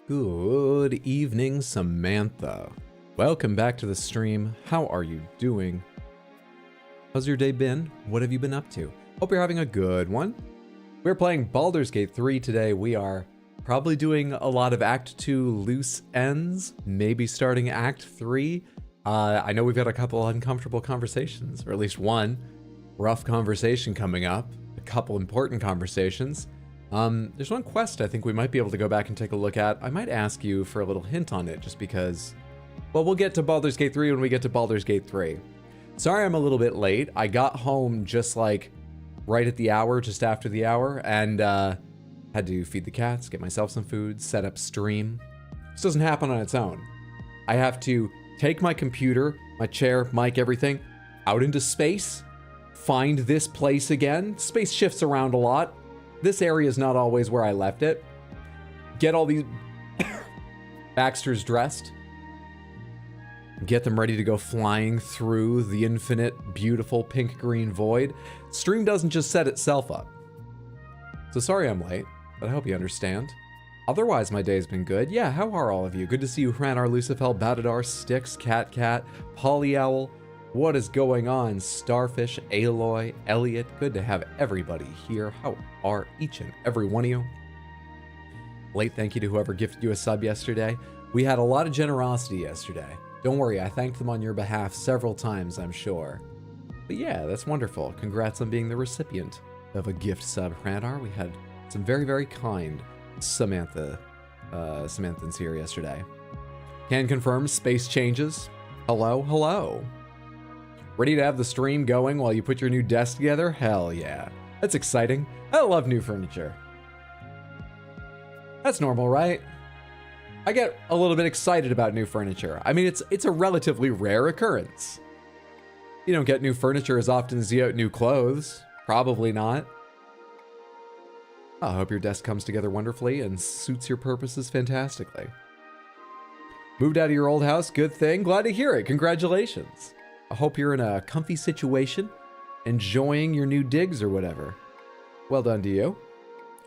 Good evening, Samantha. Welcome back to the stream. How are you doing? How's your day been? What have you been up to? Hope you're having a good one. We're playing Baldur's Gate 3 today. We are probably doing a lot of Act 2 loose ends, maybe starting Act 3. I know we've got a couple uncomfortable conversations, or at least one rough conversation coming up, a couple important conversations. There's one quest I think we might be able to go back and take a look at. I might ask you for a little hint on it just because, well, we'll get to Baldur's Gate 3 when we get to Baldur's Gate 3. Sorry I'm a little bit late. I got home just like right at the hour, just after the hour, and had to feed the cats, get myself some food, set up stream. This doesn't happen on its own. I have to take my computer, my chair, mic, everything, out into space, find this place again. Space shifts around a lot. This area is not always where I left it. Get all these Baxters dressed. Get them ready to go flying through the infinite, beautiful pink-green void. Stream doesn't just set itself up. So sorry I'm late, but I hope you understand. Otherwise, my day's been good. Yeah, how are all of you? Good to see you, Hranar, Lucifel, Batadar, Styx, Cat, Polyowl. What is going on? Starfish, Aloy, Elliot. Good to have everybody here. How are each and every one of you? Late thank you to whoever gifted you a sub yesterday. We had a lot of generosity yesterday. Don't worry, I thanked them on your behalf several times, I'm sure. But yeah, that's wonderful. Congrats on being the recipient of a gift sub, Hranar. We had some very, very kind Samanthans here yesterday. Can confirm space changes. Hello, hello. Ready to have the stream going while you put your new desk together? Hell yeah. That's exciting. I love new furniture. That's normal, right? I get a little bit excited about new furniture. I mean, it's a relatively rare occurrence. You don't get new furniture as often as you get new clothes. Probably not. I hope your desk comes together wonderfully and suits your purposes fantastically. Moved out of your old house? Good thing. Glad to hear it. Congratulations. I hope you're in a comfy situation, enjoying your new digs or whatever. Well done to you.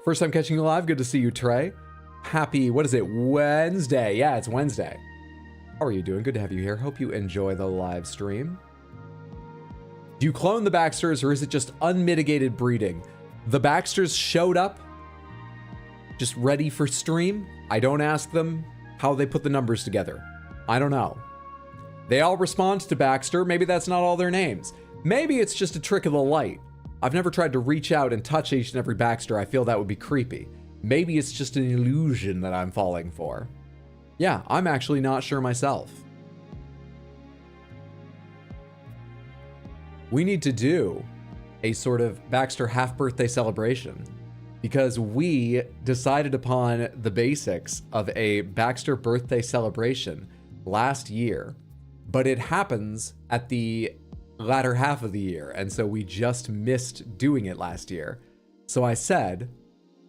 First time catching you live. Good to see you, Trey. Happy, what is it, Wednesday? Yeah, it's Wednesday. How are you doing? Good to have you here. Hope you enjoy the live stream. Do you clone the Baxters or is it just unmitigated breeding? The Baxters showed up, just ready for stream. I don't ask them how they put the numbers together. I don't know. They all respond to Baxter. Maybe that's not all their names. Maybe it's just a trick of the light. I've never tried to reach out and touch each and every Baxter. I feel that would be creepy. Maybe it's just an illusion that I'm falling for. Yeah, I'm actually not sure myself. We need to do a sort of Baxter half-birthday celebration because we decided upon the basics of a Baxter birthday celebration last year. But it happens at the latter half of the year, and so we just missed doing it last year. So I said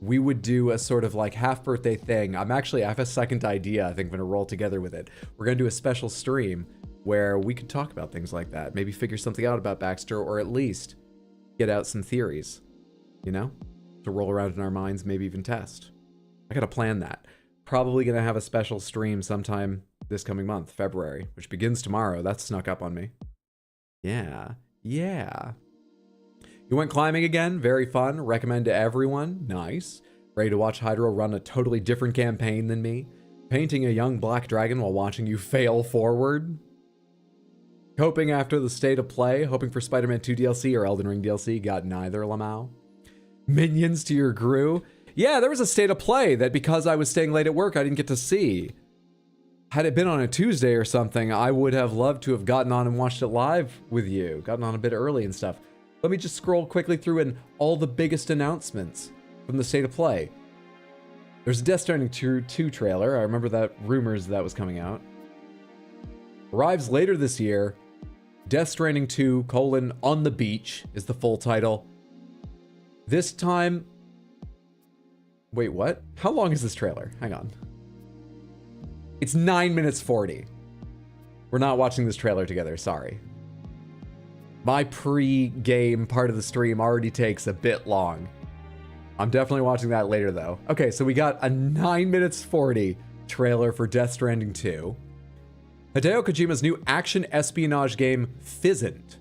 we would do a sort of like half birthday thing. I have a second idea I think I'm gonna roll together with it. We're gonna do a special stream where we could talk about things like that, maybe figure something out about Baxter, or at least get out some theories, you know, to roll around in our minds, maybe even test. I gotta plan that. Probably gonna have a special stream sometime this coming month, February, which begins tomorrow. That snuck up on me. Yeah. You went climbing again? Very fun. Recommend to everyone. Nice. Ready to watch Hydro run a totally different campaign than me? Painting a young black dragon while watching you fail forward? Coping after the state of play? Hoping for Spider-Man 2 DLC or Elden Ring DLC? Got neither, Lamau. Minions to your Gru? Yeah, there was a state of play that because I was staying late at work, I didn't get to see. Had it been on a Tuesday or something, I would have loved to have gotten on and watched it live with you. Gotten on a bit early and stuff. Let me just scroll quickly through and all the biggest announcements from the state of play. There's a Death Stranding 2 trailer. I remember that rumors that was coming out. Arrives later this year. Death Stranding 2, on the beach is the full title. This time... Wait, what? How long is this trailer? Hang on. It's 9 minutes 40. We're not watching this trailer together, sorry. My pre-game part of the stream already takes a bit long. I'm definitely watching that later though. Okay, so we got a 9 minutes 40 trailer for Death Stranding 2. Hideo Kojima's new action espionage game, Fizzant.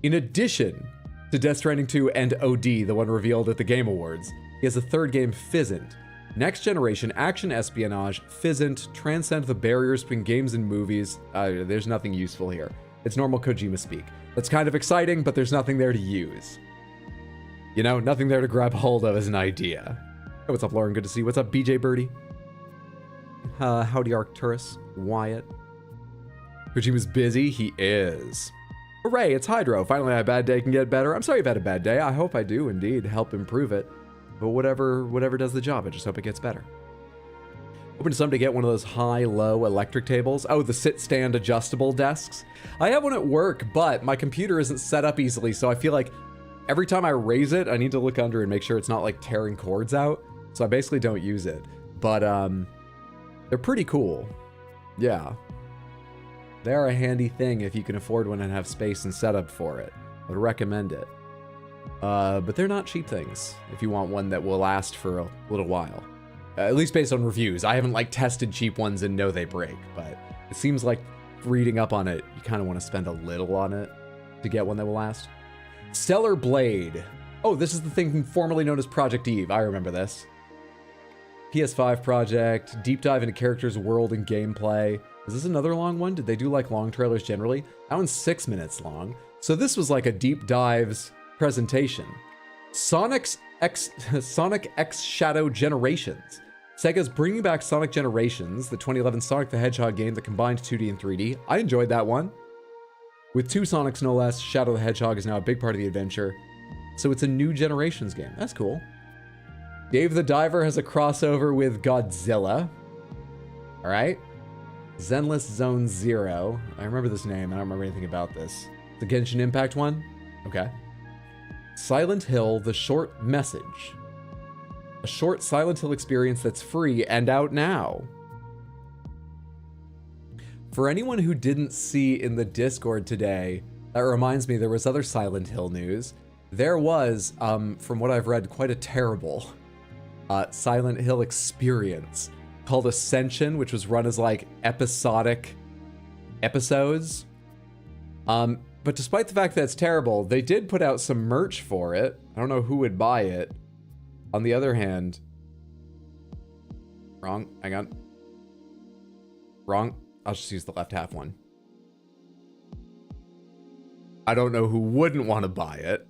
In addition to Death Stranding 2 and OD, the one revealed at the Game Awards, he has a third game, Fizzant. Next generation action espionage, Fizzant, transcend the barriers between games and movies. There's nothing useful here. It's normal Kojima speak. That's kind of exciting, but there's nothing there to use. You know, nothing there to grab hold of as an idea. Hey, what's up, Lauren? Good to see you. What's up, BJ Birdie? Howdy, Arcturus. Wyatt. Kojima's busy. He is. Hooray, it's Hydro. Finally, my bad day can get better. I'm sorry you've had a bad day. I hope I do, indeed, help improve it. But whatever does the job, I just hope it gets better. Hoping to someday get one of those high-low electric tables. Oh, the sit-stand adjustable desks. I have one at work, but my computer isn't set up easily, so I feel like every time I raise it, I need to look under and make sure it's not like tearing cords out. So I basically don't use it. But they're pretty cool. Yeah. They're a handy thing if you can afford one and have space and setup for it. I would recommend it. But they're not cheap things if you want one that will last for a little while. At least based on reviews. I haven't like tested cheap ones and know they break, but it seems like reading up on it, you kind of want to spend a little on it to get one that will last. Stellar Blade. Oh, this is the thing formerly known as Project Eve. I remember this. PS5 project, deep dive into characters, world, and gameplay. Is this another long one? Did they do like long trailers generally? That one's 6 minutes long. So this was like a deep dives presentation. Sonic X Shadow Generations. Sega's bringing back Sonic Generations, the 2011 Sonic the Hedgehog game that combined 2D and 3D. I enjoyed that one. With two Sonics no less, Shadow the Hedgehog is now a big part of the adventure. So it's a new Generations game. That's cool. Dave the Diver has a crossover with Godzilla. All right. Zenless Zone Zero. I remember this name. I don't remember anything about this. The Genshin Impact one? Okay. Silent Hill, The Short Message. A short Silent Hill experience that's free and out now. For anyone who didn't see in the Discord today, that reminds me there was other Silent Hill news. There was, from what I've read, quite a terrible Silent Hill experience called Ascension, which was run as like episodic episodes. But despite the fact that it's terrible, they did put out some merch for it. I don't know who would buy it. On the other hand, wrong, hang on. Wrong, I'll just use the left half one. I don't know who wouldn't want to buy it.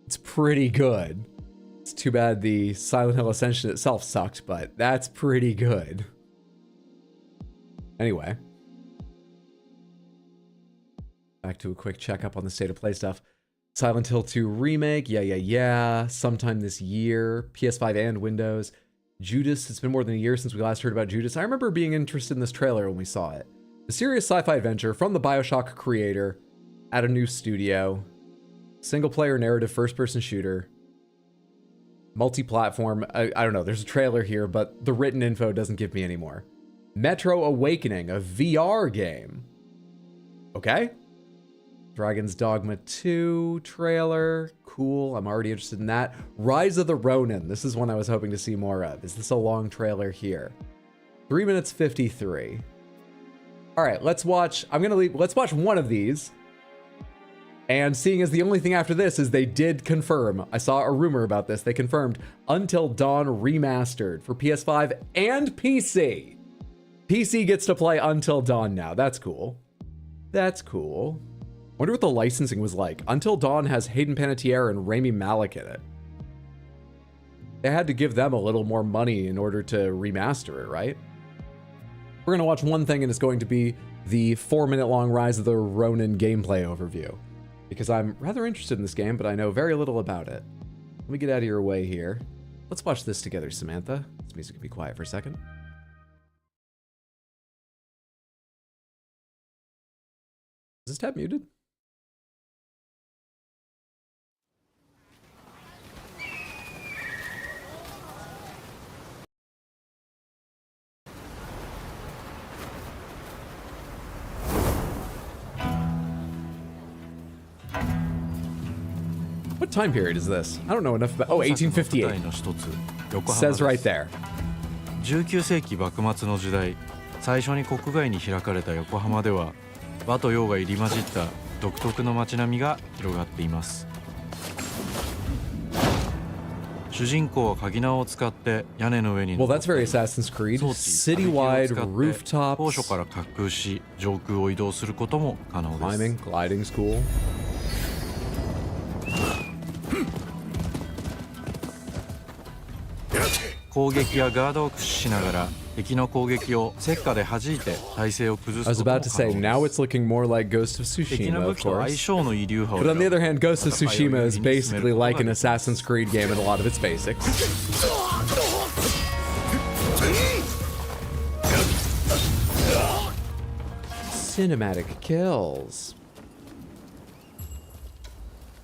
It's pretty good. It's too bad the Silent Hill Ascension itself sucked, but that's pretty good. Anyway. Back to a quick checkup on the state of play stuff. Silent Hill 2 remake, yeah. Sometime this year. PS5 and Windows. Judas, it's been more than a year since we last heard about Judas. I remember being interested in this trailer when we saw it. A serious sci-fi adventure from the BioShock creator at a new studio. Single-player narrative first-person shooter. Multi-platform. I don't know, there's a trailer here, but the written info doesn't give me any more. Metro Awakening, a VR game. Okay. Dragon's Dogma 2 trailer. Cool, I'm already interested in that. Rise of the Ronin. This is one I was hoping to see more of. Is this a long trailer here? 3 minutes 53. All right, let's watch. Let's watch one of these. And seeing as the only thing after this is they did confirm, I saw a rumor about this, they confirmed Until Dawn Remastered for PS5 and PC. PC gets to play Until Dawn now. That's cool. That's cool. Wonder what the licensing was like. Until Dawn has Hayden Panettiere and Rami Malek in it. They had to give them a little more money in order to remaster it, right? We're going to watch one thing, and it's going to be the 4-minute long Rise of the Ronin gameplay overview. Because I'm rather interested in this game, but I know very little about it. Let me get out of your way here. Let's watch this together, Samantha. This music can be quiet for a second. Is this tab muted? What time period is this? I don't know enough about. Oh, 1858. Says right there. 19世紀幕末の時代、最初に国外に開かれた横浜では和と洋が入り混じった独特の街並みが広がっています。主人公は鍵縄を使って屋根の上に Well, that's very Assassin's Creed. Citywide rooftops. 高所から滑空し上空を移動することも可能です。 Climbing, gliding's cool. 攻撃やガードを駆使しながら敵の攻撃を石火で弾いて体勢を崩す I was ことも about to 可 say, 能 now です。 it's looking more like Ghost of 敵の Tsushima, 武 of 器と相 course. 性のいい流派を But on the 選ぶ other hand, Ghost of 戦いを Tsushima 有 is 利に進め basically ることが like an できます。 Assassin's Creed game in a lot of its basics. Cinematic kills.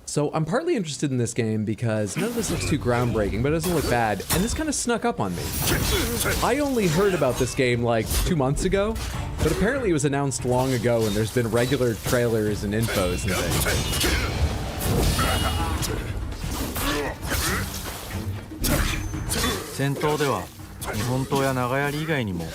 So I'm partly interested in this game because none of this looks too groundbreaking, but it doesn't look bad, and this kind of snuck up on me. I only heard about this game like 2 months ago, but apparently it was announced long ago and there's been regular trailers and infos and things. 戦闘では日本刀や長槍以外にも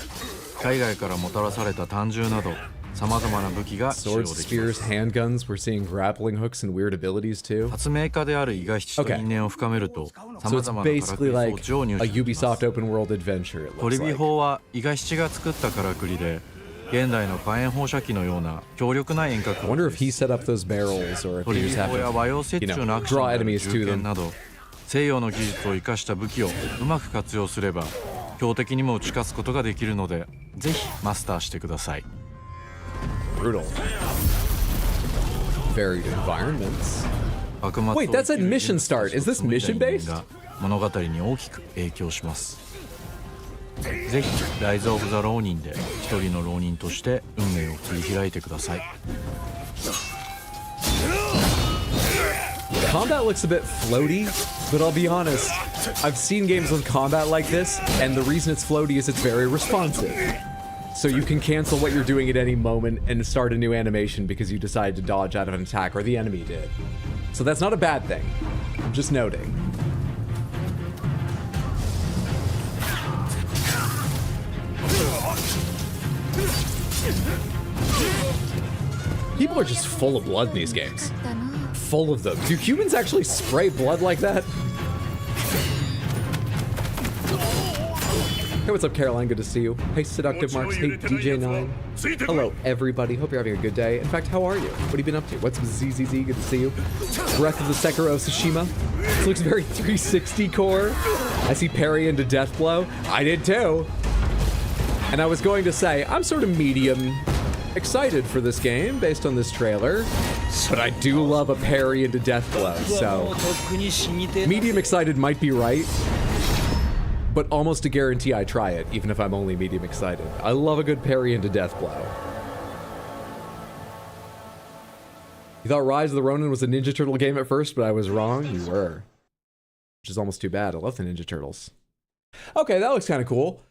海外からもたらされた単銃など様々な武器が使用で Swords, きま spears, す。 handguns, we're seeing grappling hooks and weird abilities too. 発明家である伊賀七と因縁を深めると So 様 it's 々なからくり basically 装 like 置を入 a 手できま Ubisoft す。 open world adventure, it ト looks リビ like. 砲は伊賀七が作ったからくりで現代の火炎放射器のような強力な遠隔 I wonder if he set up those barrels or if ト he リ just ビ happened 砲や to, 和洋折 you 衷 know, のアクション draw による enemies 銃 to 剣 them. など西洋の技術を生かした武器をうまく活用すれば強敵にも打ち勝つことができるのでぜひマスターしてください。 Brutal. Varied environments. 幕末を Wait, that's at 生きる mission 人た start. ち Is と this 紡いだ mission 因縁 based? が物語に大きく影響します。ぜひライズ・オブ・ザ・浪人で一人の浪人として運命を切り開いてください。 Combat looks a bit floaty, but I'll be honest, I've seen games with combat like this, and the reason it's floaty is it's very responsive. So you can cancel what you're doing at any moment and start a new animation because you decided to dodge out of an attack, or the enemy did. So that's not a bad thing. I'm just noting. People are just full of blood in these games. Full of them. Do humans actually spray blood like that? Hey, what's up, Caroline? Good to see you. Hey, Seductive Marks. Hey, DJ9. Hello, everybody. Hope you're having a good day. In fact, how are you? What have you been up to? What's ZZZ? Good to see you. Breath of the Sekiro of Tsushima. This looks very 360 core. I see parry into death blow. I did too. And I was going to say, I'm sort of medium excited for this game based on this trailer, but I do love a parry into death blow, so medium excited might be right, but almost a guarantee I try it, even if I'm only medium excited. I love a good parry into death blow. You thought Rise of the Ronin was a Ninja Turtle game at first, but I was wrong? You were. Which is almost too bad. I love the Ninja Turtles. Okay, that looks kind of cool.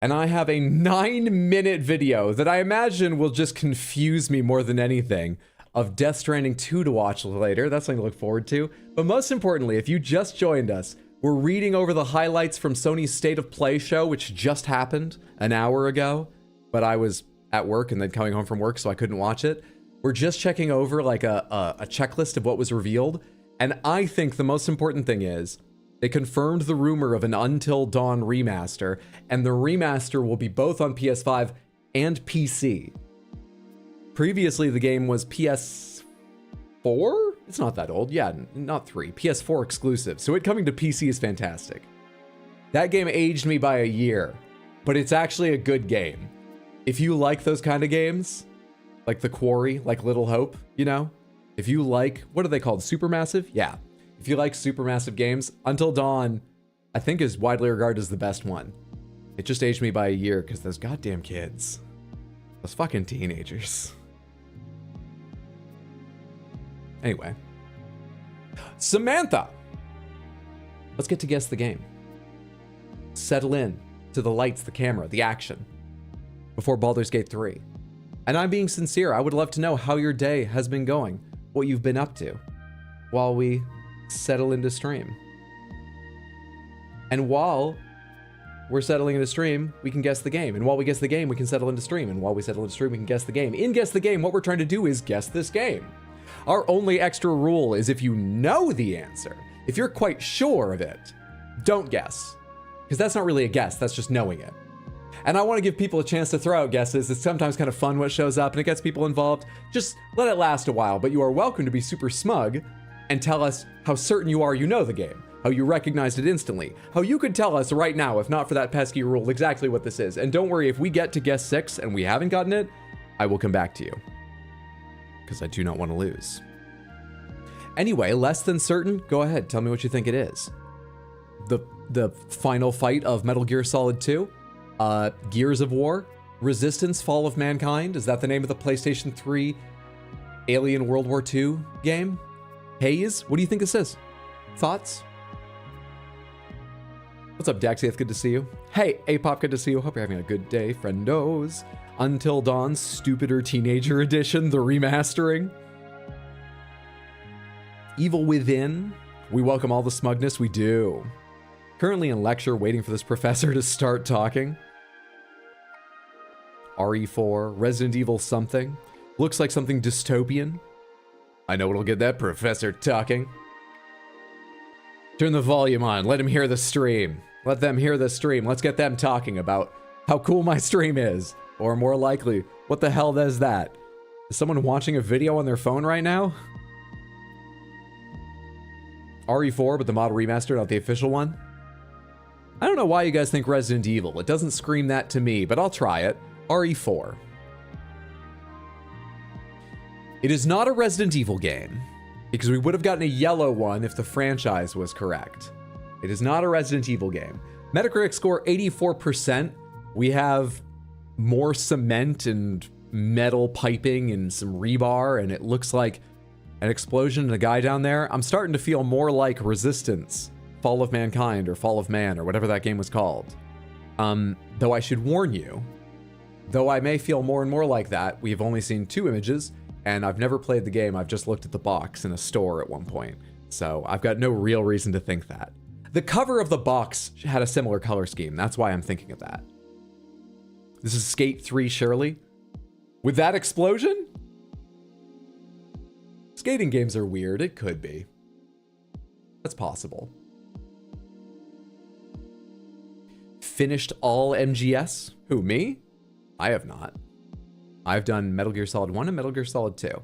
And I have a 9-minute video that I imagine will just confuse me more than anything of Death Stranding 2 to watch later. That's something to look forward to. But most importantly, if you just joined us, we're reading over the highlights from Sony's State of Play show, which just happened an hour ago. But I was at work and then coming home from work, so I couldn't watch it. We're just checking over like a checklist of what was revealed. And I think the most important thing is they confirmed the rumor of an Until Dawn remaster, and the remaster will be both on PS5 and PC. Previously, the game was PS4? It's not that old. Yeah, not 3. PS4 exclusive. So it coming to PC is fantastic. That game aged me by a year, but it's actually a good game. If you like those kind of games, like The Quarry, like Little Hope, you know? If you like, what are they called? Supermassive? Yeah. If you like supermassive games, Until Dawn, I think is widely regarded as the best one. It just aged me by a year because those goddamn kids. Those fucking teenagers. Anyway. Samantha! Let's get to guess the game. Settle in to the lights, the camera, the action. Before Baldur's Gate 3. And I'm being sincere, I would love to know how your day has been going, what you've been up to, while we settle into stream. And while we're settling into stream, we can guess the game. And while we guess the game, we can settle into stream. And while we settle into stream, we can guess the game. In Guess the Game, what we're trying to do is guess this game. Our only extra rule is if you know the answer, if you're quite sure of it, don't guess. Because that's not really a guess, that's just knowing it. And I want to give people a chance to throw out guesses. It's sometimes kind of fun what shows up and it gets people involved. Just let it last a while, but you are welcome to be super smug and tell us how certain you are you know the game, how you recognized it instantly, how you could tell us right now, if not for that pesky rule, exactly what this is. And don't worry, if we get to guess 6 and we haven't gotten it, I will come back to you. Because I do not want to lose. Anyway, less than certain, go ahead, tell me what you think it is. The final fight of Metal Gear Solid 2? Gears of War? Resistance, Fall of Mankind? Is that the name of the PlayStation 3 Alien World War II game? Haze? What do you think this is? Thoughts? What's up, Daxieth? Good to see you. Hey, Apop, good to see you. Hope you're having a good day, friendos. Until Dawn, Stupider Teenager Edition, the remastering. Evil Within. We welcome all the smugness, we do. Currently in lecture, waiting for this professor to start talking. RE4, Resident Evil something. Looks like something dystopian. I know what'll get that professor talking. Turn the volume on, let him hear the stream. Let them hear the stream. Let's get them talking about how cool my stream is. Or more likely, what the hell is that? Is someone watching a video on their phone right now? RE4, but the model remaster, not the official one? I don't know why you guys think Resident Evil. It doesn't scream that to me, but I'll try it. RE4. It is not a Resident Evil game, because we would have gotten a yellow one if the franchise was correct. It is not a Resident Evil game. Metacritic score 84%. We have more cement and metal piping and some rebar, and it looks like an explosion and a guy down there. I'm starting to feel more like Resistance, Fall of Mankind, or Fall of Man, or whatever that game was called. Though I should warn you, though I may feel more and more like that, we've only seen 2 images, and I've never played the game. I've just looked at the box in a store at one point. So I've got no real reason to think that. The cover of the box had a similar color scheme. That's why I'm thinking of that. This is Skate 3, surely? With that explosion? Skating games are weird. It could be. That's possible. Finished all MGS? Who, me? I have not. I've done Metal Gear Solid 1 and Metal Gear Solid 2.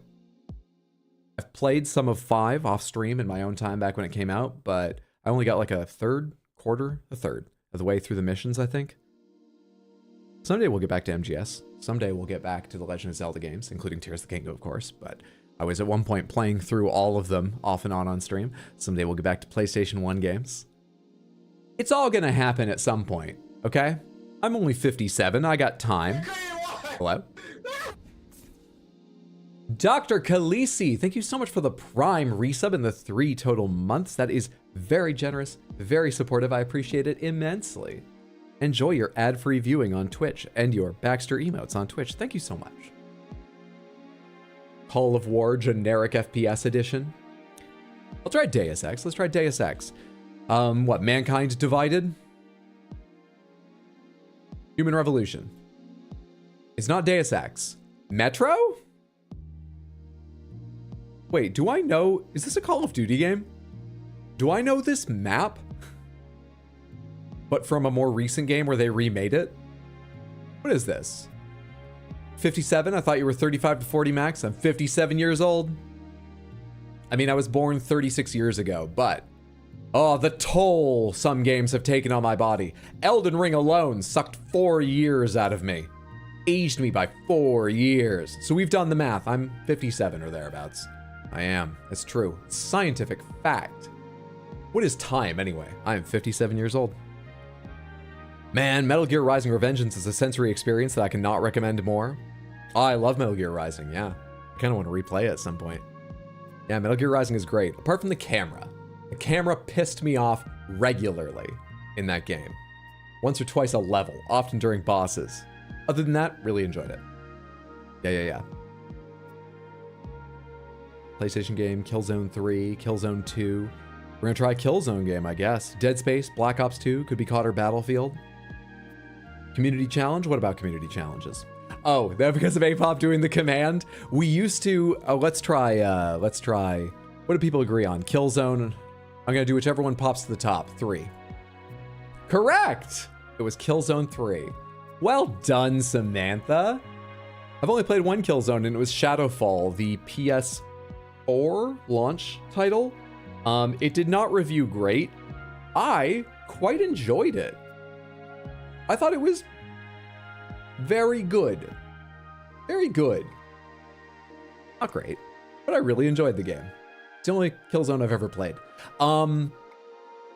I've played some of 5 off stream in my own time back when it came out, but I only got like a third of the way through the missions, I think. Someday we'll get back to MGS. Someday we'll get back to the Legend of Zelda games, including Tears of the Kingdom, of course, but I was at one point playing through all of them off and on stream. Someday we'll get back to PlayStation 1 games. It's all gonna happen at some point, okay? I'm only 57, I got time. Hello? Dr. Khaleesi, thank you so much for the Prime resub in the 3 total months. That is very generous, very supportive. I appreciate it immensely. Enjoy your ad-free viewing on Twitch and your Baxter emotes on Twitch. Thank you so much. Call of War generic FPS edition. I'll try Deus Ex. Let's try Deus Ex. What, Mankind Divided? Human Revolution. It's not Deus Ex. Metro? Wait, do I know? Is this a Call of Duty game? Do I know this map? But from a more recent game where they remade it? What is this? 57? I thought you were 35 to 40 max. I'm 57 years old. I mean, I was born 36 years ago, but oh, the toll some games have taken on my body. Elden Ring alone sucked 4 years out of me. Aged me by 4 years. So we've done the math. I'm 57 or thereabouts. I am. It's true. It's scientific fact. What is time anyway? I am 57 years old. Man, Metal Gear Rising Revengeance is a sensory experience that I cannot recommend more. Oh, I love Metal Gear Rising, yeah. I kind of want to replay it at some point. Yeah, Metal Gear Rising is great, apart from the camera. The camera pissed me off regularly in that game. Once or twice a level, often during bosses. Other than that, really enjoyed it. Yeah. PlayStation game, Killzone 3, Killzone 2. We're gonna try a Killzone game, I guess. Dead Space, Black Ops 2, could be COD or Battlefield. Community challenge? What about community challenges? Oh, that because of Apop doing the command? We used to, let's try, what do people agree on? Killzone. I'm gonna do whichever one pops to the top. 3. Correct! It was Killzone 3. Well done, Samantha. I've only played one Killzone, and it was Shadowfall, the PS4 launch title. It did not review great. I quite enjoyed it. I thought it was very good. Very good. Not great, but I really enjoyed the game. It's the only Killzone I've ever played. What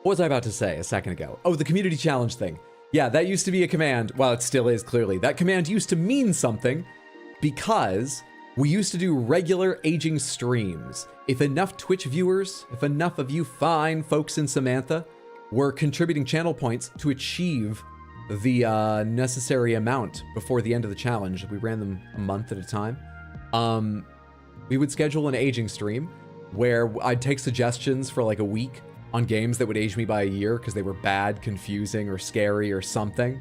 was I about to say a second ago? Oh, the community challenge thing. Yeah, that used to be a command. Well, it still is, clearly. That command used to mean something because we used to do regular aging streams. If enough Twitch viewers, if enough of you fine folks in Samantha were contributing channel points to achieve the necessary amount before the end of the challenge, we ran them a month at a time, we would schedule an aging stream where I'd take suggestions for like a week on games that would age me by a year because they were bad, confusing, or scary or something.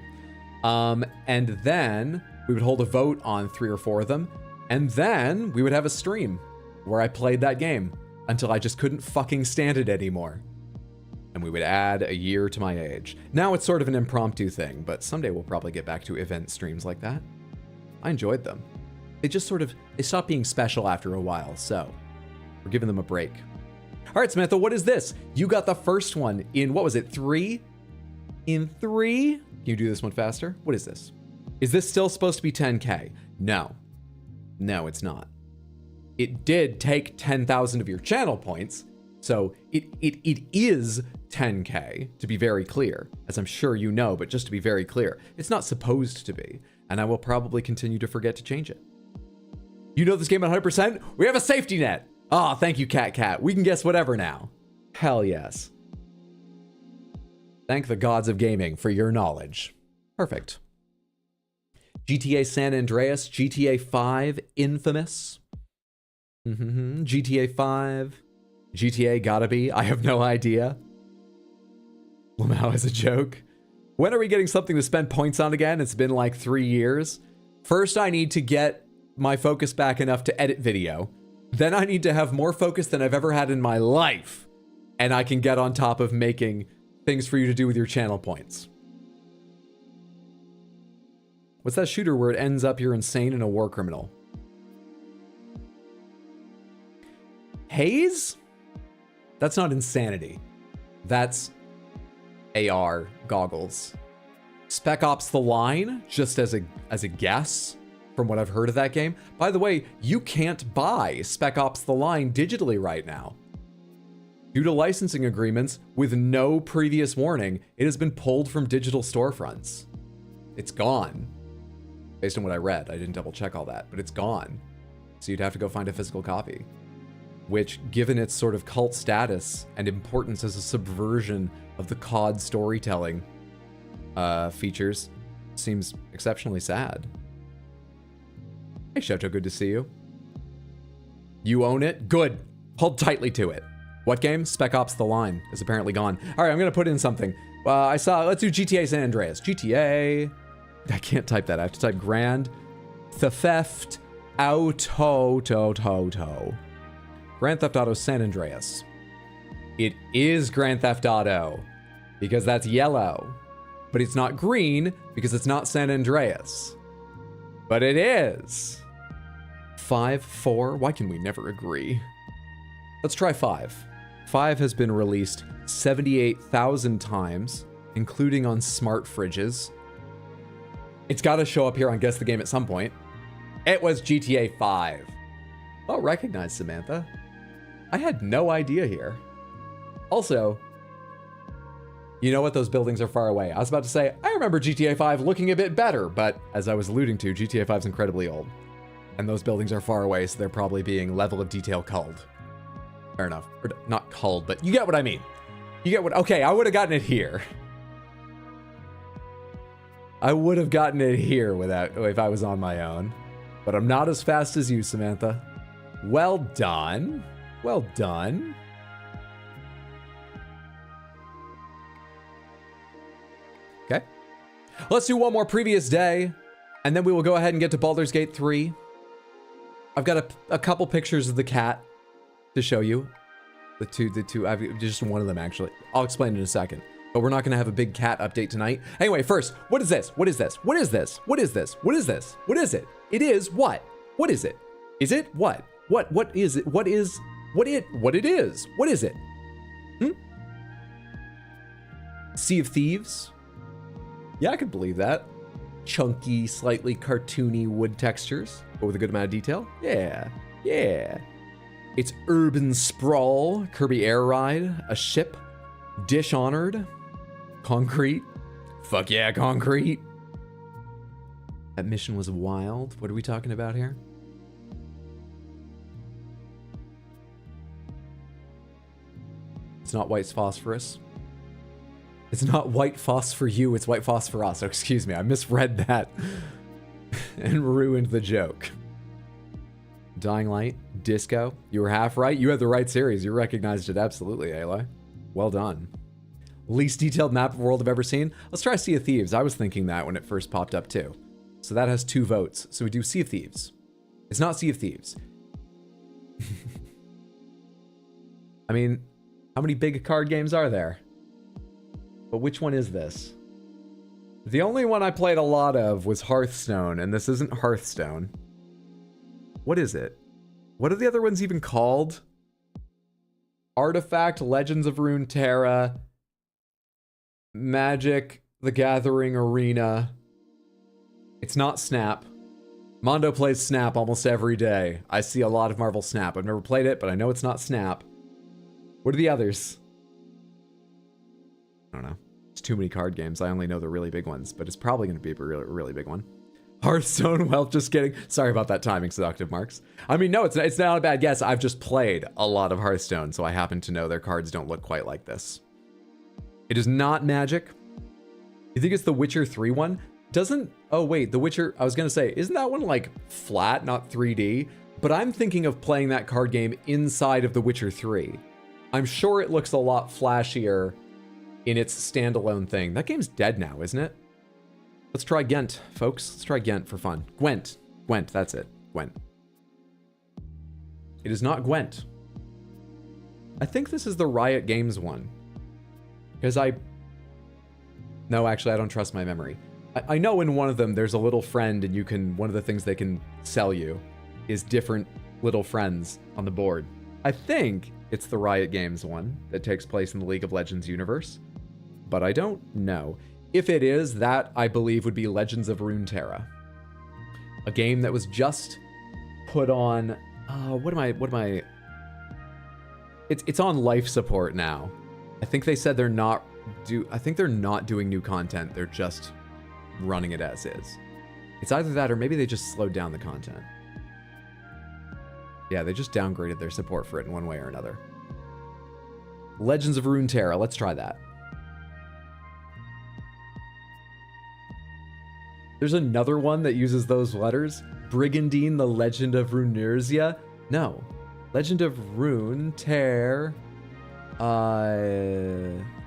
And then we would hold a vote on 3 or 4 of them, and then we would have a stream where I played that game until I just couldn't fucking stand it anymore. And we would add a year to my age. Now it's sort of an impromptu thing, but someday we'll probably get back to event streams like that. I enjoyed them. They just sort of, they stopped being special after a while, so we're giving them a break. All right, Samantha, what is this? You got the first one in, what was it, 3? In 3? Can you do this one faster? What is this? Is this still supposed to be 10K? No. No, it's not. It did take 10,000 of your channel points, so it is 10K, to be very clear, as I'm sure you know, but just to be very clear, it's not supposed to be, and I will probably continue to forget to change it. You know this game 100%? We have a safety net! Oh, thank you, Cat. We can guess whatever now. Hell yes. Thank the gods of gaming for your knowledge. Perfect. GTA San Andreas, GTA 5, Infamous. GTA 5. GTA gotta be. I have no idea. Lamau is a joke. When are we getting something to spend points on again? It's been like 3 years. First, I need to get my focus back enough to edit video. Then I need to have more focus than I've ever had in my life. And I can get on top of making things for you to do with your channel points. What's that shooter where it ends up you're insane and a war criminal? Haze? That's not insanity. That's AR goggles. Spec Ops The Line, just as a guess from what I've heard of that game. By the way, you can't buy Spec Ops The Line digitally right now. Due to licensing agreements with no previous warning, it has been pulled from digital storefronts. It's gone. Based on what I read, I didn't double check all that, but it's gone. So you'd have to go find a physical copy. Which, given its sort of cult status and importance as a subversion of the COD storytelling features, seems exceptionally sad. Hey, Shoto, good to see you. You own it? Good. Hold tightly to it. What game? Spec Ops The Line is apparently gone. All right, I'm going to put in something. Let's do GTA San Andreas. GTA. I can't type that. I have to type Grand Theft Auto. Grand Theft Auto San Andreas. It is Grand Theft Auto because that's yellow. But it's not green because it's not San Andreas. But it is. 5, 4. Why can we never agree? Let's try 5. 5 has been released 78,000 times, including on smart fridges. It's got to show up here on Guess the Game at some point. It was GTA 5. Well recognized, Samantha. I had no idea here. Also, you know what? Those buildings are far away. I was about to say, I remember GTA 5 looking a bit better, but as I was alluding to, GTA 5 is incredibly old. And those buildings are far away, so they're probably being level of detail culled. Fair enough. Or not culled, but you get what I mean. You get what... Okay, I would have gotten it here. I would have gotten it here if I was on my own. But I'm not as fast as you, Samantha. Well done. Well done. Okay. Let's do one more previous day, and then we will go ahead and get to Baldur's Gate 3. I've got a couple pictures of the cat to show you. The two, I've just one of them actually. I'll explain in a second. But we're not gonna have a big cat update tonight. Anyway, first, what is this? What is this? What is this? What is this? What is this? What is it? It is what? What is it? Is it what? What is it? What is what it is? What is it? Sea of Thieves? Yeah, I could believe that. Chunky, slightly cartoony wood textures, but with a good amount of detail. Yeah, yeah. It's urban sprawl, Kirby Air Ride, a ship, Dishonored, concrete. Fuck yeah, concrete. That mission was wild. What are we talking about here? It's not white phosphorus. It's not white phos for you, it's white phos for us. Oh, excuse me, I misread that and ruined the joke. Dying Light, Disco. You were half right. You had the right series. You recognized it absolutely, Aloy. Well done. Least detailed map of world I've ever seen. Let's try Sea of Thieves. I was thinking that when it first popped up too. So that has 2 votes. So we do Sea of Thieves. It's not Sea of Thieves. I mean, how many big card games are there? But which one is this? The only one I played a lot of was Hearthstone, and this isn't Hearthstone. What is it? What are the other ones even called? Artifact, Legends of Runeterra, Magic, The Gathering Arena. It's not Snap. Mondo plays Snap almost every day. I see a lot of Marvel Snap. I've never played it, but I know it's not Snap. What are the others? I don't know. It's too many card games. I only know the really big ones, but it's probably going to be a really, really big one. Hearthstone, well, just kidding. Sorry about that timing, Seductive Marks. I mean, no, it's not a bad guess. I've just played a lot of Hearthstone, so I happen to know their cards don't look quite like this. It is not Magic. You think it's the Witcher 3 one? Doesn't... Oh, wait, the Witcher... I was going to say, isn't that one, like, flat, not 3D? But I'm thinking of playing that card game inside of the Witcher 3. I'm sure it looks a lot flashier in its standalone thing. That game's dead now, isn't it? Let's try Ghent, folks. Let's try Ghent for fun. Gwent. Gwent, that's it. Gwent. It is not Gwent. I think this is the Riot Games one. Because No, actually, I don't trust my memory. I know in one of them there's a little friend and you can... One of the things they can sell you is different little friends on the board. I think it's the Riot Games one that takes place in the League of Legends universe. But I don't know. If it is, that I believe would be Legends of Runeterra. A game that was just put on... What am I... It's on life support now. I think they said they're not... I think they're not doing new content. They're just running it as is. It's either that or maybe they just slowed down the content. Yeah, they just downgraded their support for it in one way or another. Legends of Runeterra. Let's try that. There's another one that uses those letters. Brigandine, the Legend of Runerzia. No. Legend of Runeterra.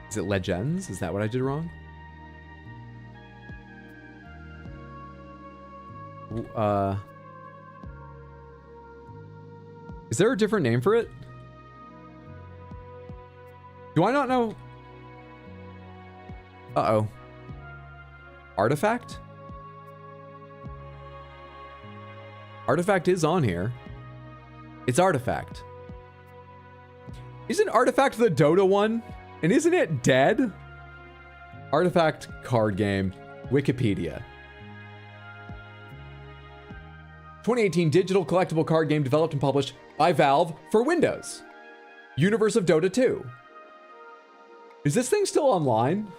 Is it Legends? Is that what I did wrong? Is there a different name for it? Do I not know? Uh-oh. Artifact? Artifact is on here. It's Artifact. Isn't Artifact the Dota one? And isn't it dead? Artifact card game. Wikipedia. 2018 digital collectible card game developed and published by Valve for Windows. Universe of Dota 2. Is this thing still online?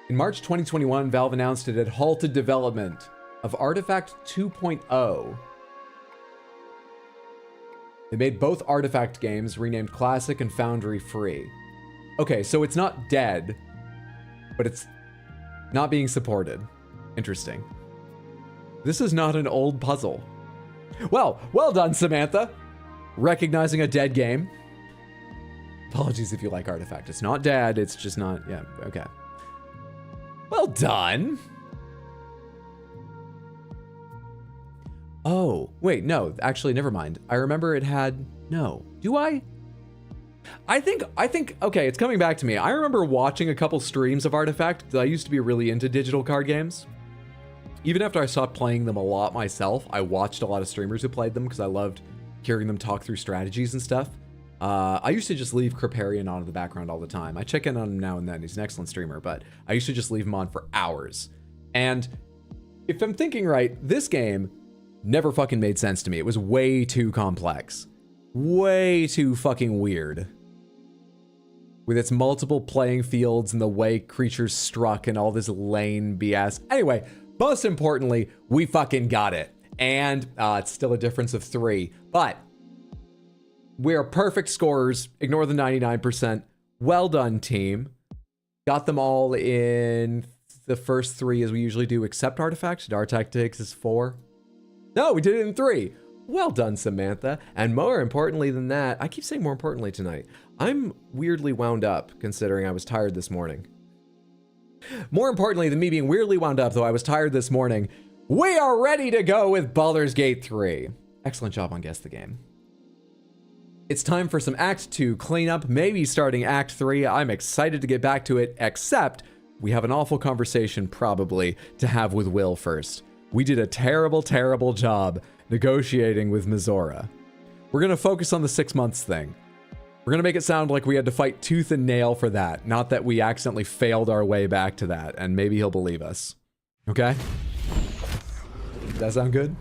In March 2021, Valve announced it had halted development of Artifact 2.0. They made both Artifact games, renamed Classic and Foundry Free. Okay, so it's not dead, but it's not being supported. Interesting. This is not an old puzzle. Well done, Samantha. Recognizing a dead game. Apologies if you like Artifact. It's not dead. It's just not. Yeah. Okay. Well done. Oh, wait, no, actually, never mind. I remember it had, no, do I? I think, okay, it's coming back to me. I remember watching a couple streams of Artifact. I used to be really into digital card games. Even after I stopped playing them a lot myself, I watched a lot of streamers who played them because I loved hearing them talk through strategies and stuff. I used to just leave Kriparian on in the background all the time. I check in on him now and then. He's an excellent streamer, but I used to just leave him on for hours. And if I'm thinking right, this game never fucking made sense to me. It was way too complex. Way too fucking weird. With its multiple playing fields and the way creatures struck and all this lane BS. Anyway, most importantly, we fucking got it. And it's still a difference of 3. But we're perfect scorers. Ignore the 99%. Well done, team. Got them all in the first 3 as we usually do, except Artifact. Artifact takes us 4. No, we did it in 3. Well done, Samantha. And more importantly than that, I keep saying more importantly tonight, I'm weirdly wound up considering I was tired this morning. More importantly than me being weirdly wound up, though I was tired this morning, we are ready to go with Baldur's Gate 3. Excellent job on Guess the Game. It's time for some Act 2 cleanup, maybe starting Act 3. I'm excited to get back to it, except we have an awful conversation probably to have with Wyll first. We did a terrible, terrible job negotiating with Mizora. We're going to focus on the 6 months thing. We're going to make it sound like we had to fight tooth and nail for that, not that we accidentally failed our way back to that, and maybe he'll believe us. Okay? Does that sound good?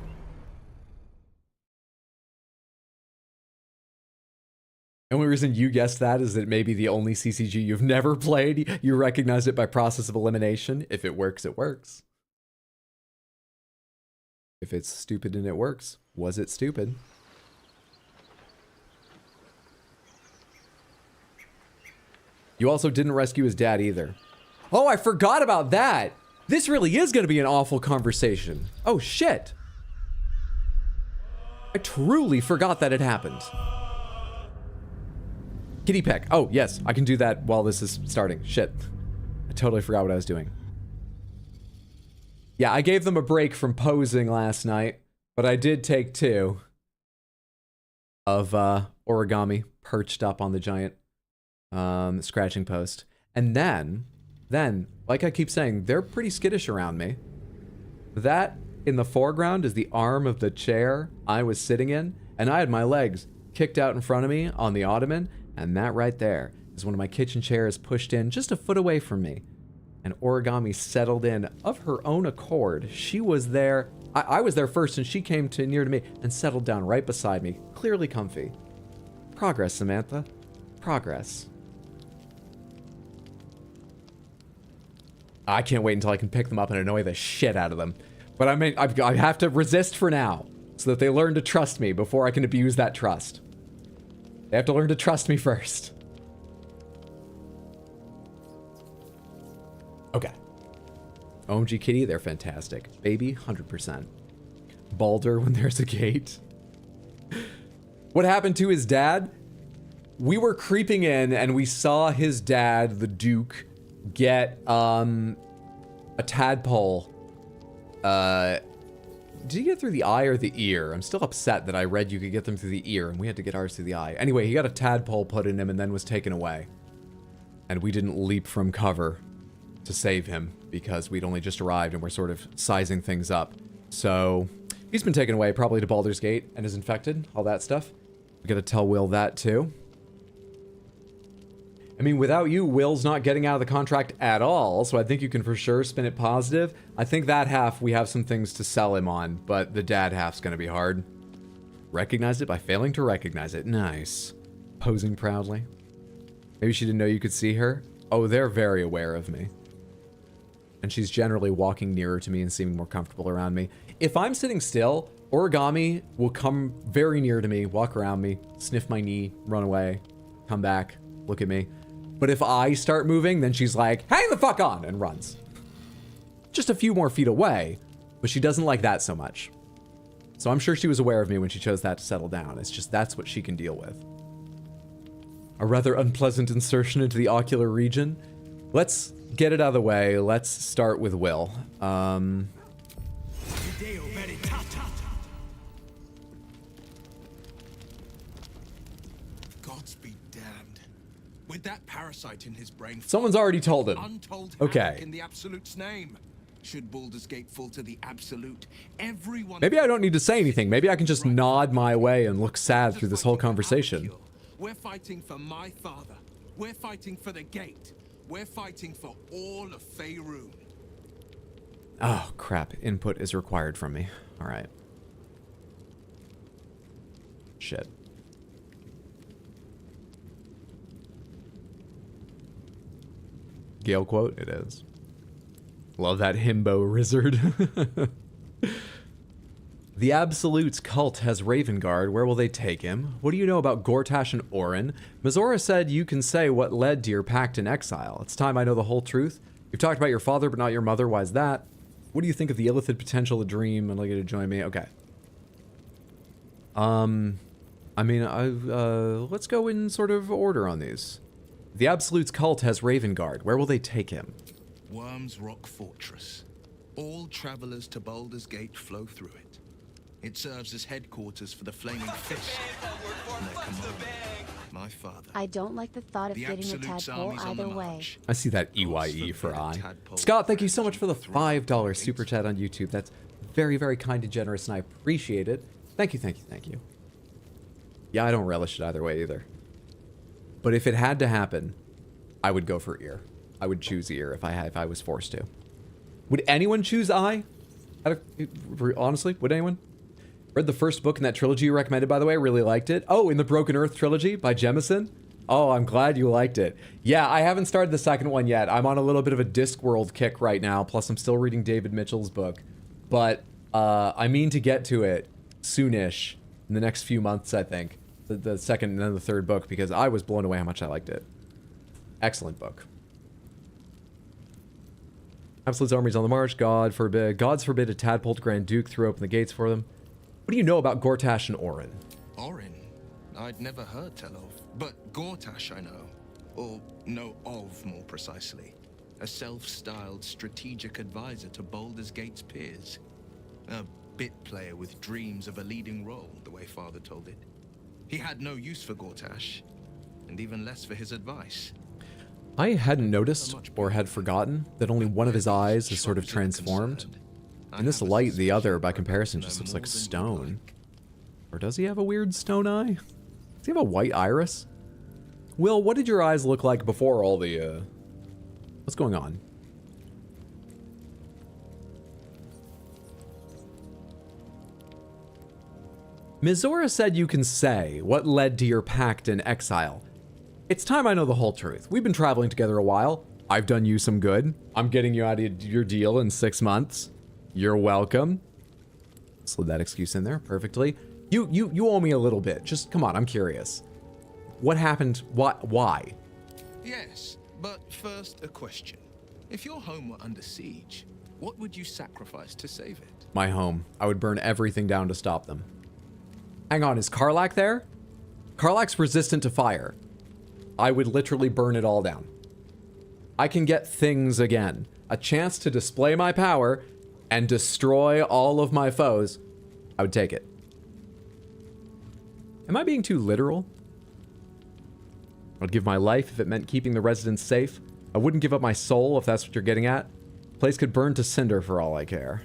The only reason you guessed that is that it may be the only CCG you've never played. You recognize it by process of elimination. If it works, it works. If it's stupid and it works, was it stupid? You also didn't rescue his dad either. Oh, I forgot about that. This really is going to be an awful conversation. Oh, shit. I truly forgot that it happened. Kitty peck. Oh, yes, I can do that while this is starting. Shit. I totally forgot what I was doing. Yeah, I gave them a break from posing last night, but I did take 2 of origami perched up on the giant scratching post. And then, like I keep saying, they're pretty skittish around me. That in the foreground is the arm of the chair I was sitting in, and I had my legs kicked out in front of me on the ottoman, and that right there is one of my kitchen chairs pushed in just a foot away from me. And origami settled in of her own accord. She was there. I was there first, and she came near to me and settled down right beside me, clearly comfy. Progress, Samantha. Progress. I can't wait until I can pick them up and annoy the shit out of them. But I mean, I have to resist for now, so that they learn to trust me before I can abuse that trust. They have to learn to trust me first. Okay. OMG Kitty, they're fantastic. Baby, 100%. Baldur when there's a gate. What happened to his dad? We were creeping in and we saw his dad, the Duke, get a tadpole. Did he get through the eye or the ear? I'm still upset that I read you could get them through the ear and we had to get ours through the eye. Anyway, he got a tadpole put in him and then was taken away. And we didn't leap from cover to save him because we'd only just arrived and we're sort of sizing things up. So he's been taken away probably to Baldur's Gate and is infected, all that stuff. We gotta tell Wyll that too. I mean, without you, Will's not getting out of the contract at all, so I think you can for sure spin it positive. I think that half we have some things to sell him on, but the dad half's gonna be hard. Recognized it by failing to recognize it. Nice. Posing proudly. Maybe she didn't know you could see her. Oh, they're very aware of me. And she's generally walking nearer to me and seeming more comfortable around me. If I'm sitting still, origami will come very near to me, walk around me, sniff my knee, run away, come back, look at me. But if I start moving, then she's like, hang the fuck on, and runs. Just a few more feet away, but she doesn't like that so much. So I'm sure she was aware of me when she chose that to settle down. It's just that's what she can deal with. A rather unpleasant insertion into the ocular region. Let's get it out of the way. Let's start with Wyll. Gods be damned. With that parasite in his brain, Someone's already told him. Untold Okay. havoc in the Absolute's name. Should Baldur's Gate fall to the Absolute, everyone... Maybe I don't need to say anything. Maybe I can just nod my way and look sad through this whole conversation. We're fighting for my father. We're fighting for the Gate. We're fighting for all of Faerun. Oh, crap. Input is required from me. All right. Shit. Gale quote? It is. Love that himbo wizard. The Absolute's cult has Ravengard. Where will they take him? What do you know about Gortash and Orin? Mizora said you can say what led to your pact in exile. It's time I know the whole truth. You've talked about your father, but not your mother. Why is that? What do you think of the illithid potential of Dream? I'd like you to join me. Okay. I mean, let's go in sort of order on these. The Absolute's cult has Ravengard. Where will they take him? Worm's Rock Fortress. All travelers to Baldur's Gate flow through it. It serves as headquarters for the Flaming Fist and their commander, my father. I don't like the thought of getting a tadpole either way. I see that EYE for I. Scott, thank you so much for the $5 super chat on YouTube. That's very, very kind and generous, and I appreciate it. Thank you, thank you, thank you. Yeah, I don't relish it either way either. But if it had to happen, I would go for ear. I would choose ear if I was forced to. Would anyone choose I? Honestly, would anyone? Read the first book in that trilogy you recommended, by the way. Really liked it. Oh, in the Broken Earth trilogy by Jemison. Oh, I'm glad you liked it. Yeah, I haven't started the second one yet. I'm on a little bit of a Discworld kick right now. Plus, I'm still reading David Mitchell's book. But I mean to get to it soonish, in the next few months, I think. The second and then the third book, because I was blown away how much I liked it. Excellent book. Absolute's armies on the march. Gods forbid a tadpole to Grand Duke threw open the gates for them. What do you know about Gortash and Orin? Orin? I'd never heard tell of, but Gortash I know. Or know of, more precisely. A self-styled strategic advisor to Baldur's Gate's peers. A bit player with dreams of a leading role, the way Father told it. He had no use for Gortash, and even less for his advice. I hadn't noticed, or had forgotten, that only one of his eyes is sort of transformed. In this light, the other, by comparison, just looks like stone. Or does he have a weird stone eye? Does he have a white iris? Wyll, what did your eyes look like before all the, What's going on? Mizora said you can say what led to your pact in exile. It's time I know the whole truth. We've been traveling together a while. I've done you some good. I'm getting you out of your deal in 6 months. You're welcome. Slid that excuse in there perfectly. You owe me a little bit. Just come on, I'm curious. What happened? Why? Yes, but first a question. If your home were under siege, what would you sacrifice to save it? My home. I would burn everything down to stop them. Hang on, is Karlach there? Karlach's resistant to fire. I would literally burn it all down. I can get things again. A chance to display my power and destroy all of my foes. I would take it. Am I being too literal? I'd give my life if it meant keeping the residents safe. I wouldn't give up my soul if that's what you're getting at. The place could burn to cinder for all I care.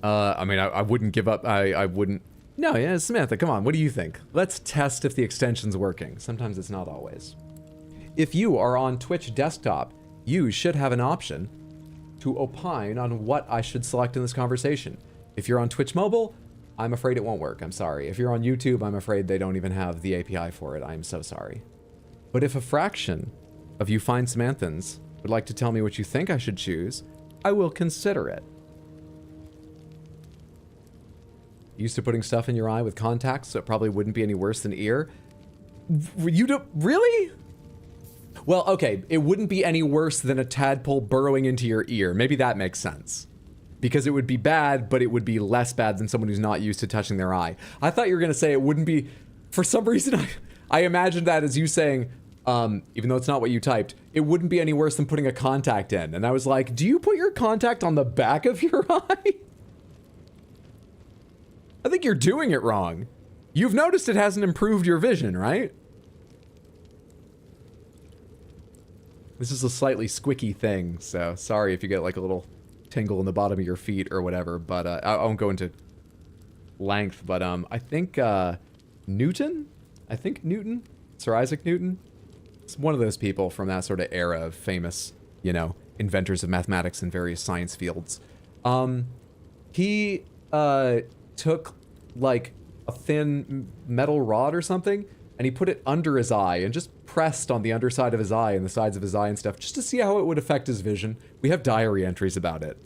I mean, I wouldn't give up. I wouldn't. No, yeah, Samantha, come on. What do you think? Let's test if the extension's working. Sometimes it's not always. If you are on Twitch desktop, you should have an option to opine on what I should select in this conversation. If you're on Twitch mobile, I'm afraid it won't work. I'm sorry. If you're on YouTube, I'm afraid they don't even have the API for it. I'm so sorry. But if a fraction of you fine Samanthans would like to tell me what you think I should choose, I will consider it. Used to putting stuff in your eye with contacts, so it probably wouldn't be any worse than ear. You don't really? Well, okay, it wouldn't be any worse than a tadpole burrowing into your ear. Maybe that makes sense. Because it would be bad, but it would be less bad than someone who's not used to touching their eye. I thought you were going to say it wouldn't be For some reason, I imagined that as you saying, even though it's not what you typed, it wouldn't be any worse than putting a contact in. And I was like, do you put your contact on the back of your eye? I think you're doing it wrong. You've noticed it hasn't improved your vision, right? This is a slightly squicky thing, so sorry if you get like a little tingle in the bottom of your feet or whatever, but I won't go into length, but I think Newton? I think Newton? Sir Isaac Newton? It's one of those people from that sort of era of famous, you know, inventors of mathematics in various science fields. He took like a thin metal rod or something, and he put it under his eye and just pressed on the underside of his eye and the sides of his eye and stuff just to see how it would affect his vision. We have diary entries about it.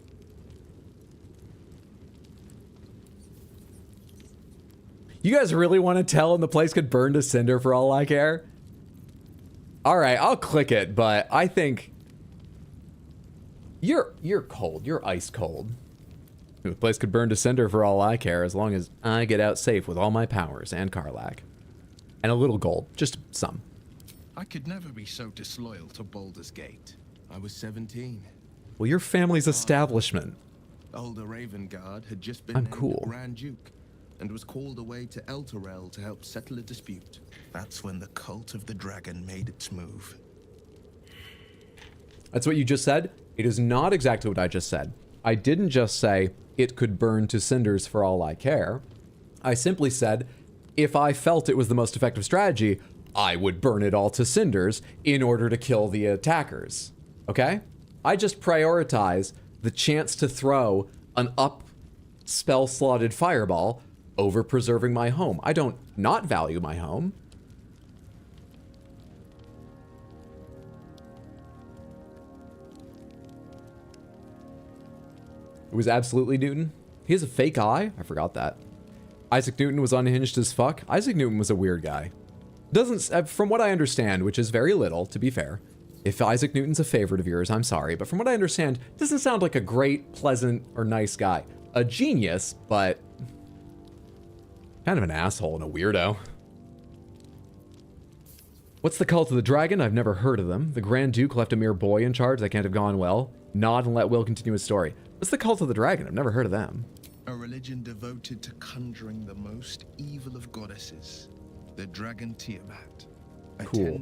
You guys really want to tell and the place could burn to cinder for all I care? Alright, I'll click it, but I think... You're cold. You're ice cold. The place could burn to cinder for all I care, as long as I get out safe with all my powers and Karlach. And a little gold. Just some. I could never be so disloyal to Baldur's Gate. I was 17. Well, your family's establishment. Older Ravengard had just been I'm named cool. Grand Duke and was called away to Elturel to help settle a dispute. That's when the cult of the dragon made its move. That's what you just said? It is not exactly what I just said. I didn't just say it could burn to cinders for all I care. I simply said, if I felt it was the most effective strategy, I would burn it all to cinders in order to kill the attackers. Okay? I just prioritize the chance to throw an up spell-slotted fireball over preserving my home. I don't not value my home. It was absolutely Newton. He has a fake eye? I forgot that. Isaac Newton was unhinged as fuck. Isaac Newton was a weird guy. Doesn't, from what I understand, which is very little, to be fair. If Isaac Newton's a favorite of yours, I'm sorry, but from what I understand, doesn't sound like a great, pleasant, or nice guy. A genius, but kind of an asshole and a weirdo. What's the cult of the dragon? I've never heard of them. The Grand Duke left a mere boy in charge. That can't have gone well. Nod and let Wyll continue his story. What's the cult of the dragon? I've never heard of them. A religion devoted to conjuring the most evil of goddesses, the dragon Tiamat. Cool.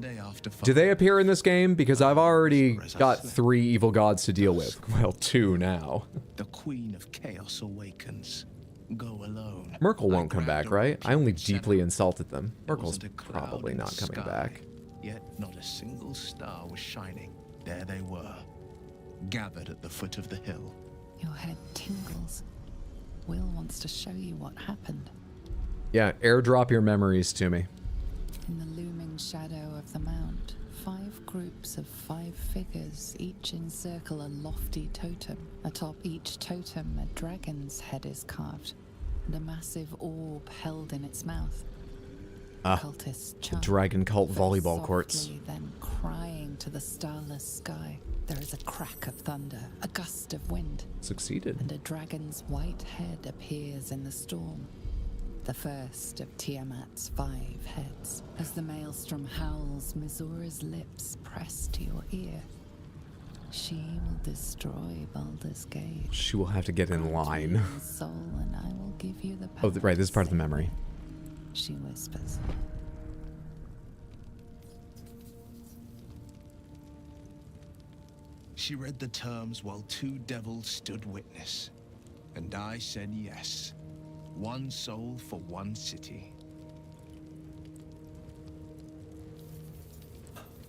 Do they appear in this game? Because I've already got 3 evil gods to deal with. Well, 2 now. The Queen of Chaos awakens. Go alone. Myrkul won't come back, right? I only deeply insulted them. Myrkul's probably not coming back. Yet not a single star was shining. There they were, gathered at the foot of the hill. Your head tingles. Wyll wants to show you what happened. Yeah, airdrop your memories to me. In the looming shadow of the mount, 5 groups of 5 figures each encircle a lofty totem. Atop each totem, a dragon's head is carved, and a massive orb held in its mouth. Cultists chant, dragon cult volleyball softly, courts. Then crying to the starless sky. There is a crack of thunder, a gust of wind. Succeeded. And a dragon's white head appears in the storm. The first of Tiamat's 5 heads. As the maelstrom howls, Mizura's lips press to your ear. She will destroy Baldur's Gate. She will have to get in line. Soul, and I will give you the Oh, right, this is part of the memory. She whispers. She read the terms while 2 devils stood witness, and I said yes. 1 soul for 1 city.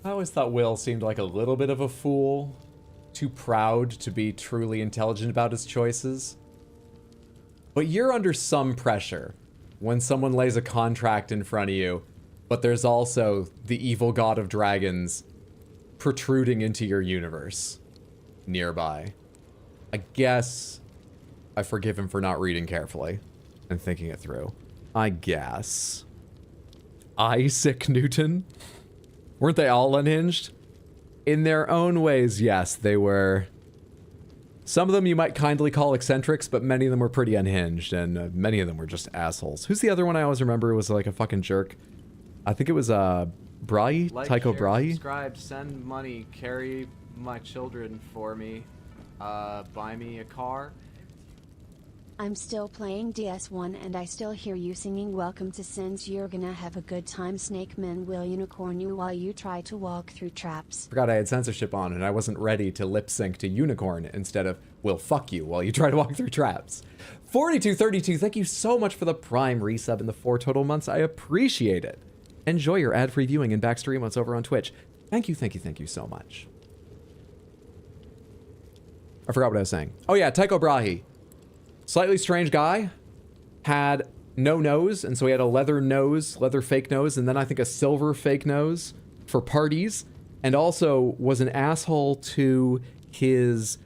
I always thought Wyll seemed like a little bit of a fool. Too proud to be truly intelligent about his choices. But you're under some pressure when someone lays a contract in front of you, but there's also the evil god of dragons protruding into your universe nearby. I guess I forgive him for not reading carefully and thinking it through. I guess. Isaac Newton? Weren't they all unhinged? In their own ways, yes, they were Some of them you might kindly call eccentrics, but many of them were pretty unhinged, and many of them were just assholes. Who's the other one I always remember was like a fucking jerk? I think it was Brahe? Tycho Brahe? Subscribe, send money, carry my children for me, buy me a car. I'm still playing DS1 and I still hear you singing Welcome to Sins. You're gonna have a good time. Snake Men will unicorn you while you try to walk through traps. Forgot I had censorship on and I wasn't ready to lip sync to unicorn instead of will fuck you while you try to walk through traps. 4232, thank you so much for the Prime resub in the 4 total months. I appreciate it. Enjoy your ad-free viewing and back stream once over on Twitch. Thank you so much. I forgot what I was saying. Oh yeah, Tycho Brahe. Slightly strange guy, had no nose, and so he had a leather nose, leather fake nose, and then I think a silver fake nose for parties, and also was an asshole to his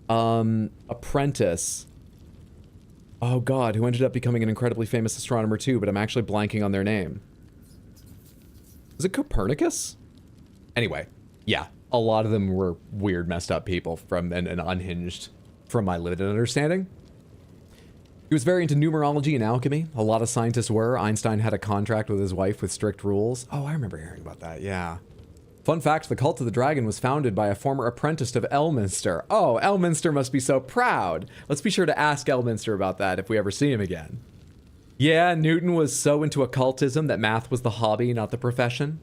apprentice. Oh god, who ended up becoming an incredibly famous astronomer too, but I'm actually blanking on their name. Was it Copernicus? Anyway, yeah, a lot of them were weird, messed up people from and unhinged. From my limited understanding. He was very into numerology and alchemy. A lot of scientists were. Einstein had a contract with his wife with strict rules. Oh, I remember hearing about that, yeah. Fun fact, the Cult of the Dragon was founded by a former apprentice of Elminster. Oh, Elminster must be so proud. Let's be sure to ask Elminster about that if we ever see him again. Yeah, Newton was so into occultism that math was the hobby, not the profession.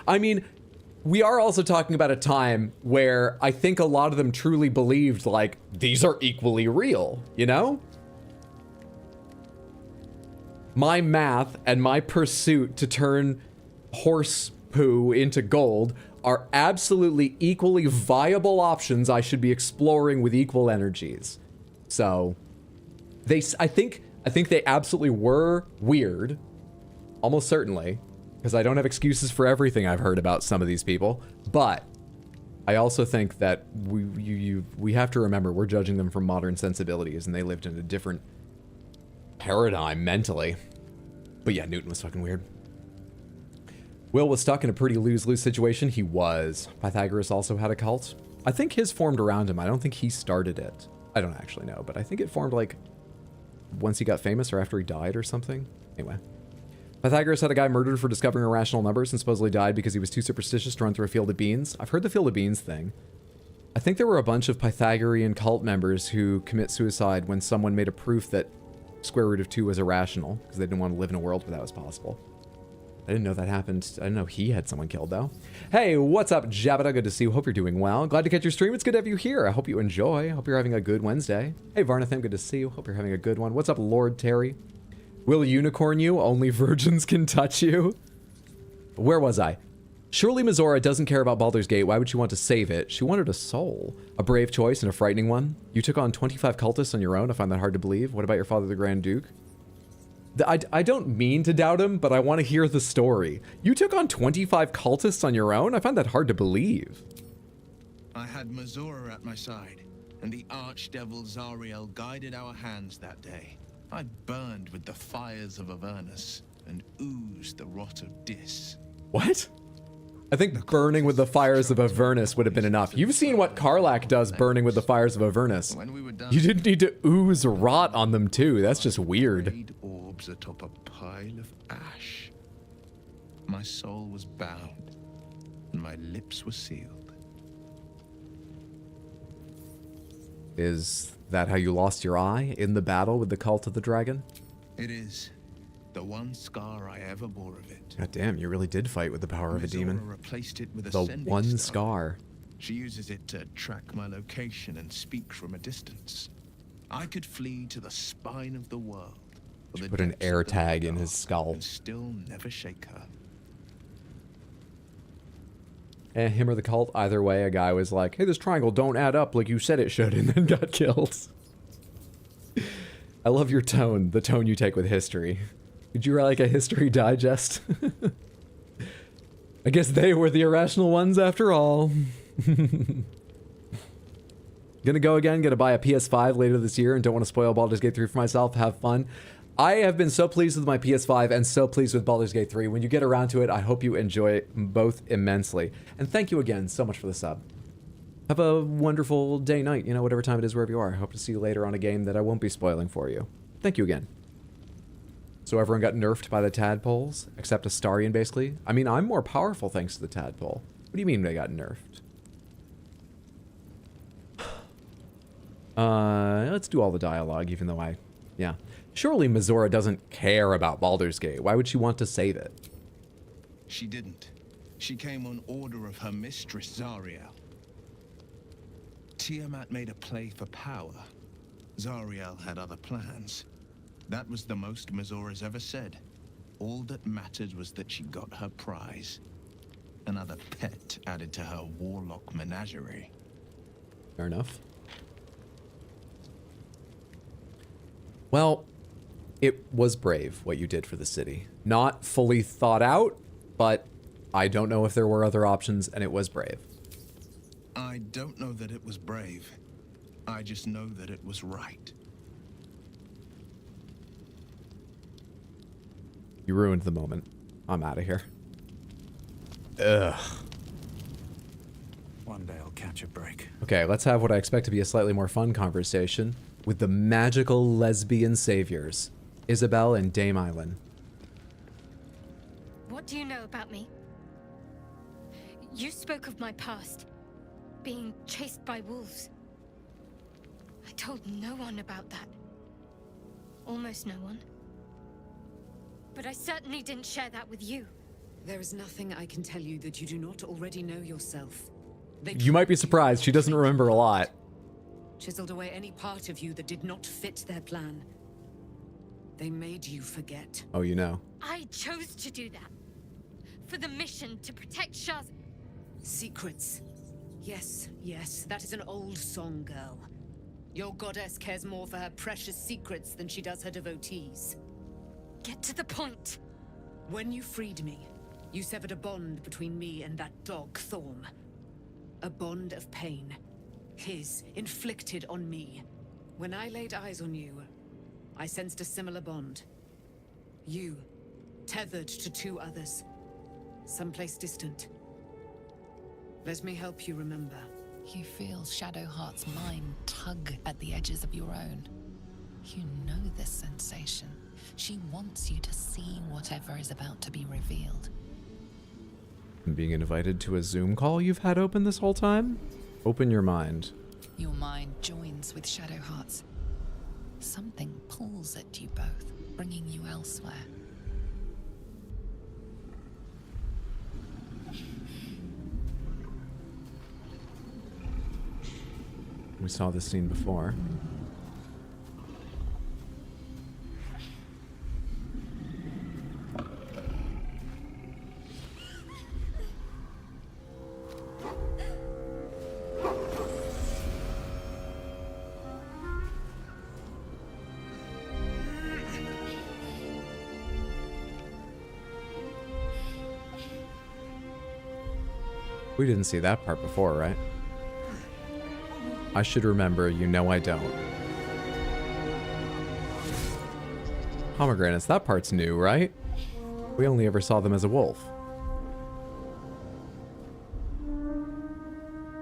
I mean, we are also talking about a time where I think a lot of them truly believed, like, these are equally real, you know? My math and my pursuit to turn horse poo into gold are absolutely equally viable options I should be exploring with equal energies. So, I think they absolutely were weird, almost certainly. Because I don't have excuses for everything I've heard about some of these people, but I also think that we have to remember we're judging them from modern sensibilities, and they lived in a different paradigm mentally. But yeah, Newton was fucking weird. Wyll was stuck in a pretty lose-lose situation. He was. Pythagoras also had a cult. I think his formed around him. I don't think he started it. I don't actually know, but I think it formed like once he got famous or after he died or something. Anyway. Pythagoras had a guy murdered for discovering irrational numbers and supposedly died because he was too superstitious to run through a field of beans. I've heard the field of beans thing. I think there were a bunch of Pythagorean cult members who commit suicide when someone made a proof that square root of 2 was irrational because they didn't want to live in a world where that was possible. I didn't know that happened. I didn't know he had someone killed, though. Hey, what's up, Jabba? Good to see you. Hope you're doing well. Glad to catch your stream. It's good to have you here. I hope you enjoy. Hope you're having a good Wednesday. Hey, Varnatham, good to see you. Hope you're having a good one. What's up, Lord Terry? Will unicorn you? Only virgins can touch you? Where was I? Surely Mizora doesn't care about Baldur's Gate. Why would she want to save it? She wanted a soul. A brave choice and a frightening one. You took on 25 cultists on your own. I find that hard to believe. What about your father, the Grand Duke? I don't mean to doubt him, but I want to hear the story. You took on 25 cultists on your own? I find that hard to believe. I had Mizora at my side, and the archdevil Zariel guided our hands that day. I burned with the fires of Avernus and oozed the rot of Dis. What? I think burning with the fires of Avernus would have been enough. You've seen what Karlach does burning with the fires of Avernus. You didn't need to ooze rot on them too. That's just weird. Orbs atop a pile of ash. My soul was bound, and my lips were sealed. Is that how you lost your eye in the battle with the Cult of the Dragon? It is. The one scar I ever bore of it. God damn, you really did fight with the power of a demon. Replaced it with a the one star. scar. She uses it to track my location and speak from a distance. I could flee to the spine of the world. She put an air tag in his skull. And still never shake her. Him or the cult, either way, a guy was like, hey, this triangle don't add up like you said it should, and then got killed. I love your tone, the tone you take with history. Did you write like a history digest? I guess they were the irrational ones after all. Gonna go again, gonna buy a PS5 later this year and don't want to spoil Baldur's Gate 3 for myself. Have fun. I have been so pleased with my PS5 and so pleased with Baldur's Gate 3. When you get around to it, I hope you enjoy it both immensely. And thank you again so much for the sub. Have a wonderful day, night, you know, whatever time it is, wherever you are. I hope to see you later on a game that I won't be spoiling for you. Thank you again. So everyone got nerfed by the tadpoles, except Astarion, basically? I mean, I'm more powerful thanks to the tadpole. What do you mean they got nerfed? Let's do all the dialogue, even though yeah. Surely Mizora doesn't care about Baldur's Gate. Why would she want to save it? She didn't. She came on order of her mistress, Zariel. Tiamat made a play for power. Zariel had other plans. That was the most Mizora's ever said. All that mattered was that she got her prize. Another pet added to her warlock menagerie. Fair enough. Well, it was brave what you did for the city. Not fully thought out, but I don't know if there were other options, and it was brave. I don't know that it was brave. I just know that it was right. You ruined the moment. I'm out of here. Ugh. One day I'll catch a break. Okay, let's have what I expect to be a slightly more fun conversation with the magical lesbian saviors, Isabel and Dame Island. What do you know about me? You spoke of my past, being chased by wolves. I told no one about that. Almost no one. But I certainly didn't share that with you. There is nothing I can tell you that you do not already know yourself. You might be surprised, she doesn't remember a lot. Chiseled away any part of you that did not fit their plan. They made you forget. Oh, you know. I chose to do that. For the mission to protect Shaz. Secrets. Yes, yes, that is an old song, girl. Your goddess cares more for her precious secrets than she does her devotees. Get to the point. When you freed me, you severed a bond between me and that dog, Thorm. A bond of pain. His, inflicted on me. When I laid eyes on you, I sensed a similar bond. You, tethered to two others. Someplace distant. Let me help you remember. You feel Shadowheart's mind tug at the edges of your own. You know this sensation. She wants you to see whatever is about to be revealed. Being invited to a Zoom call you've had open this whole time? Open your mind. Your mind joins with Shadowheart's. Something pulls at you both, bringing you elsewhere. We saw this scene before. We didn't see that part before, right? I should remember, you know I don't. Pomegranates, that part's new, right? We only ever saw them as a wolf.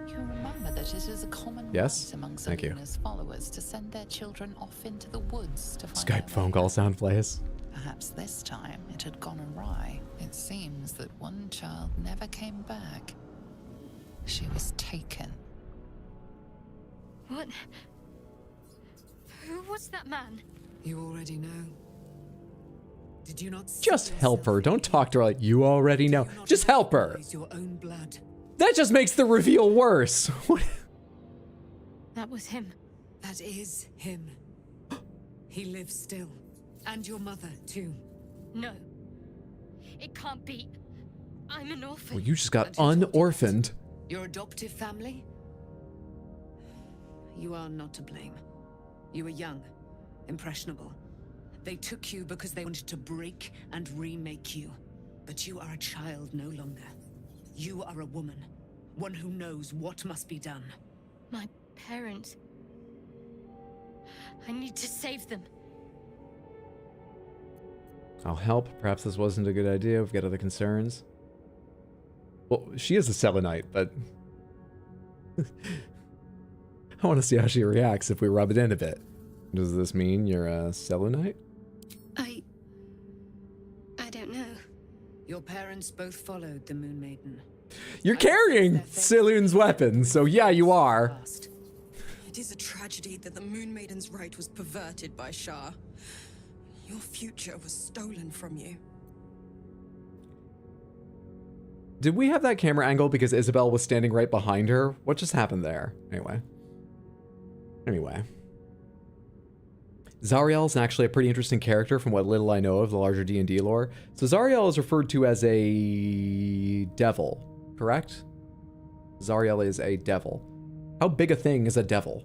You remember that it is a common Yes? right among Thank you. Selena's followers to send their children off into the woods to find Skype out phone where call they sound go. plays. Perhaps this time it had gone awry. It seems that one child never came back. She was taken. What? Who was that man? You already know. Did you not see Just help her. yourself Don't in talk to her like you already Do know. you not Just help her. recognize your own blood? That just makes the reveal worse. What? That was him. That is him. He lives still. And your mother, too. No. It can't be. I'm an orphan. Well, you just got And who told you that? unorphaned. Your adoptive family? You are not to blame. You were young, impressionable. They took you because they wanted to break and remake you. But you are a child no longer. You are a woman. One who knows what must be done. My parents. I need to save them. I'll help. Perhaps this wasn't a good idea. We've got other concerns. Well, she is a Selenite, but I want to see how she reacts if we rub it in a bit. Does this mean you're a Selûnite? I don't know. Your parents both followed the Moon Maiden. You're carrying Selûne's weapon, so yeah, you are. It is a tragedy that the Moon Maiden's right was perverted by Shah. Your future was stolen from you. Did we have that camera angle because Isabel was standing right behind her? What just happened there? Anyway. Zariel is actually a pretty interesting character from what little I know of the larger D&D lore. So Zariel is referred to as a devil, correct? Zariel is a devil. How big a thing is a devil?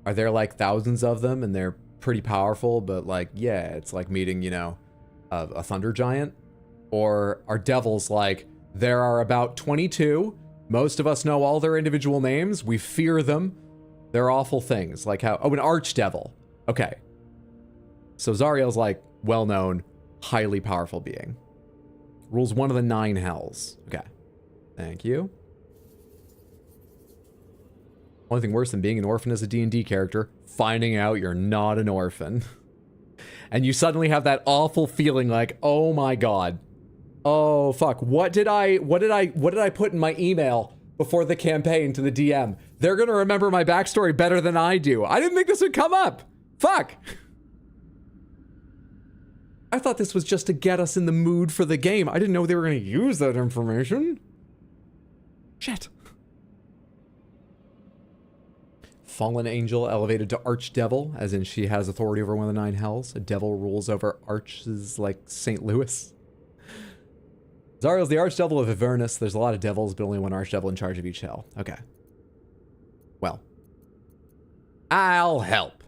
Are there like thousands of them and they're pretty powerful, but like, yeah, it's like meeting, you know, a thunder giant? Or are devils like, there are about 22, most of us know all their individual names, we fear them, they're awful things, like how, oh, an archdevil. Okay. So Zariel's like, well-known, highly powerful being. Rules one of the 9 hells. Okay. Thank you. Only thing worse than being an orphan as a D&D character, finding out you're not an orphan. And you suddenly have that awful feeling like, oh my god. Oh fuck, what did I put in my email before the campaign to the DM? They're gonna remember my backstory better than I do. I didn't think this would come up. Fuck. I thought this was just to get us in the mood for the game. I didn't know they were gonna use that information. Shit. Fallen angel elevated to archdevil, as in she has authority over one of the 9 hells. A devil rules over arches like St. Louis. Zariel's the archdevil of Avernus. There's a lot of devils, but only one archdevil in charge of each hell. Okay. Well. I'll help.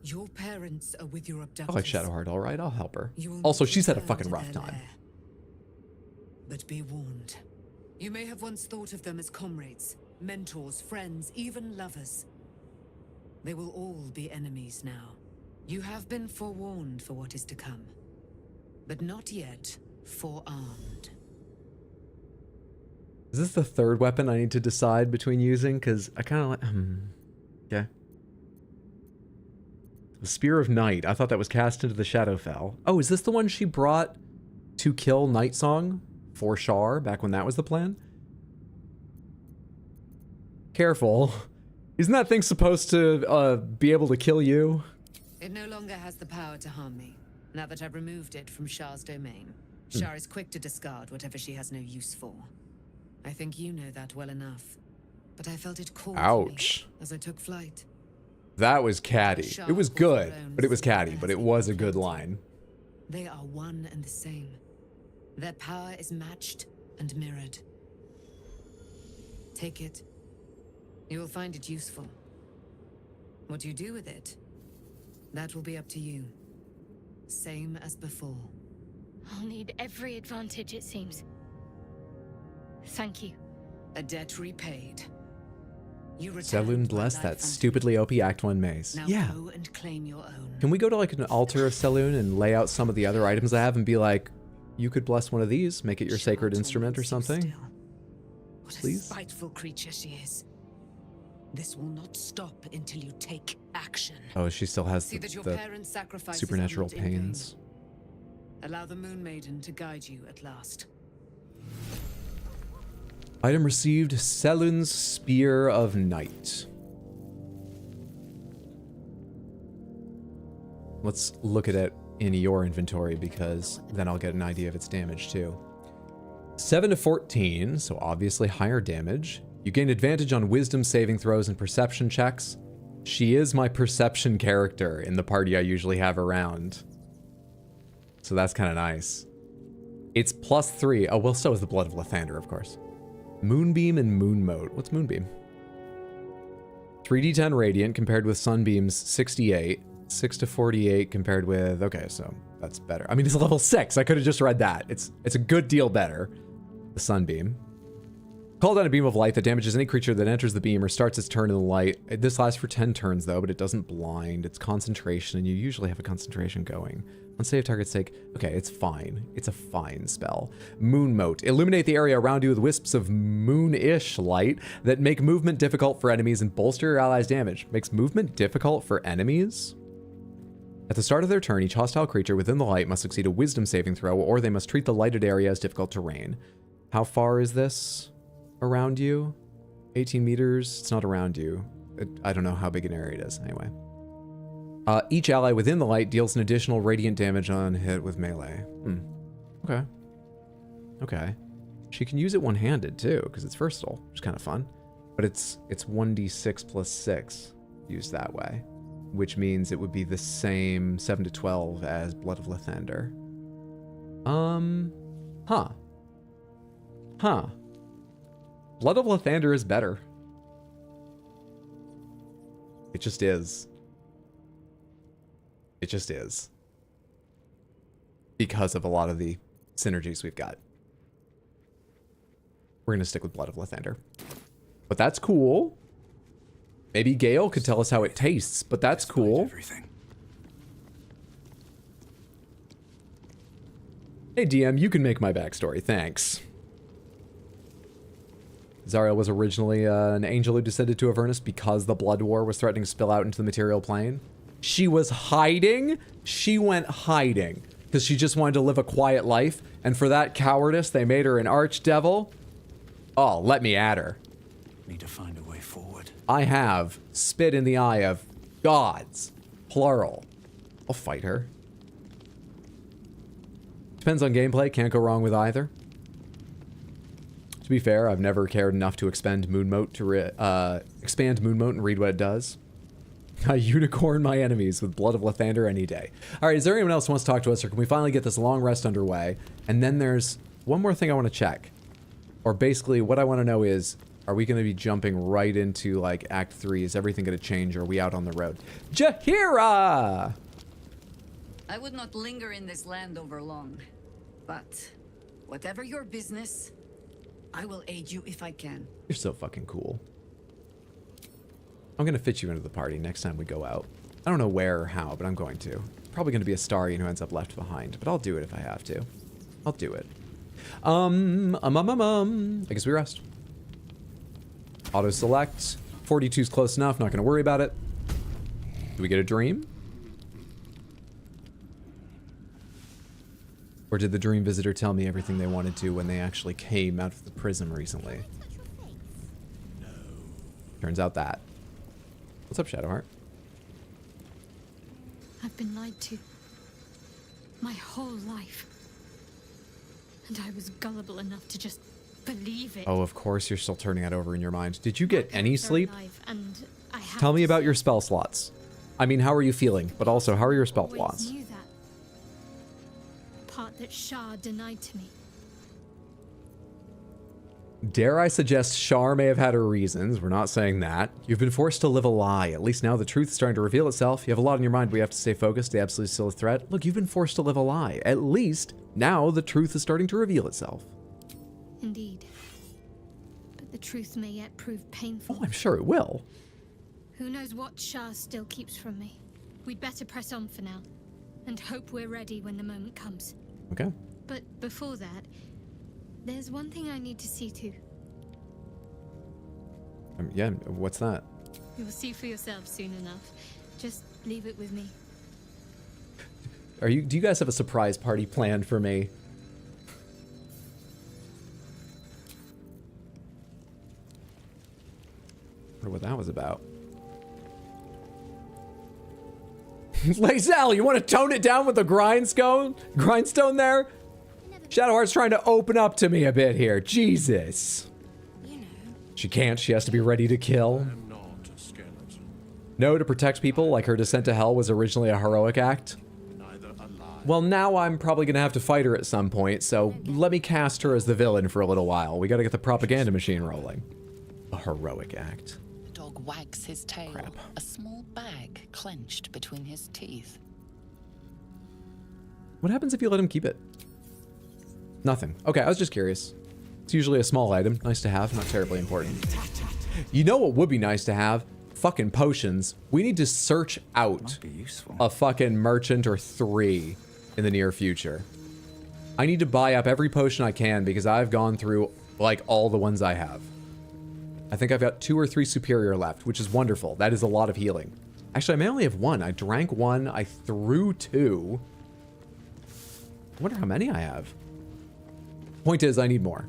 Your parents are with your abductors. I like Shadowheart, all right? I'll help her. Also, she's had a fucking rough time. But be warned. You may have once thought of them as comrades, mentors, friends, even lovers. They will all be enemies now. You have been forewarned for what is to come, but not yet forearmed. Is this the third weapon I need to decide between using? Because I kind of like... Okay. The Spear of Night. I thought that was cast into the Shadowfell. Oh, is this the one she brought to kill Nightsong for Shar back when that was the plan? Careful. Isn't that thing supposed to be able to kill you? It no longer has the power to harm me, now that I've removed it from Shar's domain. Shar is quick to discard whatever she has no use for. I think you know that well enough. But I felt it call Ouch. me as I took flight. That was catty. It was good, but it was catty, but it was a good line. They are one and the same. Their power is matched and mirrored. Take it. You will find it useful. What you do with it, that will be up to you. Same as before. I'll need every advantage, it seems. Thank you. A debt repaid. You return Selûne to bless my that life stupidly OP Act 1 maze. Now Yeah. go and claim your own. Can we go to like an altar of Selûne and lay out some of the other items I have and be like, you could bless one of these, make it your sacred instrument or something? What a Please? spiteful creature she is. This will not stop until you take action. Oh, she still has See that your the parents' sacrifices supernatural are not in vain. pains. Allow the Moon Maiden to guide you at last. Item received, Selûne's Spear of Night. Let's look at it in your inventory because then I'll get an idea of its damage too. 7 to 14, so obviously higher damage. You gain advantage on wisdom saving throws and perception checks. She is my perception character in the party I usually have around. So that's kind of nice. It's +3. Oh, well, so is the Blood of Lathander, of course. Moonbeam and Moon Mode. What's Moonbeam? 3d10 Radiant compared with Sunbeam's 68. 6 to 48 compared with... Okay, so that's better. I mean, it's level 6. I could have just read that. It's a good deal better. The Sunbeam. Call down a beam of light that damages any creature that enters the beam or starts its turn in the light. This lasts for 10 turns though, but it doesn't blind. It's concentration, and you usually have a concentration going. Unsave target's sake. Okay, it's fine. It's a fine spell. Moon Mote. Illuminate the area around you with wisps of moon-ish light that make movement difficult for enemies and bolster your allies' damage. Makes movement difficult for enemies? At the start of their turn, each hostile creature within the light must succeed a wisdom saving throw, or they must treat the lighted area as difficult terrain. How far is this around you? 18 meters? It's not around you. I don't know how big an area it is. Anyway. Each ally within the light deals an additional radiant damage on hit with melee. Okay. Okay. She can use it one-handed too, because it's versatile, which is kind of fun. But it's 1d6 plus 6 used that way, which means it would be the same 7 to 12 as Blood of Lathander. Huh. Blood of Lathander is better. It just is. It just is. Because of a lot of the synergies we've got. We're going to stick with Blood of Lathander. But that's cool. Maybe Gale could tell us how it tastes, but that's cool. Hey DM, you can make my backstory, thanks. Zariel was originally an angel who descended to Avernus because the Blood War was threatening to spill out into the material plane. She was hiding. She went hiding because she just wanted to live a quiet life. And for that cowardice, they made her an archdevil. Oh, let me at her. Need to find a way forward. I have spit in the eye of gods, plural. I'll fight her. Depends on gameplay. Can't go wrong with either. To be fair, I've never cared enough to expand Moon Mote and read what it does. I unicorn my enemies with Blood of Lathander any day. All right, is there anyone else who wants to talk to us, or can we finally get this long rest underway? And then there's one more thing I want to check. Or basically, what I want to know is, are we going to be jumping right into, like, Act 3? Is everything going to change, or are we out on the road? Jaheira! I would not linger in this land over long. But, whatever your business, I will aid you if I can. You're so fucking cool. I'm going to fit you into the party next time we go out. I don't know where or how, but I'm going to. Probably going to be a Starian who ends up left behind, but I'll do it if I have to. I'll do it. I guess we rest. Auto select. 42's close enough, not going to worry about it. Do we get a dream? Or did the dream visitor tell me everything they wanted to when they actually came out of the prison recently? No. Turns out that. What's up, Shadowheart? I've been lied to. My whole life. And I was gullible enough to just believe it. Oh, of course you're still turning that over in your mind. Did you get any sleep? And Tell me about your spell slots. I mean, how are you feeling? But also, how are your spell slots? Knew that. The part that Shah denied to me. Dare I suggest Shar may have had her reasons. We're not saying that. You've been forced to live a lie. At least now the truth is starting to reveal itself. You have a lot on your mind, but you have to stay focused. The absolute still a threat. Look, you've been forced to live a lie. At least now the truth is starting to reveal itself. Indeed. But the truth may yet prove painful. Oh, I'm sure it will. Who knows what Shah still keeps from me. We'd better press on for now. And hope we're ready when the moment comes. Okay. But before that, there's one thing I need to see to. Yeah, what's that? You'll see for yourself soon enough. Just leave it with me. Do you guys have a surprise party planned for me? I wonder what that was about. Lae'zel, you want to tone it down with the grindstone there? Shadowheart's trying to open up to me a bit here. Jesus. She can't. She has to be ready to kill. No, to protect people like her descent to hell was originally a heroic act. Well, now I'm probably going to have to fight her at some point, so let me cast her as the villain for a little while. We got to get the propaganda machine rolling. A heroic act. The dog wags his tail, Crap. a small bag clenched between his teeth. What happens if you let him keep it? Nothing. Okay, I was just curious. It's usually a small item. Nice to have, not terribly important. You know what would be nice to have? Fucking potions. We need to search out a fucking merchant or 3 in the near future. I need to buy up every potion I can because I've gone through like all the ones I have. I think I've got 2 or 3 superior left, which is wonderful. That is a lot of healing. Actually, I may only have 1. I drank 1. I threw 2. I wonder how many I have. Point is, I need more.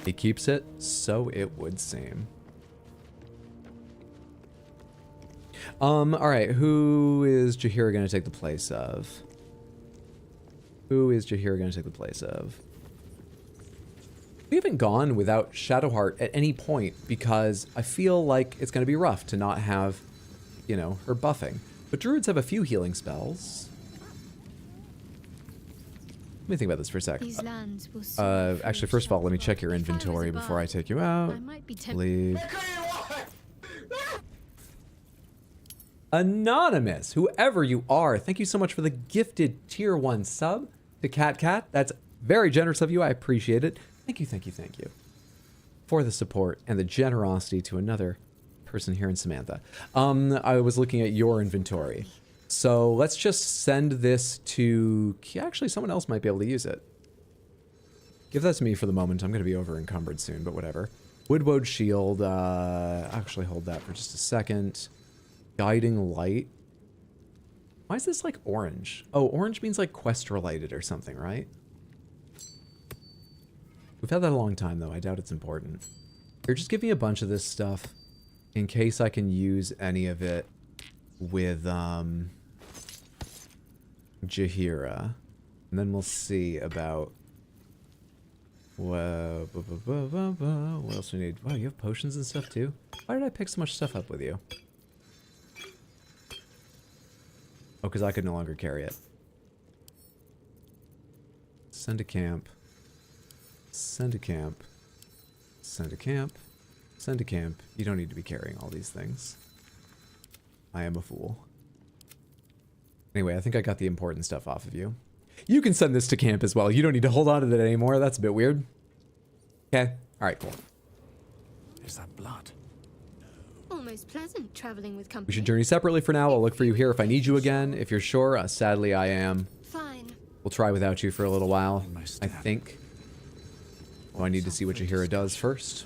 He keeps it, so it would seem. Alright, who is Jaheira gonna take the place of? Who is Jaheira gonna take the place of? We haven't gone without Shadowheart at any point because I feel like it's gonna be rough to not have, you know, her buffing. But druids have a few healing spells. Let me think about this for a sec. Actually, first of all, let me check your inventory before I take you out. Leave. Anonymous, whoever you are, thank you so much for the gifted tier 1 sub to Cat. That's very generous of you. I appreciate it. Thank you for the support and the generosity to another person here in Samantha. I was looking at your inventory. So let's just send this to... Actually, someone else might be able to use it. Give that to me for the moment. I'm going to be over encumbered soon, but whatever. Woodwode Shield. Actually, hold that for just a second. Guiding Light. Why is this like orange? Oh, orange means like quest related or something, right? We've had that a long time, though. I doubt it's important. Here, just give me a bunch of this stuff in case I can use any of it with, Jaheira. And then we'll see about... What else do we need? Wow, you have potions and stuff, too? Why did I pick so much stuff up with you? Oh, because I could no longer carry it. Send to camp. Send to camp. Send to camp. Send to camp. You don't need to be carrying all these things. I am a fool. Anyway, I think I got the important stuff off of you. You can send this to camp as well. You don't need to hold on to it anymore. That's a bit weird. Okay. Alright, cool. Is that blood? Almost pleasant traveling with company. We should journey separately for now. I'll look for you here if I need you again. If you're sure, sadly I am. Fine. We'll try without you for a little while, I think. Oh, I need to see what Jaheira does first.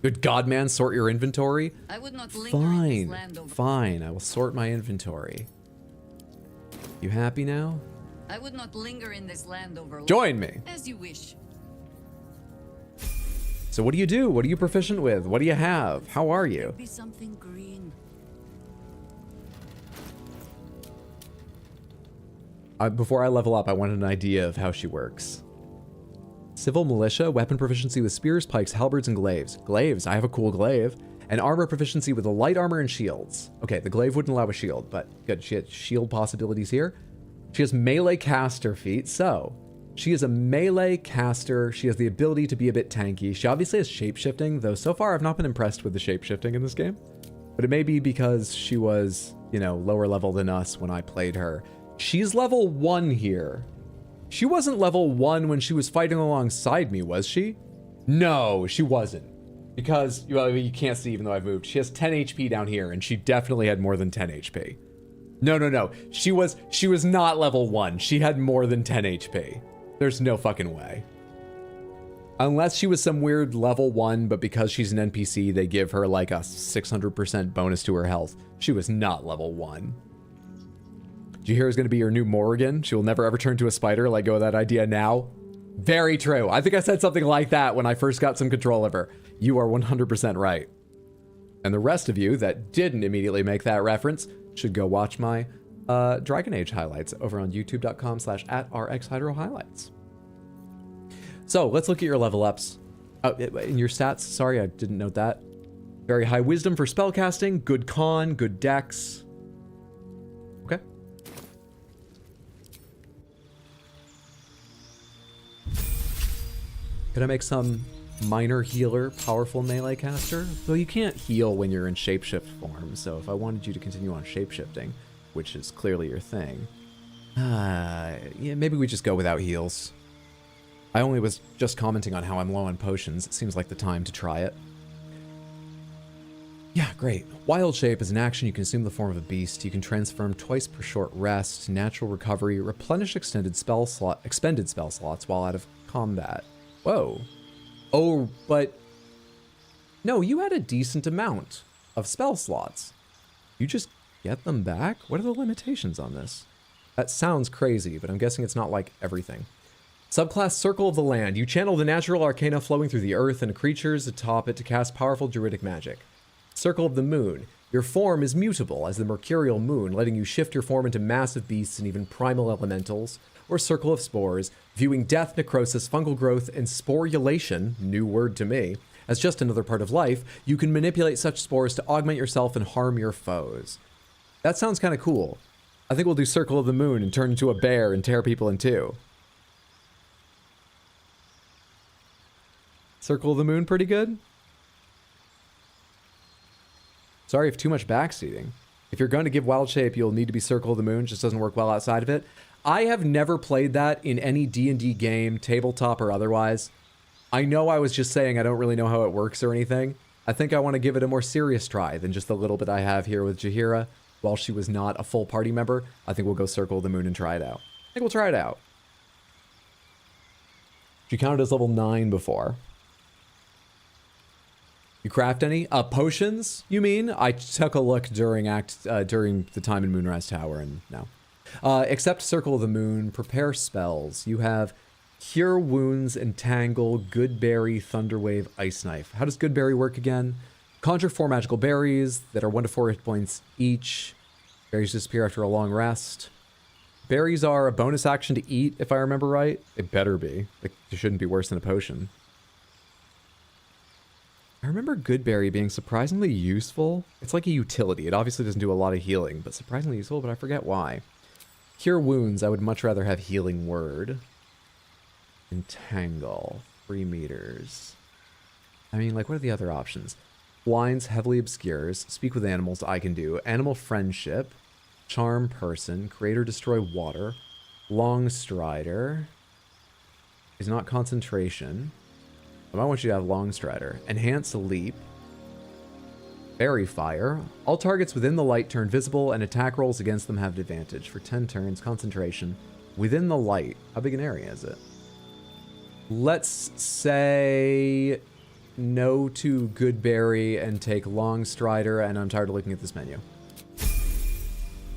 Good God, man, sort your inventory? I would not linger in this land over... Fine, I will sort my inventory. You happy now? I would not linger in this land over... Join me! As you wish. So what do you do? What are you proficient with? What do you have? How are you? Be something green. Before I level up, I wanted an idea of how she works. Civil militia, weapon proficiency with spears, pikes, halberds, and glaives. Glaives, I have a cool glaive. And armor proficiency with the light armor and shields. Okay, the glaive wouldn't allow a shield, but good. She has shield possibilities here. She has melee caster feat, so she is a melee caster. She has the ability to be a bit tanky. She obviously has shapeshifting, though so far I've not been impressed with the shapeshifting in this game. But it may be because she was, you know, lower level than us when I played her. She's level 1 here. She wasn't level 1 when she was fighting alongside me, was she? No, she wasn't. Because, well, you can't see even though I've moved. She has 10 HP down here, and she definitely had more than 10 HP. No. She was not level 1. She had more than 10 HP. There's no fucking way. Unless she was some weird level 1, but because she's an NPC, they give her like a 600% bonus to her health. She was not level 1. Jaheira is going to be your new Morrigan. She will never ever turn to a spider. Let go of that idea now. Very true. I think I said something like that when I first got some control of her. You are 100% right. And the rest of you that didn't immediately make that reference should go watch my Dragon Age highlights over on youtube.com/@rxhydrohighlights. So let's look at your level ups. In your stats, sorry, I didn't note that. Very high wisdom for spellcasting, good con, good dex. Okay. Could I make some minor healer, powerful melee caster? Though you can't heal when you're in shapeshift form, so if I wanted you to continue on shapeshifting, which is clearly your thing, Yeah, maybe we just go without heals. I only was just commenting on how I'm low on potions. It seems like the time to try it. Yeah, great. Wild Shape is an action. You can assume the form of a beast. You can transform twice per short rest, natural recovery, replenish expended spell slots while out of combat. Whoa. Oh, but no, you had a decent amount of spell slots. You just get them back? What are the limitations on this? That sounds crazy, but I'm guessing it's not like everything. Subclass Circle of the Land. You channel the natural arcana flowing through the earth and creatures atop it to cast powerful druidic magic. Circle of the Moon. Your form is mutable as the mercurial moon, letting you shift your form into massive beasts and even primal elementals. Or Circle of Spores, viewing death, necrosis, fungal growth, and sporulation, new word to me, as just another part of life. You can manipulate such spores to augment yourself and harm your foes. That sounds kind of cool. I think we'll do Circle of the Moon and turn into a bear and tear people in two. Circle of the Moon pretty good? Sorry if too much backseating. If you're going to give Wild Shape, you'll need to be Circle of the Moon. Just doesn't work well outside of it. I have never played that in any D&D game, tabletop or otherwise. I know I was just saying I don't really know how it works or anything. I think I want to give it a more serious try than just the little bit I have here with Jaheira. While she was not a full party member, I think we'll go Circle of the Moon and try it out. I think we'll try it out. She counted as level 9 before. You craft any? Potions, you mean? I took a look during the time in Moonrise Tower, and no. Except Circle of the Moon, prepare spells. You have Cure Wounds, Entangle, Goodberry, Thunderwave, Ice Knife. How does Goodberry work again? Conjure 4 magical berries that are 1 to 4 hit points each. Berries disappear after a long rest. Berries are a bonus action to eat, if I remember right. They better be. Like, it shouldn't be worse than a potion. I remember Goodberry being surprisingly useful. It's like a utility. It obviously doesn't do a lot of healing, but surprisingly useful, but I forget why. Cure Wounds, I would much rather have Healing Word. Entangle, 3 meters. I mean, like, what are the other options? Blinds, Heavily Obscures, Speak with Animals, I can do. Animal Friendship, Charm Person, Create or Destroy Water, Long Strider, is not Concentration. I might want you to have Long Strider. Enhance Leap. Fairy Fire. All targets within the light turn visible and attack rolls against them have advantage. For 10 turns, concentration. Within the light. How big an area is it? Let's say no to Goodberry and take Long Strider, and I'm tired of looking at this menu.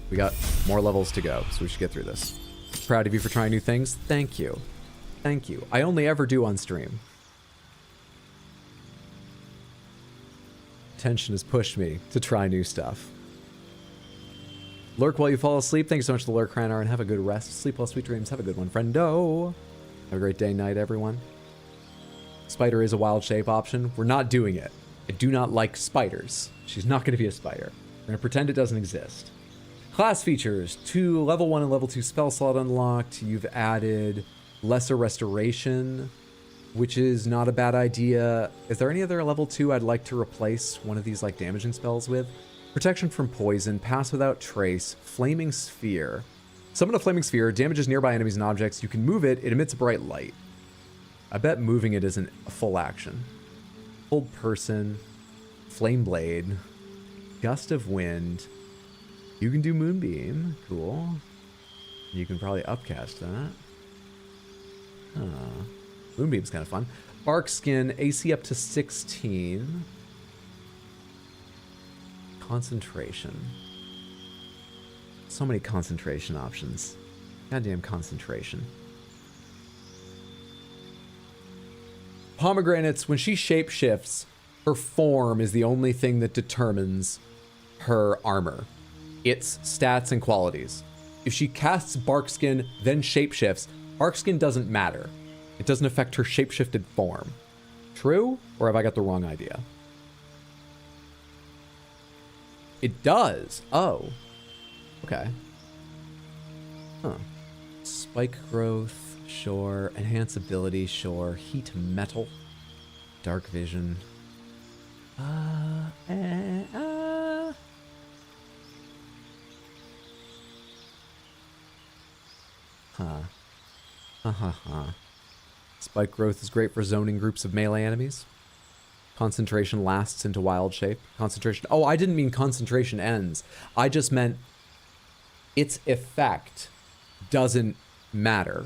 We got more levels to go, so we should get through this. Proud of you for trying new things. Thank you. Thank you. I only ever do on stream. Tension has pushed me to try new stuff. Lurk while you fall asleep. Thank you so much to the Lurk, Cranar, and have a good rest. Sleep well, sweet dreams. Have a good one, friendo. Have a great day, night, everyone. Spider is a Wild Shape option. We're not doing it. I do not like spiders. She's not going to be a spider. We're going to pretend it doesn't exist. Class features. 2 level 1 and level 2 spell slot unlocked. You've added Lesser Restoration, which is not a bad idea. Is there any other level 2 I'd like to replace one of these like damaging spells with? Protection from poison, Pass Without Trace, Flaming Sphere. Summon a Flaming Sphere, damages nearby enemies and objects. You can move it, it emits a bright light. I bet moving it isn't a full action. Hold Person, Flame Blade, Gust of Wind. You can do Moonbeam, cool. You can probably upcast that. Moonbeam's kind of fun. Bark Skin, AC up to 16. Concentration. So many concentration options. Goddamn concentration. Pomegranates, when she shapeshifts, her form is the only thing that determines her armor. Its stats and qualities. If she casts Barkskin, then shapeshifts, Barkskin doesn't matter. It doesn't affect her shapeshifted form. True? Or have I got the wrong idea? It does. Oh. Okay. Huh. Spike growth, sure. Enhance ability, sure. Heat metal. Dark vision. Ha ha ha. Spike growth is great for zoning groups of melee enemies. Concentration lasts into wild shape. Concentration. Oh, I didn't mean concentration ends. I just meant its effect doesn't matter.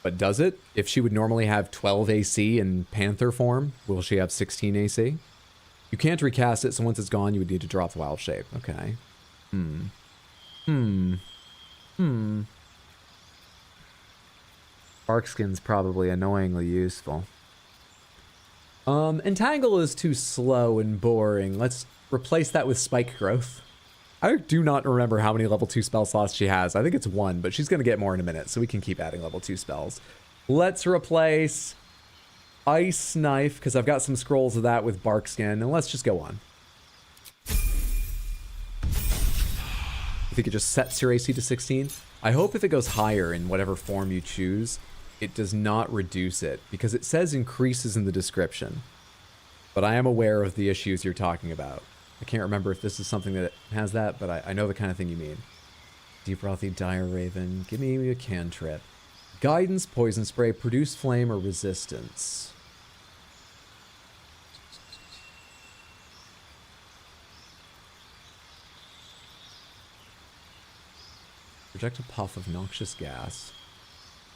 But does it? If she would normally have 12 AC in Panther form, will she have 16 AC? You can't recast it, so once it's gone, you would need to drop the wild shape. Okay. Barkskin's probably annoyingly useful. Entangle is too slow and boring. Let's replace that with Spike Growth. I do not remember how many level 2 spell slots she has. I think it's 1, but she's going to get more in a minute, so we can keep adding level 2 spells. Let's replace Ice Knife, because I've got some scrolls of that with Barkskin, and let's just go on. I think it just sets your AC to 16. I hope if it goes higher in whatever form you choose, it does not reduce it, because it says increases in the description. But I am aware of the issues you're talking about. I can't remember if this is something that has that, but I know the kind of thing you mean. Deep Frothy, Dire Raven, give me a cantrip. Guidance, Poison Spray, Produce Flame, or Resistance. Project a puff of noxious gas.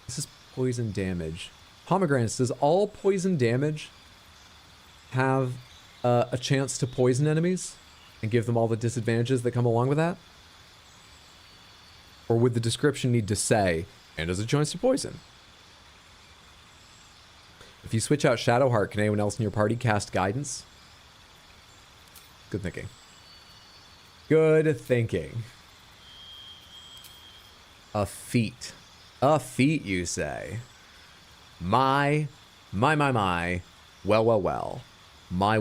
This is poison damage. Pomegranates, does all poison damage have a chance to poison enemies and give them all the disadvantages that come along with that? Or would the description need to say, and has a chance to poison? If you switch out Shadowheart, can anyone else in your party cast Guidance? Good thinking. Good thinking. A feat. A feat, you say? My. Well, well, well. My. I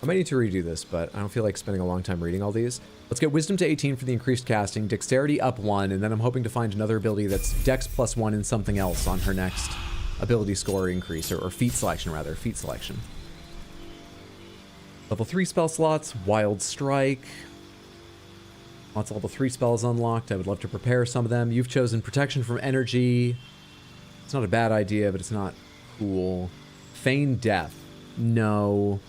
might need to redo this, but I don't feel like spending a long time reading all these. Let's get Wisdom to 18 for the increased casting, Dexterity up 1, and then I'm hoping to find another ability that's Dex plus 1 and something else on her next ability score increase, or feat selection, rather. Feat selection. Level 3 spell slots, Wild Strike. Lots of level 3 spells unlocked. I would love to prepare some of them. You've chosen Protection from Energy. It's not a bad idea, but it's not cool. Feign Death. No.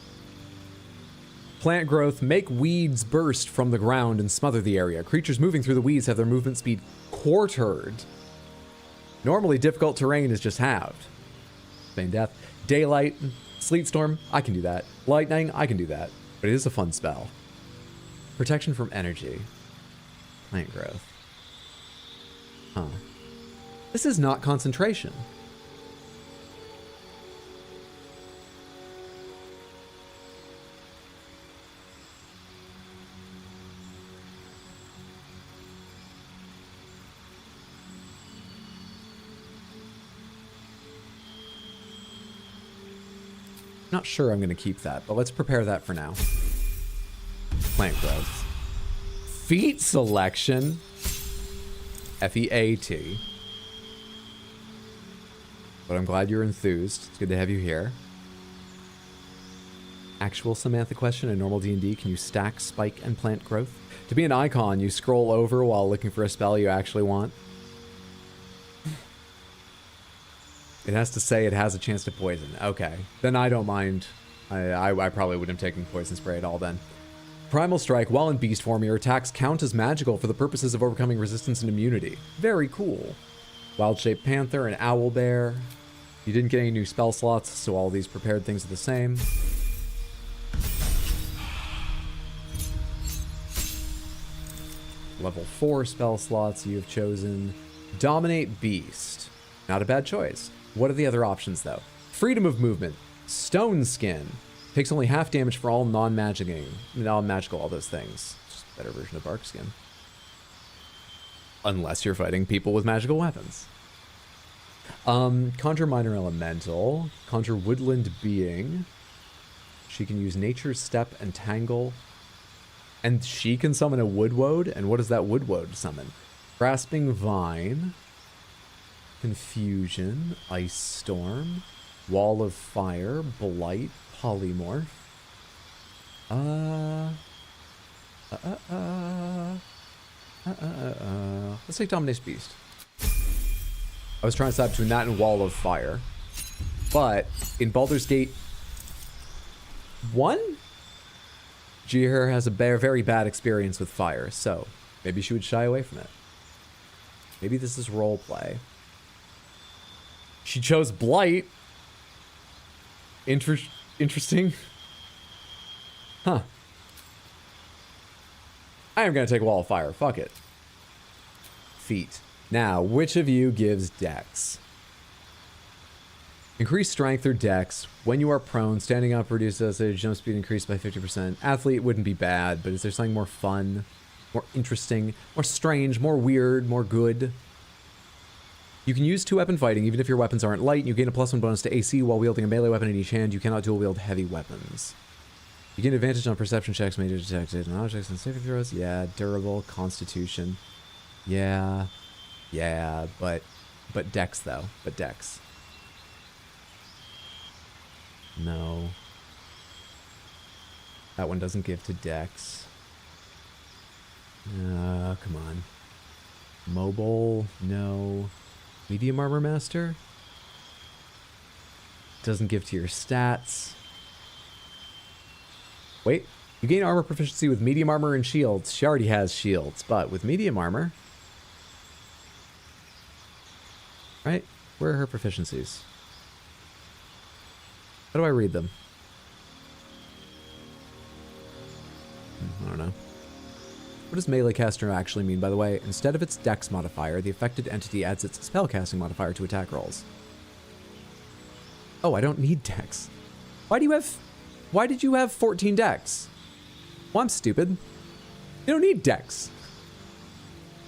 Plant Growth. Make weeds burst from the ground and smother the area. Creatures moving through the weeds have their movement speed quartered. Normally, difficult terrain is just halved. Feign Death. Daylight. Sleet Storm. I can do that. Lightning. I can do that. But it is a fun spell. Protection from Energy. Plant Growth. Huh. This is not concentration. Not sure I'm going to keep that, but let's prepare that for now. Plant Growth. Feat Selection. F-E-A-T. But I'm glad you're enthused. It's good to have you here. Actual Samantha question in normal D&D. Can you stack Spike and Plant Growth? To be an icon, you scroll over while looking for a spell you actually want. It has to say it has a chance to poison. Okay. Then I don't mind. I probably wouldn't have taken Poison Spray at all then. Primal Strike. While in beast form, your attacks count as magical for the purposes of overcoming resistance and immunity. Very cool. Wild-shaped Panther and Owl Bear. You didn't get any new spell slots, so all these prepared things are the same. Level 4 spell slots you have chosen. Dominate Beast. Not a bad choice. What are the other options, though? Freedom of Movement. Stone Skin. Takes only half damage for all non-magical, all those things. Just a better version of Barkskin. Unless you're fighting people with magical weapons. Conjure Minor Elemental. Conjure Woodland Being. She can use Nature's Step and Tangle. And she can summon a Woodwode. And what does that Woodwode summon? Grasping Vine. Confusion. Ice Storm. Wall of Fire, Blight, Polymorph. Let's take Dominate's Beast. I was trying to decide between that and Wall of Fire. But in Baldur's Gate 1, Jihir has a very bad experience with fire, so maybe she would shy away from it. Maybe this is roleplay. She chose Blight. Interesting. Huh. I am going to take Wall of Fire. Fuck it. Feet. Now, which of you gives Dex? Increase strength or Dex. When you are prone, standing up reduces jump speed increased by 50%. Athlete wouldn't be bad, but is there something more fun, more interesting, more strange, more weird, more good? You can use 2-weapon fighting even if your weapons aren't light. You gain a +1 bonus to AC while wielding a melee weapon in each hand. You cannot dual wield heavy weapons. You gain advantage on perception checks made detected and objects and saving throws. Yeah, durable, constitution. Yeah, but Dex though. But Dex. No. That one doesn't give to Dex. Come on. Mobile, no. Medium Armor Master? Doesn't give to your stats. Wait, you gain armor proficiency with medium armor and shields. She already has shields, but with medium armor... Right? Where are her proficiencies? How do I read them? I don't know. What does melee caster actually mean, by the way? Instead of its dex modifier, the affected entity adds its spellcasting modifier to attack rolls. Oh, I don't need dex. Why did you have 14 dex? Well, I'm stupid. You don't need dex.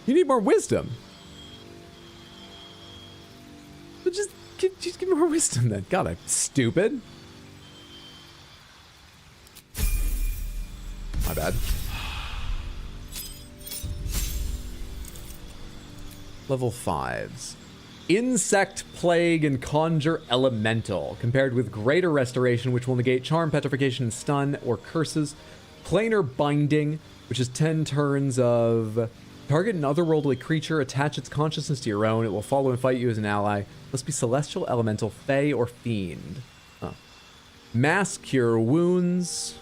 You need more wisdom. But just give me more wisdom then. God, I'm stupid. My bad. Level 5s. Insect Plague and Conjure Elemental, compared with Greater Restoration, which will negate Charm, Petrification, and Stun, or Curses. Planar Binding, which is 10 turns of... Target an otherworldly creature, attach its consciousness to your own. It will follow and fight you as an ally. Must be Celestial, Elemental, Fey, or Fiend. Huh. Mass Cure Wounds.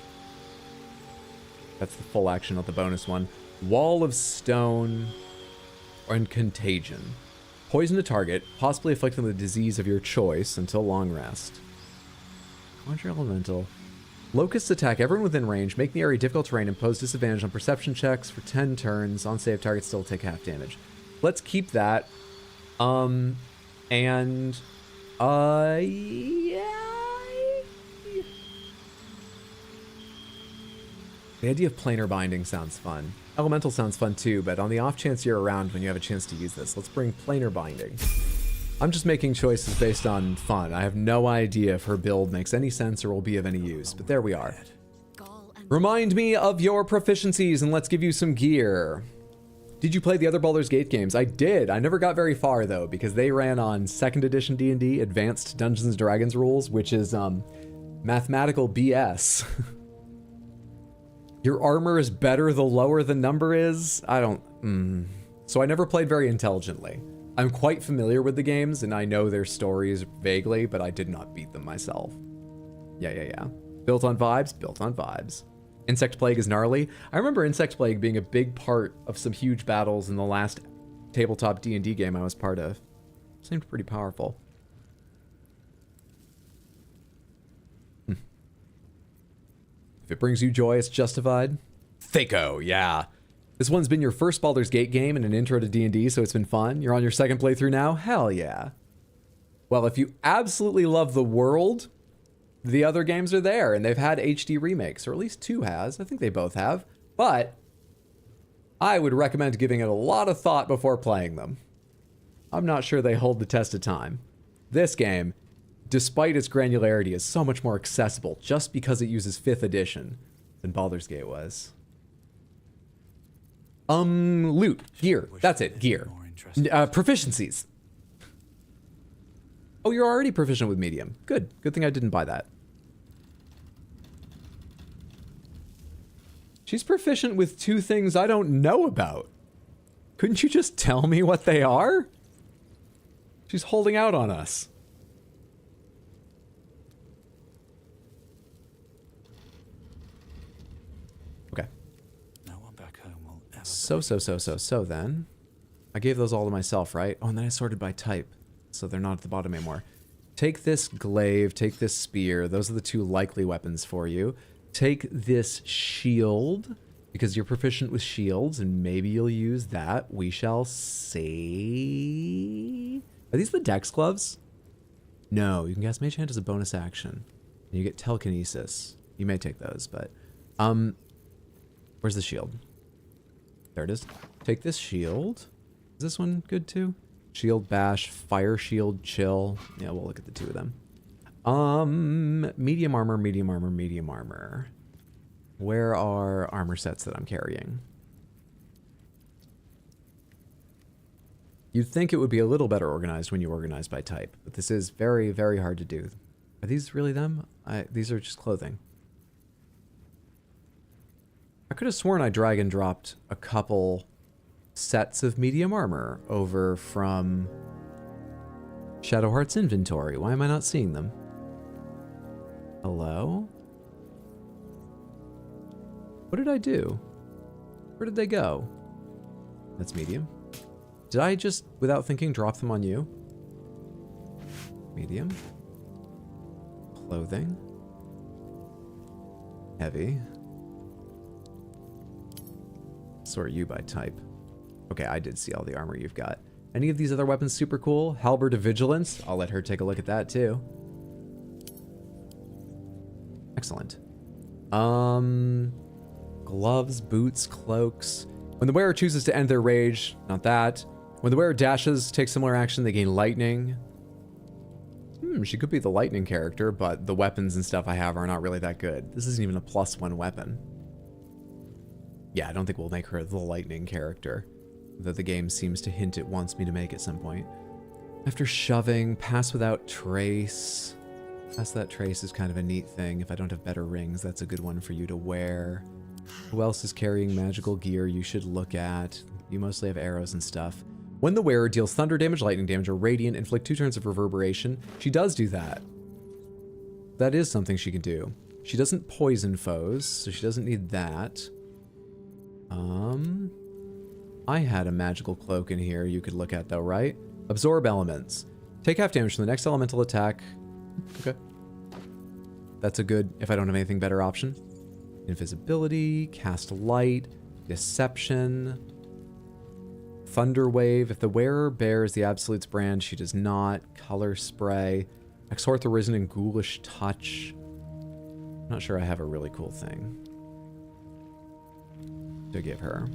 That's the full action, not the bonus one. Wall of Stone. And Contagion. Poison a target, possibly afflicting the disease of your choice until long rest. Conjure Elemental. Locusts attack everyone within range, make the area difficult terrain, impose disadvantage on perception checks for 10 turns. On save, targets still take half damage. Let's keep that. Yeah. The idea of planar binding sounds fun. Elemental sounds fun too, but on the off chance you're around when you have a chance to use this, let's bring planar binding. I'm just making choices based on fun. I have no idea if her build makes any sense or will be of any use, but there we are. Remind me of your proficiencies and let's give you some gear. Did you play the other Baldur's Gate games? I did. I never got very far though, because they ran on 2nd edition D&D, Advanced Dungeons & Dragons rules, which is mathematical BS. Your armor is better the lower the number is? I don't... So I never played very intelligently. I'm quite familiar with the games, and I know their stories vaguely, but I did not beat them myself. Yeah. Built on vibes? Built on vibes. Insect Plague is gnarly. I remember Insect Plague being a big part of some huge battles in the last tabletop D&D game I was part of. Seemed pretty powerful. If it brings you joy, it's justified. Thako, yeah. This one's been your first Baldur's Gate game and an intro to D&D, so it's been fun. You're on your 2nd playthrough now? Hell yeah. Well, if you absolutely love the world, the other games are there, and they've had HD remakes, or at least 2 has. I think they both have. But I would recommend giving it a lot of thought before playing them. I'm not sure they hold the test of time. This game, despite its granularity, is so much more accessible just because it uses 5th edition than Baldur's Gate was. Loot, gear, that's it, gear. Proficiencies. Oh, you're already proficient with medium. Good. Good thing I didn't buy that. She's proficient with 2 things I don't know about. Couldn't you just tell me what they are? She's holding out on us. Okay. No one back home will ever. So then. I gave those all to myself, right? Oh, and then I sorted by type. So they're not at the bottom anymore. Take this glaive, take this spear. Those are the 2 likely weapons for you. Take this shield, because you're proficient with shields, and maybe you'll use that. We shall see. Are these the dex gloves? No, you can cast Mage Hand as a bonus action. And you get telekinesis. You may take those, but... where's the shield? There it is. Take this shield. Is this one good too? Shield bash, fire shield, chill. Yeah, we'll look at the 2 of them. Medium armor, medium armor, medium armor. Where are armor sets that I'm carrying? You'd think it would be a little better organized when you organize by type, but this is very, very hard to do. Are these really them? These are just clothing. I could have sworn I drag and dropped a couple sets of medium armor over from Shadowheart's inventory. Why am I not seeing them? Hello? What did I do? Where did they go? That's medium. Did I just, without thinking, drop them on you? Medium. Clothing. Heavy. Sort you by type. Okay, I did see all the armor you've got. Any of these other weapons super cool? Halberd of Vigilance. I'll let her take a look at that too. Excellent. Gloves, boots, cloaks. When the wearer chooses to end their rage, not that. When the wearer dashes, takes similar action, they gain lightning. She could be the lightning character, but the weapons and stuff I have are not really that good. This isn't even a +1 weapon. Yeah, I don't think we'll make her the lightning character. Though the game seems to hint it wants me to make at some point. After shoving, pass without trace. Pass that trace is kind of a neat thing. If I don't have better rings, that's a good one for you to wear. Who else is carrying magical gear you should look at? You mostly have arrows and stuff. When the wearer deals thunder damage, lightning damage, or radiant, inflict 2 turns of reverberation. She does do that. That is something she can do. She doesn't poison foes, so she doesn't need that. I had a magical cloak in here you could look at though, right? Absorb elements. Take half damage from the next elemental attack. Okay. That's a good, if I don't have anything better, option. Invisibility, cast light, deception, thunder wave. If the wearer bears the Absolute's brand, she does not. Color spray, exhort the risen and ghoulish touch. I'm not sure I have a really cool thing to give her.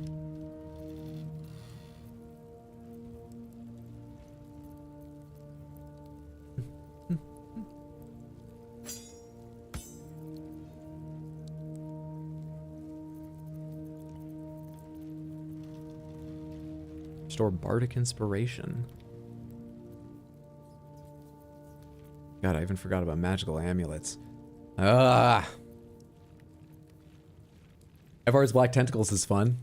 Restore Bardic Inspiration. God, I even forgot about magical amulets. Evar's Black Tentacles is fun.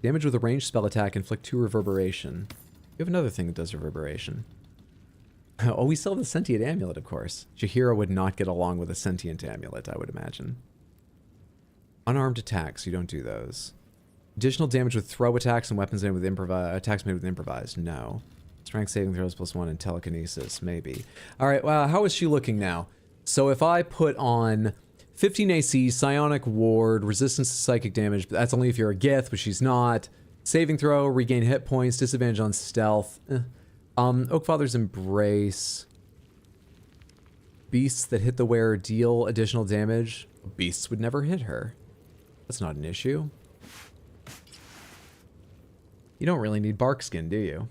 Damage with a ranged spell attack, inflict 2 reverberation. You have another thing that does reverberation. Oh, we still have the sentient amulet, of course. Jaheira would not get along with a sentient amulet, I would imagine. Unarmed attacks, you don't do those. Additional damage with throw attacks and weapons made with attacks made with improvised. No. Strength saving throws +1 and telekinesis. Maybe. Alright, well, how is she looking now? So if I put on 15 AC, psionic ward, resistance to psychic damage, but that's only if you're a Gith, but she's not. Saving throw, regain hit points, disadvantage on stealth. Oakfather's Embrace. Beasts that hit the wearer deal additional damage. Beasts would never hit her. That's not an issue. You don't really need bark skin, do you?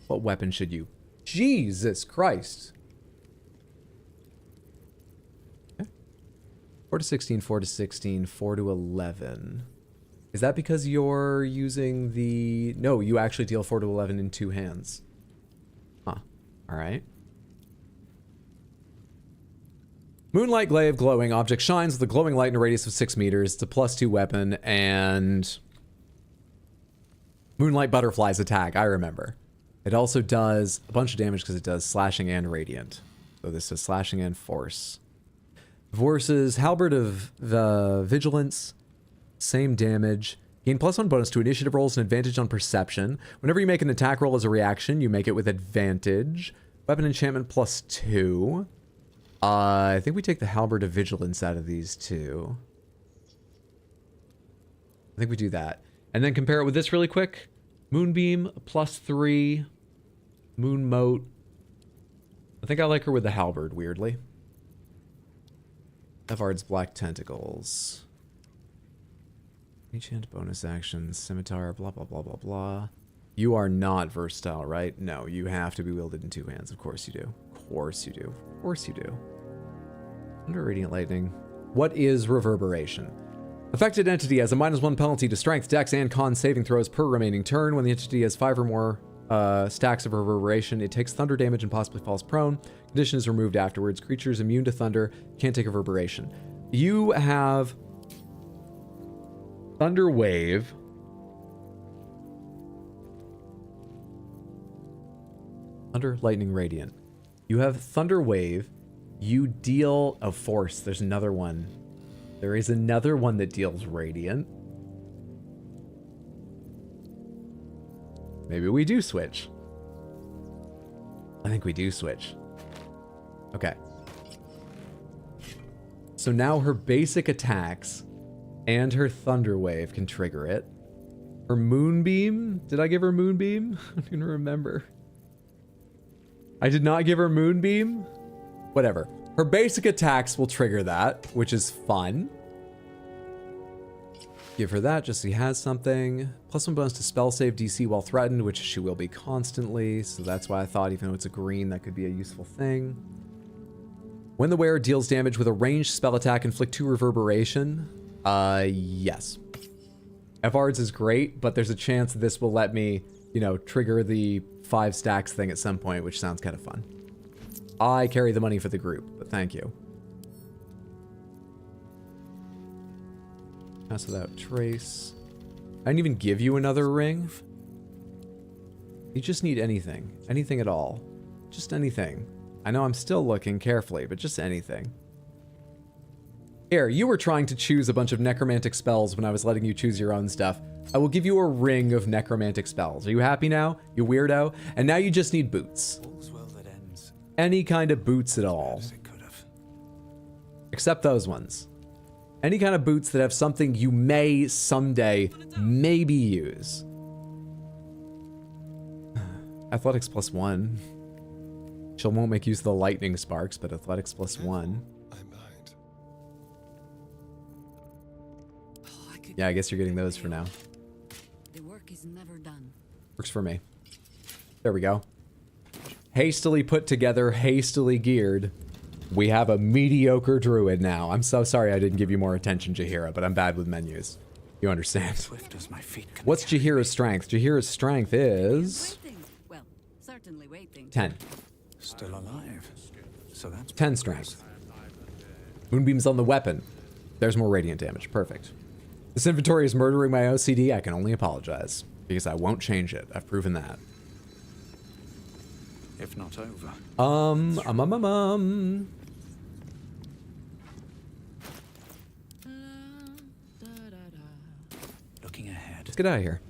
What weapon should you? Jesus Christ! Okay. 4 to 16, 4 to 16, 4 to 11. Is that because you're using the... No, you actually deal 4 to 11 in 2 hands. All right. Moonlight glaive glowing. Object shines with a glowing light in a radius of 6 meters. It's a +2 weapon. And Moonlight Butterfly's attack. I remember. It also does a bunch of damage because it does slashing and radiant. So this is slashing and force. Versus Halberd of the Vigilance. Same damage. Gain +1 bonus to initiative rolls and advantage on perception. Whenever you make an attack roll as a reaction, you make it with advantage. Weapon enchantment +2. I think we take the Halberd of Vigilance out of these two. I think we do that. And then compare it with this really quick. Moonbeam +3. Moon Moat. I think I like her with the Halberd, weirdly. Evard's Black Tentacles. Enchant bonus actions, scimitar, blah, blah, blah, blah, blah. You are not versatile, right? No, you have to be wielded in 2 hands. Of course you do. Of course you do. Of course you do. Under Radiant Lightning. What is Reverberation? Affected entity has a -1 penalty to strength, dex, and con saving throws per remaining turn. When the entity has 5 or more stacks of Reverberation, it takes thunder damage and possibly falls prone. Condition is removed afterwards. Creatures immune to thunder can't take Reverberation. You have Thunder Wave. Thunder, Lightning, Radiant. You have Thunder Wave. You deal a force. There's another one. There is another one that deals Radiant. Maybe we do switch. I think we do switch. Okay. So now her basic attacks and her Thunder Wave can trigger it. Her Moonbeam? Did I give her Moonbeam? I don't even remember. I did not give her Moonbeam? Whatever. Her basic attacks will trigger that, which is fun. Give her that just so he has something. +1 bonus to spell save DC while threatened, which she will be constantly. So that's why I thought even though it's a green, that could be a useful thing. When the wearer deals damage with a ranged spell attack, inflict 2 reverberation. Yes. Evard's is great, but there's a chance this will let me, you know, trigger the 5 stacks thing at some point, which sounds kind of fun. I carry the money for the group, but thank you. Pass without trace. I didn't even give you another ring. You just need anything. Anything at all. Just anything. I know I'm still looking carefully, but just anything. Here, you were trying to choose a bunch of necromantic spells when I was letting you choose your own stuff. I will give you a ring of necromantic spells. Are you happy now? You weirdo? And now you just need boots. Any kind of boots at all. Except those ones. Any kind of boots that have something you may someday maybe use. Athletics +1. She won't make use of the lightning sparks, but athletics +1. Yeah, I guess you're getting those for now. The work is never done. Works for me. There we go. Hastily put together, hastily geared. We have a mediocre druid now. I'm so sorry I didn't give you more attention, Jaheira, but I'm bad with menus. You understand. Swift as my feet can What's Jaheira's strength? Jaheira's strength is... Well, certainly waiting. 10. Still alive. So that's 10 strength. Moonbeam's on the weapon. There's more radiant damage. Perfect. This inventory is murdering my OCD. I can only apologize. Because I won't change it. I've proven that. If not over. Looking ahead. Let's get out of here.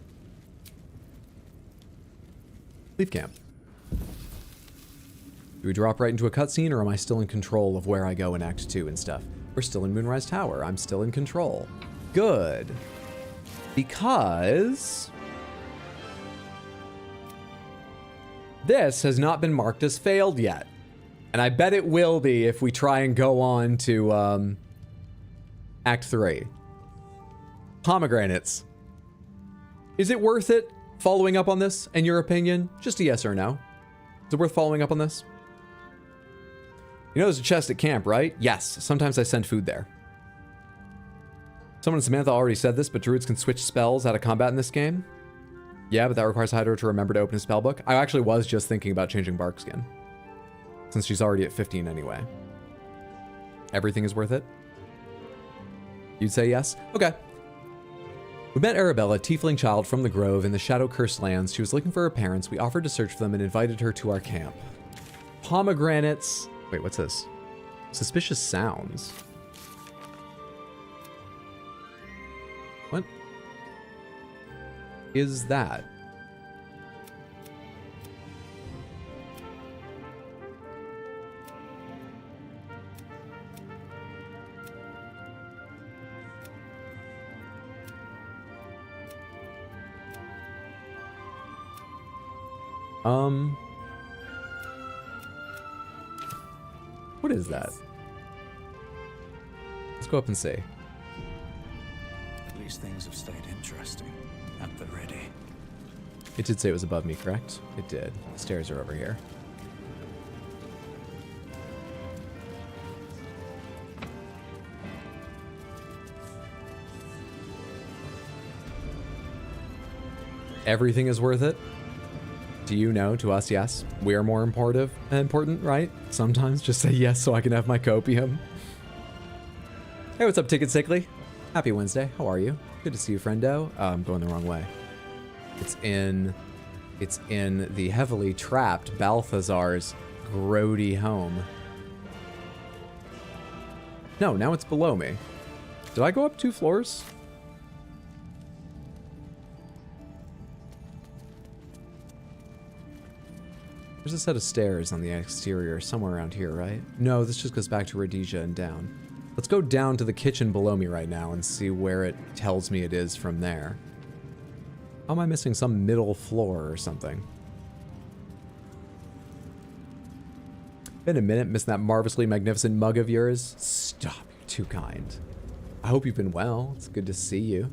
Leave camp. Do we drop right into a cutscene, or am I still in control of where I go in Act 2 and stuff? We're still in Moonrise Tower. I'm still in control. Good. Because... this has not been marked as failed yet. And I bet it will be if we try and go on to Act 3. Pomegranates. Is it worth it following up on this, in your opinion? Just a yes or no. Is it worth following up on this? You know there's a chest at camp, right? Yes. Sometimes I send food there. Someone in Samantha already said this, but druids can switch spells out of combat in this game. Yeah, but that requires Hydro to remember to open his spellbook. I actually was just thinking about changing Barkskin. since she's already at 15 anyway. Everything is worth it? You'd say yes? Okay. We met Arabella, a tiefling child from the Grove in the Shadow-Cursed lands. She was looking for her parents. We offered to search for them and invited her to our camp. Pomegranates. Wait, what's this? Suspicious sounds. What is that? What is that? Let's go up and see. At least things have stayed interesting. At the ready. It did say it was above me, correct? It did. The stairs are over here. Everything is worth it. Do you know? To us, yes. We are more important, right? Sometimes just say yes so I can have my copium. Hey, what's up, Ticket Sickly? Happy Wednesday. How are you? Good to see you, friendo. I'm going the wrong way. It's in the heavily trapped Balthazar's grody home. No, now it's below me. Did I go up 2 floors? There's a set of stairs on the exterior somewhere around here, right? No, this just goes back to Rhodesia and down. Let's go down to the kitchen below me right now and see where it tells me it is from there. How am I missing some middle floor or something? Been a minute, missing that marvelously magnificent mug of yours. Stop, you're too kind. I hope you've been well. It's good to see you.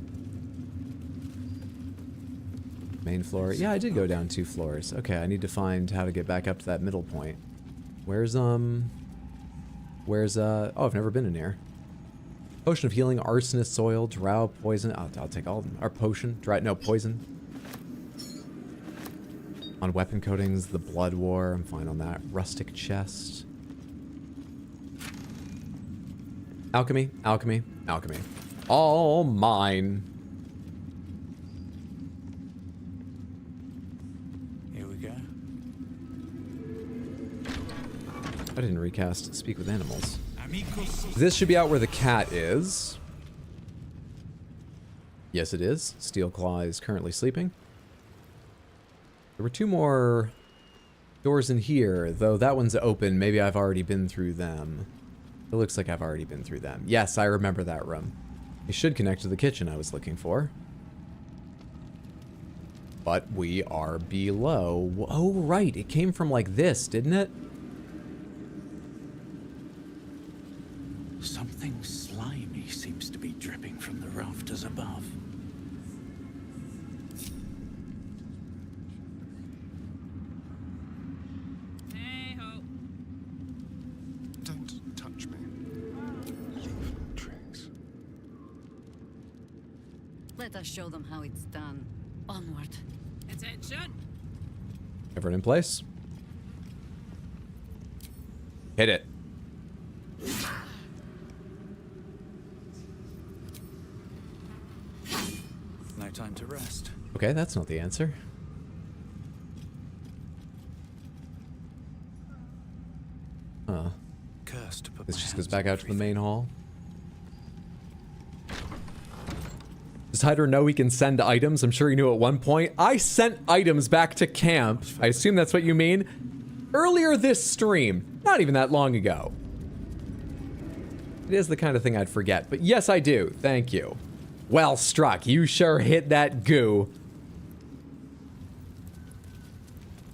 Main floor. Yeah, I did go down 2 floors. Okay, I need to find how to get back up to that middle point. Where's, oh, I've never been in here. Potion of healing, arsonist soil, drow, poison. I'll take all of them. Or potion, no, poison. On weapon coatings, the blood war. I'm fine on that. Rustic chest. Alchemy, alchemy, alchemy. All mine. I didn't recast Speak with Animals. This should be out where the cat is. Yes, it is. Steelclaw is currently sleeping. There were 2 more doors in here, though that one's open. Maybe I've already been through them. It looks like I've already been through them. Yes, I remember that room. It should connect to the kitchen I was looking for. But we are below. Oh, right. It came from like this, didn't it? Something slimy seems to be dripping from the rafters above. Hey-ho. Don't touch me. Leave no trace. Let us show them how it's done. Onward. Attention. Everyone in place? Hit it. No time to rest. Okay, that's not the answer. Huh. Cursed to put This my just goes hands back on out to the everything. main hall. Does Hydra know we can send items? I'm sure he knew at one point. I sent items back to camp. I assume that's what you mean. Earlier this stream. Not even that long ago. It is the kind of thing I'd forget. But yes, I do. Thank you. Well struck. You sure hit that goo.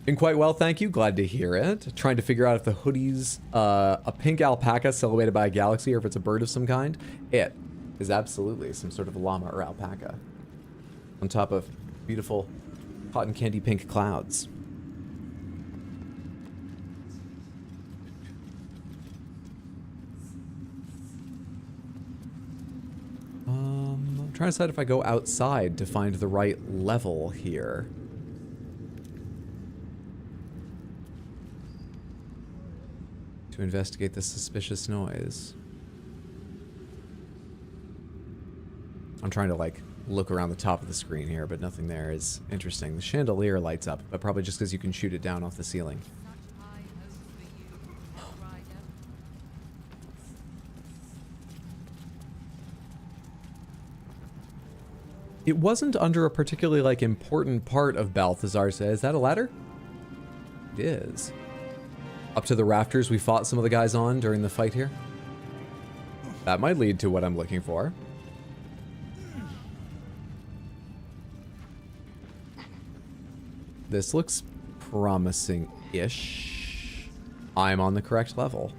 Been quite well, thank you. Glad to hear it. Trying to figure out if the hoodie's a pink alpaca silhouetted by a galaxy or if it's a bird of some kind. It is absolutely some sort of llama or alpaca on top of beautiful cotton candy pink clouds. I'm trying to decide if I go outside to find the right level here. to investigate the suspicious noise. I'm trying to, like, look around the top of the screen here, but nothing there is interesting. The chandelier lights up, but probably just because you can shoot it down off the ceiling. It wasn't under a particularly, like, important part of Balthazar says. Is that a ladder? It is. Up to the rafters we fought some of the guys on during the fight here. That might lead to what I'm looking for. This looks promising-ish. I'm on the correct level.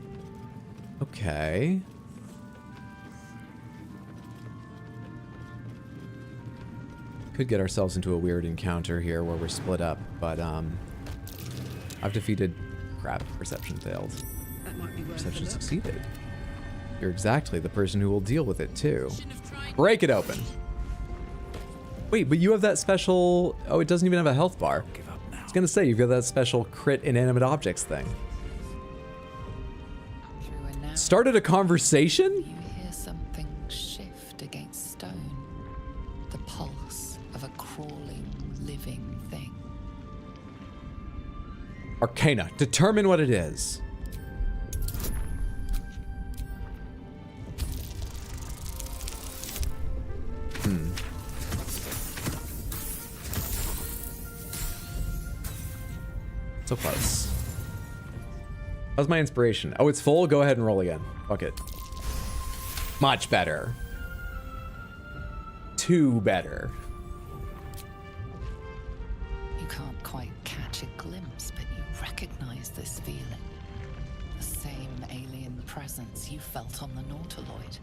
Okay. Could get ourselves into a weird encounter here where we're split up, but I've defeated... Crap, perception failed. That might be worth Perception a look. succeeded. You're exactly the person who will deal with it too. Break it open. Wait, but you have that special... Oh, it doesn't even have a health bar. I was gonna say, you've got that special crit inanimate objects thing. Started a conversation? You hear something shift against stone. The pulse of a crawling, living thing. Arcana. Determine what it is. So close. How's my inspiration? Oh, it's full? Go ahead and roll again. Fuck it. Much better. Two better. You can't quite catch a glimpse, but you recognize this feeling. The same alien presence you felt on the Nautiloid.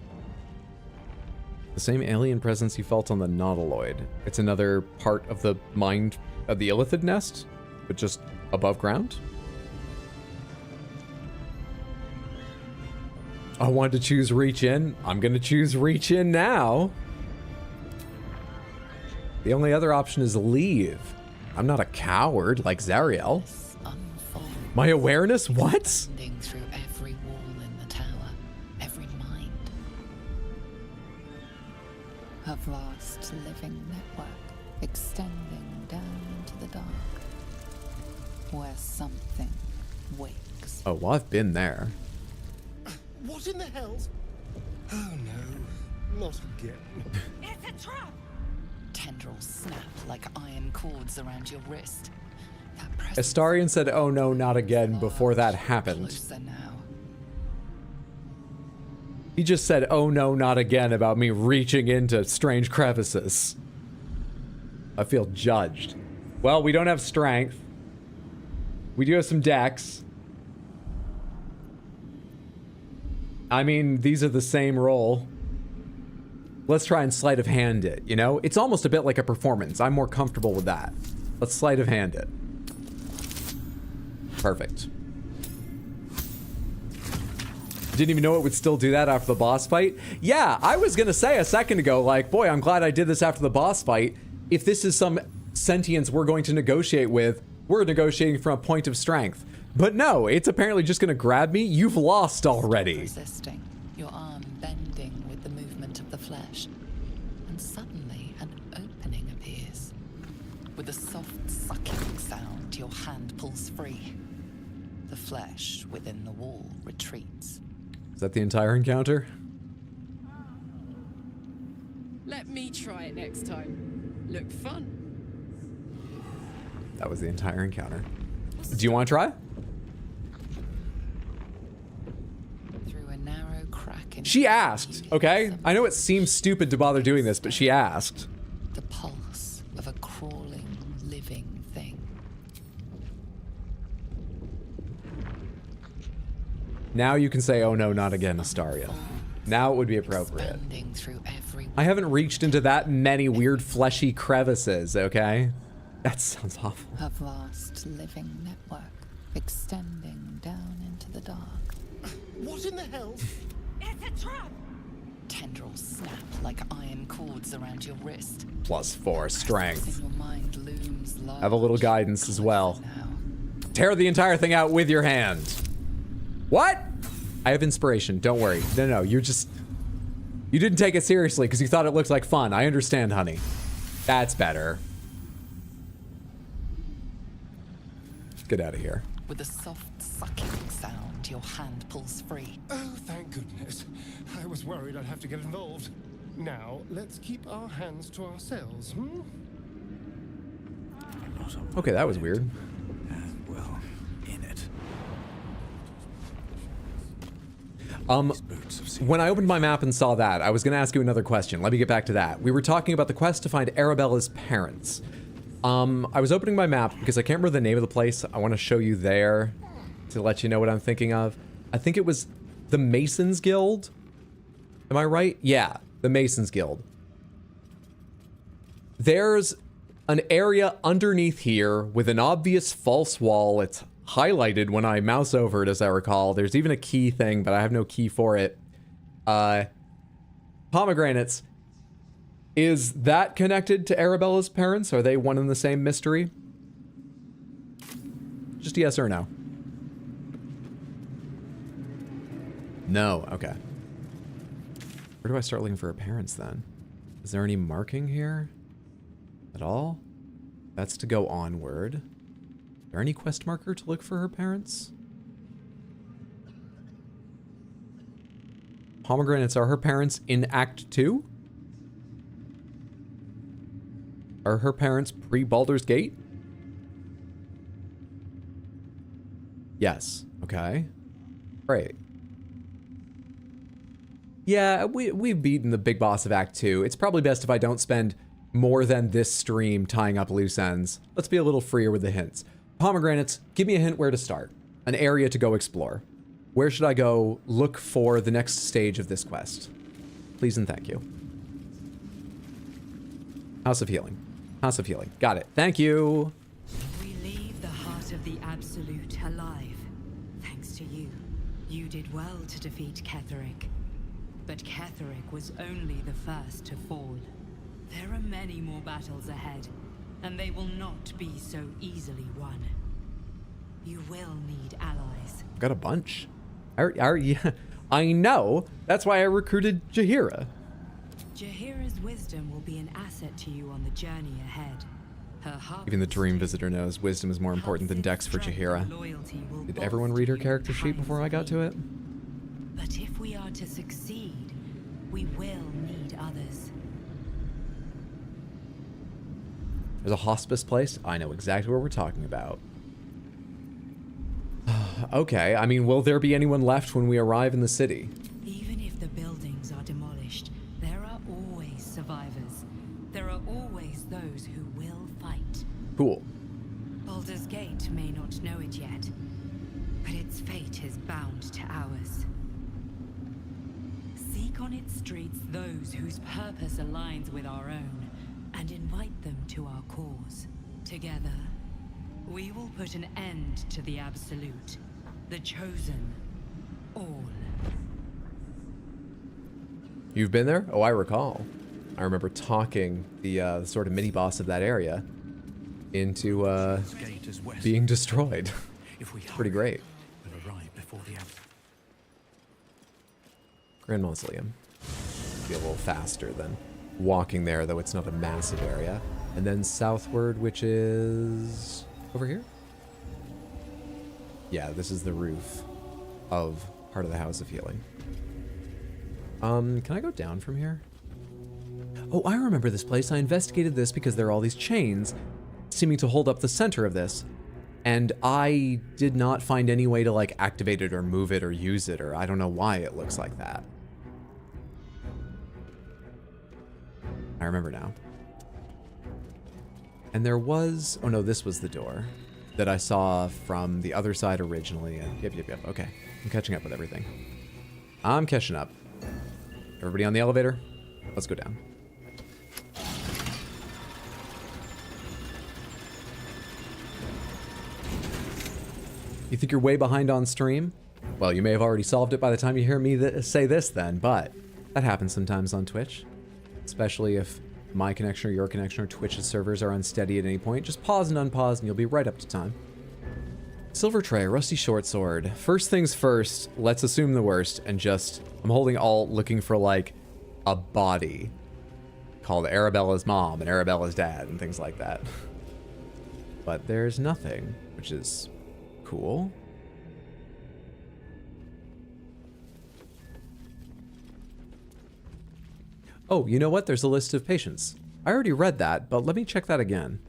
The same alien presence you felt on the Nautiloid. It's another part of the mind of the Illithid nest, but just above ground. I wanted to choose reach in. I'm gonna choose reach in now. The only other option is leave. I'm not a coward like Zariel. My awareness? What? Through every wall in the tower, every mind. A vast living network extending down into the dark, where something wakes. Oh, well, I've been there. What in the hell's... Oh no, not again. It's a trap! Tendrils snap like iron cords around your wrist. Astarion said, oh no, not again, before that happened. He just said, oh no, not again, about me reaching into strange crevices. I feel judged. Well, we don't have strength. We do have some dex. I mean, these are the same roll. Let's try and sleight of hand it, you know? It's almost a bit like a performance. I'm more comfortable with that. Let's sleight of hand it. Perfect. Didn't even know it would still do that after the boss fight. Yeah, I was gonna say a second ago, like, boy, I'm glad I did this after the boss fight. If this is some sentience we're going to negotiate with, we're negotiating from a point of strength. But no, it's apparently just gonna grab me. You've lost already. Resisting, your arm bending with the movement of the flesh. And suddenly an opening appears. With a soft sucking sound, your hand pulls free. The flesh within the wall retreats. Is that the entire encounter? Let me try it next time. Look fun. That was the entire encounter. Do you want to try? Through a narrow crack in She asked, okay? I know it seems stupid to bother doing this, but she asked. the pulse of a crawling, living thing. Now you can say, oh no, not again, Astaria. Now it would be appropriate. Through every I haven't reached into that many weird fleshy crevices, okay? That sounds awful. a vast living network extending down into the dark. What in the hell? It's a trap! Tendrils snap like iron cords around your wrist. +4 strength. Your mind looms large. Have a little guidance as well. Tear the entire thing out with your hand. What? I have inspiration. Don't worry. No, you didn't take it seriously because you thought it looked like fun. I understand, honey. That's better. Get out of here. With a soft sucking sound, your hand pulls free. Oh, thank goodness. I was worried I'd have to get involved. Now, let's keep our hands to ourselves, hmm? Okay, that was weird. Well, in it. When I opened my map and saw that, I was going to ask you another question. Let me get back to that. We were talking about the quest to find Arabella's parents. I was opening my map because I can't remember the name of the place. I want to show you there to let you know what I'm thinking of. I think it was the Masons Guild. Am I right? Yeah, the Masons Guild. There's an area underneath here with an obvious false wall. It's highlighted when I mouse over it, as I recall. There's even a key thing, but I have no key for it. Pomegranates. Is that connected to Arabella's parents? Are they one and the same mystery? Just yes or no. No, okay. Where do I start looking for her parents then? Is there any marking here at all? That's to go onward. Is there any quest marker to look for her parents? Pomegranates, are her parents in Act 2? Are her parents pre-Baldur's Gate? Yes. Okay. Great. Yeah, we've beaten the big boss of Act 2. It's probably best if I don't spend more than this stream tying up loose ends. Let's be a little freer with the hints. Pomegranates, give me a hint where to start. An area to go explore. Where should I go look for the next stage of this quest? Please and thank you. House of Healing. House of Healing. Got it. Thank you. We leave the heart of the Absolute alive. Thanks to you. You did well to defeat Ketheric. But Ketheric was only the first to fall. There are many more battles ahead, and they will not be so easily won. You will need allies. I've got a bunch. Yeah, I know. That's why I recruited Jaheira. Jaheira's wisdom will be an asset to you on the journey ahead. Her heart. Even the Dream Visitor knows wisdom is more important than Dex for Jaheira. Did everyone read her character sheet before I got to it? But if we are to succeed, we will need others. There's a hospice place. I know exactly what we're talking about. Okay, I mean, will there be anyone left when we arrive in the city? Even if the buildings are demolished, there are always survivors. There are always those who will fight. Cool. Baldur's Gate may not know it yet, but its fate is bound to ours. Seek on its streets those whose purpose aligns with our own, and invite them to our cause. Together, we will put an end to the Absolute, the Chosen, all. You've been there? Oh, I recall. I remember talking the sort of mini-boss of that area into being destroyed. Pretty great. Grand Mausoleum. Be a little faster than walking there, though it's not a massive area. And then southward, which is over here? Yeah, this is the roof of part of the House of Healing. Can I go down from here? Oh, I remember this place. I investigated this because there are all these chains seeming to hold up the center of this. And I did not find any way to like activate it or move it or use it, or I don't know why it looks like that. I remember now. And there was, oh no, this was the door that I saw from the other side originally. And yep. Okay, I'm catching up with everything. I'm catching up. Everybody on the elevator? Let's go down. You think you're way behind on stream? Well, you may have already solved it by the time you hear me say this then, but that happens sometimes on Twitch. Especially if my connection or your connection or Twitch's servers are unsteady at any point. Just pause and unpause and you'll be right up to time. Silver tray, rusty short sword. First things first, let's assume the worst and just, I'm holding alt looking for like a body called Arabella's mom and Arabella's dad and things like that. But there's nothing, which is cool. Oh, you know what? There's a list of patients. I already read that, but let me check that again.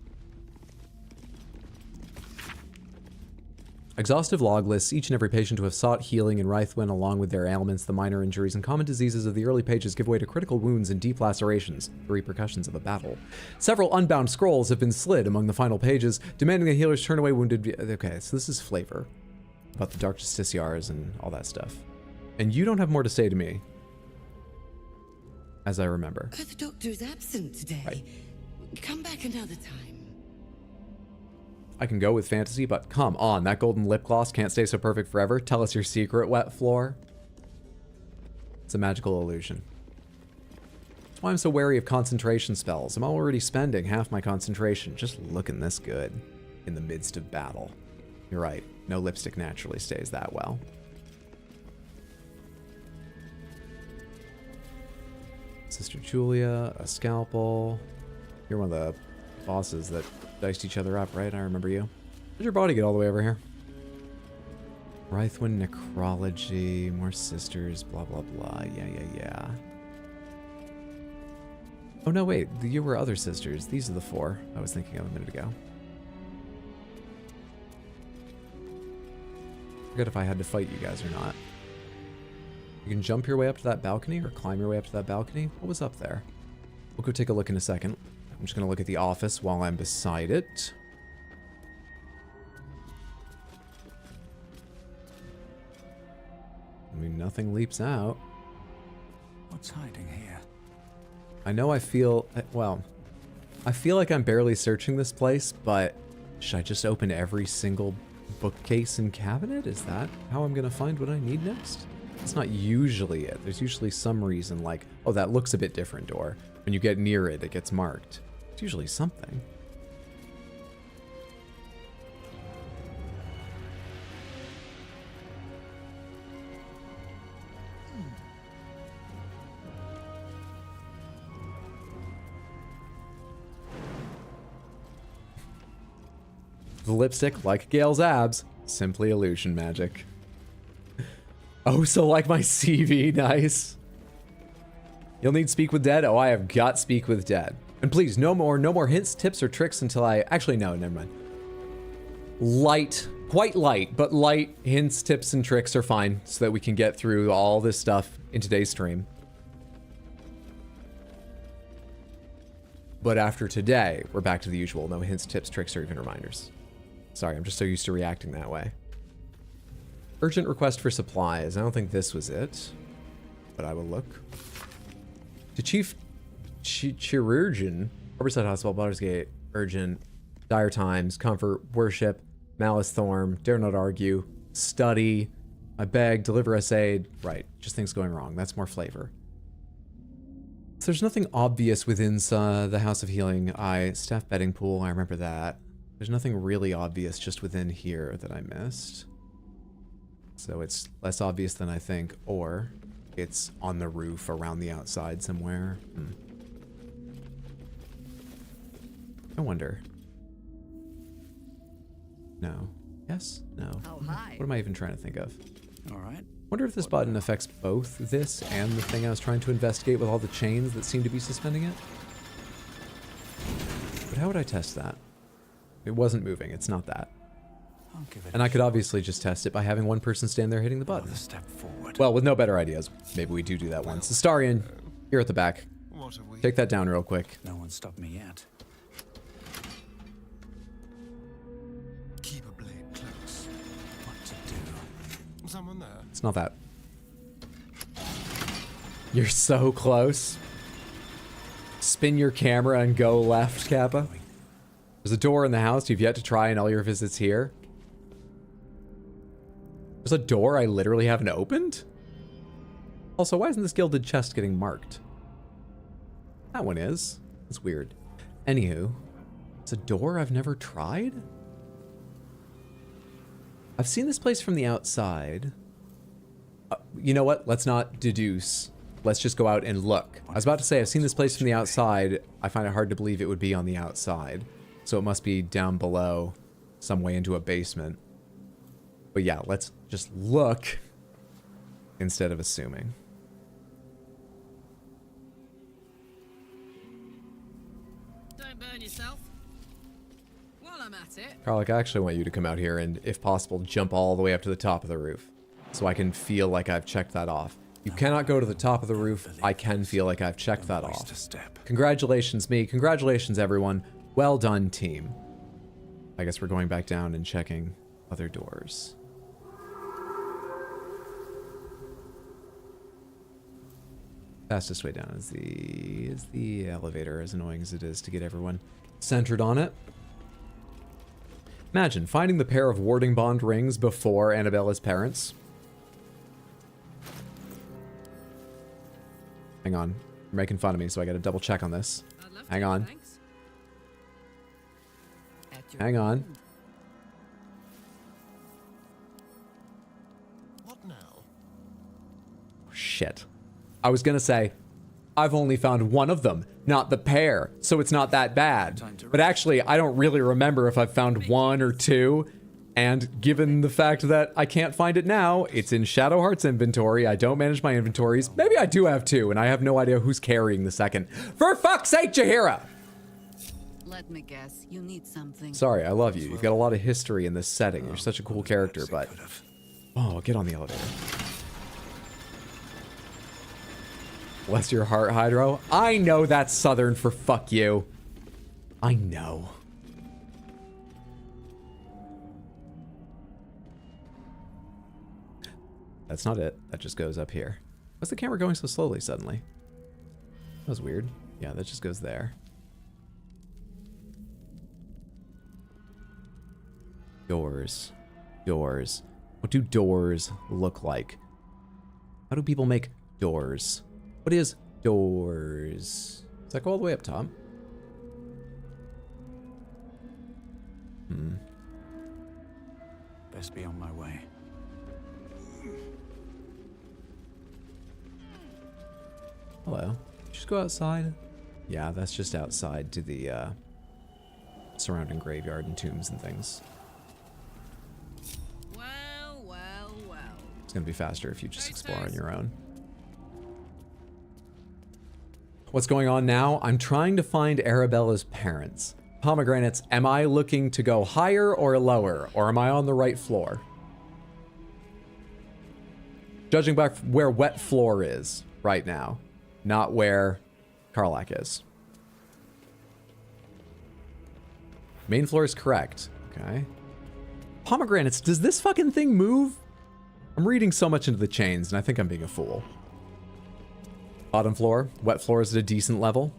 Exhaustive log lists each and every patient who have sought healing in Rythwin along with their ailments. The minor injuries and common diseases of the early pages give way to critical wounds and deep lacerations, the repercussions of a battle. Several unbound scrolls have been slid among the final pages, demanding the healers turn away wounded... Okay, so this is flavor about the Dark Justiciars and all that stuff. And you don't have more to say to me, as I remember. The doctor is absent today. Right. Come back another time. I can go with fantasy, but come on, that golden lip gloss can't stay so perfect forever. Tell us your secret, wet floor. It's a magical illusion. That's why I'm so wary of concentration spells. I'm already spending half my concentration just looking this good in the midst of battle. You're right, no lipstick naturally stays that well. Sister Julia, a scalpel. You're one of the bosses that diced each other up, right? I remember you. How'd your body get all the way over here? Rythwin necrology, more sisters, blah, blah, blah. Yeah. Oh, no, wait. You were other sisters. These are the 4 I was thinking of a minute ago. I forget if I had to fight you guys or not. You can jump your way up to that balcony or climb your way up to that balcony. What was up there? We'll go take a look in a second. I'm just going to look at the office while I'm beside it. I mean, nothing leaps out. What's hiding here? I know I feel... Well, I feel like I'm barely searching this place, but should I just open every single bookcase and cabinet? Is that how I'm going to find what I need next? That's not usually it. There's usually some reason like, oh, that looks a bit different, or when you get near it, it gets marked. It's usually something. The lipstick, like Gale's abs, simply illusion magic. Oh, so like my CV, nice. You'll need Speak with Dead? Oh, I have got Speak with Dead. And please, no more hints, tips, or tricks until I... Actually, no, never mind. Light, quite light, but light hints, tips, and tricks are fine so that we can get through all this stuff in today's stream. But after today, we're back to the usual. No hints, tips, tricks, or even reminders. Sorry, I'm just so used to reacting that way. Urgent request for supplies. I don't think this was it, but I will look. To Chief Chirurgeon, Oversight Hospital, Baldur's Gate, urgent, dire times, comfort, worship, malice Thorm, dare not argue, study, I beg, deliver us aid. Right, just things going wrong. That's more flavor. So there's nothing obvious within the House of Healing. Staff bedding pool, I remember that. There's nothing really obvious just within here that I missed. So it's less obvious than I think, or it's on the roof around the outside somewhere. I wonder. No. Yes? No. Oh, hi. What am I even trying to think of? All right. Wonder if this button affects both this and the thing I was trying to investigate with all the chains that seem to be suspending it. But how would I test that? It wasn't moving. It's not that. I'll give it and I could obviously just test it by having one person stand there hitting the button. Step forward. Well, with no better ideas, maybe we do that once. Astarion, you're at the back. Take that down real quick. No one stopped me yet. Keep a blade close. What to do? Someone there? It's not that. You're so close. Spin your camera and go left, Kappa. There's a door in the house you've yet to try in all your visits here. There's a door I literally haven't opened? Also, why isn't this gilded chest getting marked? That one is. That's weird. Anywho, it's a door I've never tried? I've seen this place from the outside. You know what? Let's not deduce. Let's just go out and look. I was about to say, I've seen this place from the outside. I find it hard to believe it would be on the outside. So it must be down below, some way into a basement. But yeah, let's just look instead of assuming. Don't burn yourself. While I'm at it. Karlach, I actually want you to come out here and, if possible, jump all the way up to the top of the roof. So I can feel like I've checked that off. You cannot go to the top of the roof. I can feel like I've checked that off. Congratulations, me. Congratulations, everyone. Well done, team. I guess we're going back down and checking other doors. Fastest way down is the elevator, as annoying as it is to get everyone centered on it. Imagine finding the pair of warding bond rings before Annabella's parents. Hang on. You're making fun of me, so I gotta double check on this. Hang on. Hang on. What now? Shit. I was gonna say, I've only found one of them, not the pair, so it's not that bad. But actually, I don't really remember if I've found one or two, and given the fact that I can't find it now, it's in Shadowheart's inventory, I don't manage my inventories, maybe I do have two, and I have no idea who's carrying the second. For fuck's sake, Jaheira! Let me guess, you need something. Sorry, I love you. You've got a lot of history in this setting. You're such a cool character, but... Oh, get on the elevator. Bless your heart, Hydro. I know that's Southern for fuck you. I know. That's not it. That just goes up here. Why's the camera going so slowly suddenly? That was weird. Yeah, that just goes there. Doors. Doors. What do doors look like? How do people make doors? What is doors? Does that go all the way up top? Best be on my way. Hello. Just go outside. Yeah, that's just outside to the surrounding graveyard and tombs and things. Well, well, well. It's gonna be faster if you just explore on your own. What's going on now? I'm trying to find Arabella's parents. Pomegranates, am I looking to go higher or lower? Or am I on the right floor? Judging by where wet floor is right now, not where Karlach is. Main floor is correct. Okay. Pomegranates, does this fucking thing move? I'm reading so much into the chains, and I think I'm being a fool. Bottom floor. Wet floor is at a decent level.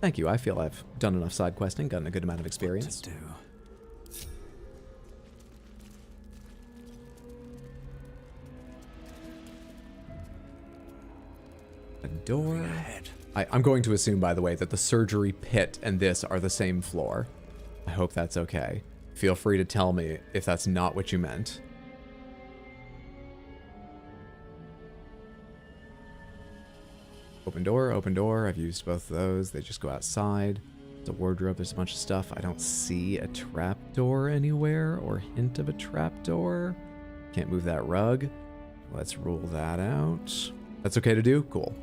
Thank you. I feel I've done enough side questing, gotten a good amount of experience. A door. I'm going to assume, by the way, that the surgery pit and this are the same floor. I hope that's okay. Feel free to tell me if that's not what you meant. Open door, open door. I've used both of those. They just go outside. There's a wardrobe. There's a bunch of stuff. I don't see a trapdoor anywhere or hint of a trapdoor. Can't move that rug. Let's rule that out. That's okay to do? Cool.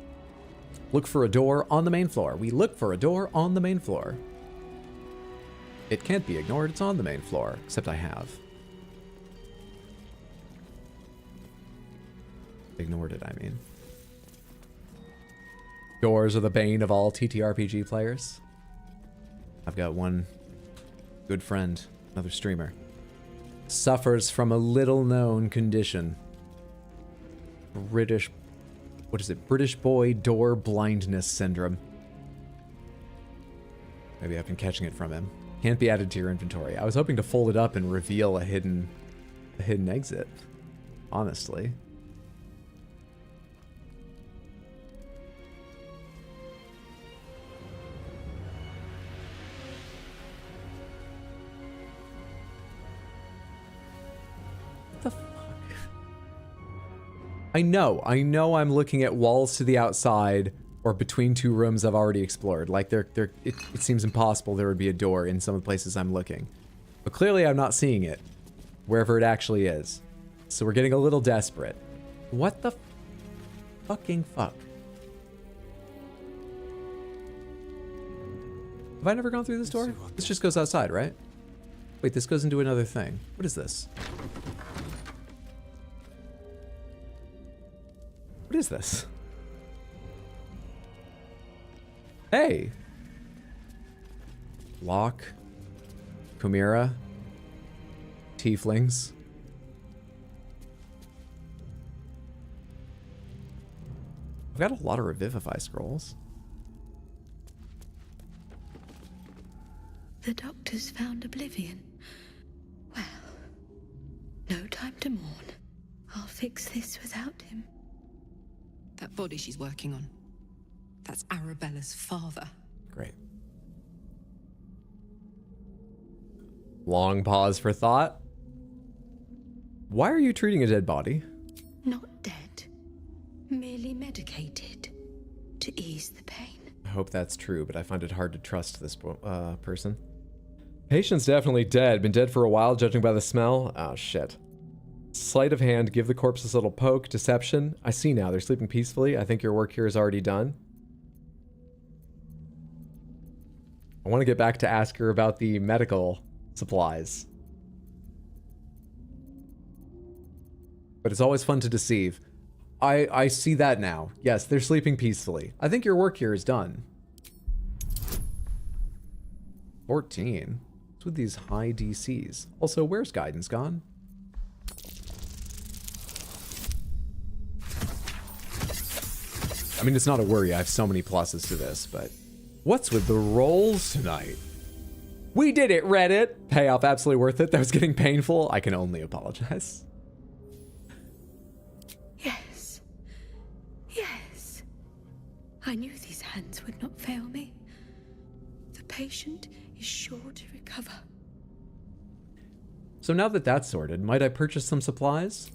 Look for a door on the main floor. We look for a door on the main floor. It can't be ignored. It's on the main floor. Except I have. Ignored it, I mean. Doors are the bane of all TTRPG players. I've got one good friend, another streamer. Suffers from a little-known condition. British boy door blindness syndrome. Maybe I've been catching it from him. Can't be added to your inventory. I was hoping to fold it up and reveal a hidden exit, honestly. I know I'm looking at walls to the outside or between two rooms I've already explored. Like it seems impossible there would be a door in some of the places I'm looking. But clearly I'm not seeing it wherever it actually is. So we're getting a little desperate. What the fucking fuck? Have I never gone through this door? This just goes outside, right? Wait, this goes into another thing. What is this? What is this? Hey! Lock. Chimera. Tieflings. I've got a lot of Revivify scrolls. The doctor's found oblivion. Well, no time to mourn. I'll fix this without him. That body she's working on, that's Arabella's father. Great. Long pause for thought. Why are you treating a dead body? Not dead. Merely medicated. To ease the pain. I hope that's true, but I find it hard to trust this person. Patient's definitely dead. Been dead for a while, judging by the smell. Oh, shit. Sleight of hand, give the corpse a little poke. Deception. I see now, they're sleeping peacefully. I think your work here is already done. I want to get back to ask her about the medical supplies. But it's always fun to deceive. I see that now. Yes, they're sleeping peacefully. I think your work here is done. 14. What's with these high DCs? Also, where's guidance gone? I mean, it's not a worry. I have so many pluses to this, but... What's with the rolls tonight? We did it, Reddit! Payoff absolutely worth it. That was getting painful. I can only apologize. Yes. Yes. I knew these hands would not fail me. The patient is sure to recover. So now that that's sorted, might I purchase some supplies?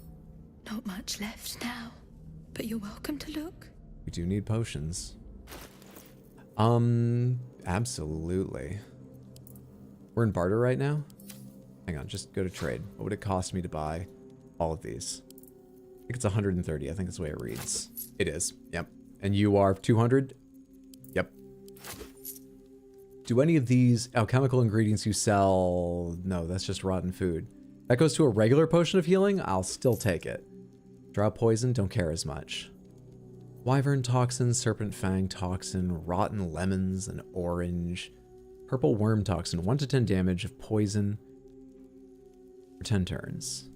Not much left now, but you're welcome to look. We do need potions. Absolutely. We're in barter right now? Hang on, just go to trade. What would it cost me to buy all of these? I think it's 130. I think that's the way it reads. It is. Yep. And you are 200? Yep. Do any of these alchemical ingredients you sell... No, that's just rotten food. That goes to a regular potion of healing? I'll still take it. Draw poison? Don't care as much. Wyvern toxin, serpent fang toxin, rotten lemons, an orange, purple worm toxin, 1 to 10 damage of poison for 10 turns.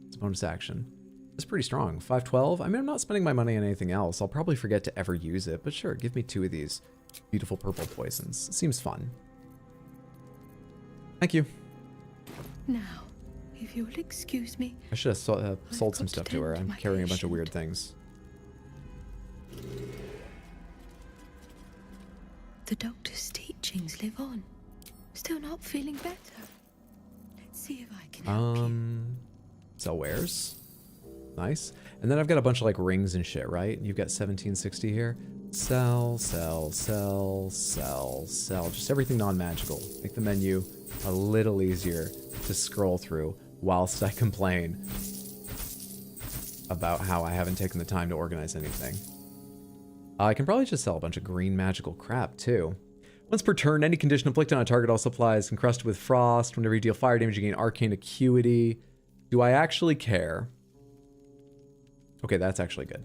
It's a bonus action. That's pretty strong. 512. I mean, I'm not spending my money on anything else. I'll probably forget to ever use it, but sure, give me 2 of these beautiful purple poisons. It seems fun. Thank you. Now, if you'll excuse me. I should have sold some stuff to her. I'm carrying a bunch of weird things. The doctor's teachings live on. Still not feeling better. Let's see if I can help you. Sell wares. Nice. And then I've got a bunch of like rings and shit, right? You've got 1760 here. Sell, sell, sell, sell, sell. Just everything non-magical. Make the menu a little easier to scroll through whilst I complain about how I haven't taken the time to organize anything. I can probably just sell a bunch of green magical crap, too. Once per turn, any condition inflicted on a target also applies encrusted with frost. Whenever you deal fire damage, you gain arcane acuity. Do I actually care? Okay, that's actually good.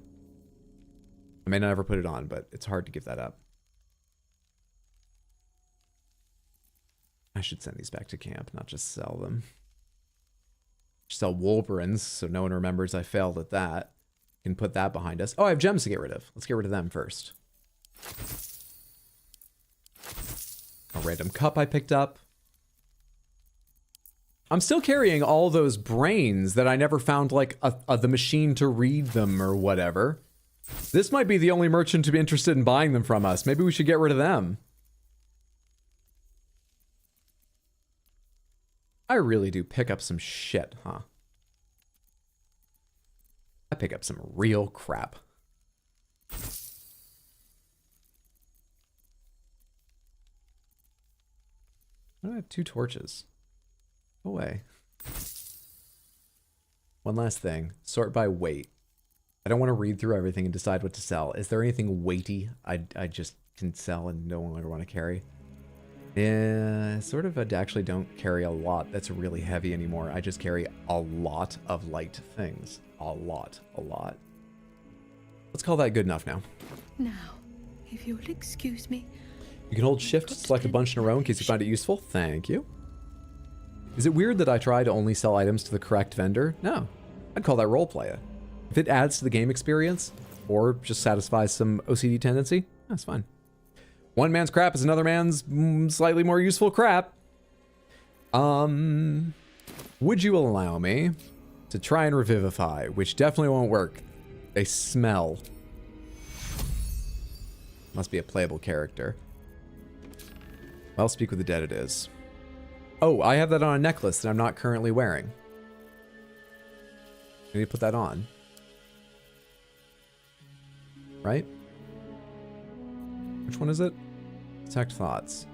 I may not ever put it on, but it's hard to give that up. I should send these back to camp, not just sell them. Sell Wolverines, so no one remembers I failed at that. Can put that behind us. Oh, I have gems to get rid of. Let's get rid of them first. A random cup I picked up. I'm still carrying all those brains that I never found, like, the machine to read them or whatever. This might be the only merchant to be interested in buying them from us. Maybe we should get rid of them. I really do pick up some shit, huh? I pick up some real crap. I have 2 torches. Go away. One last thing. Sort by weight. I don't want to read through everything and decide what to sell. Is there anything weighty I just can sell and no longer want to carry? Yeah, sort of. I actually don't carry a lot that's really heavy anymore. I just carry a lot of light things. A lot. Let's call that good enough now. Now, if you'll excuse me. You can hold shift to select a bunch in a row in case you find it useful. Thank you. Is it weird that I try to only sell items to the correct vendor? No. I'd call that roleplay. If it adds to the game experience, or just satisfies some OCD tendency, that's fine. One man's crap is another man's slightly more useful crap. Would you allow me to try and revivify, which definitely won't work. They smell. Must be a playable character. Well, speak with the dead it is. Oh, I have that on a necklace that I'm not currently wearing. I need to put that on. Right? Which one is it? Detect thoughts.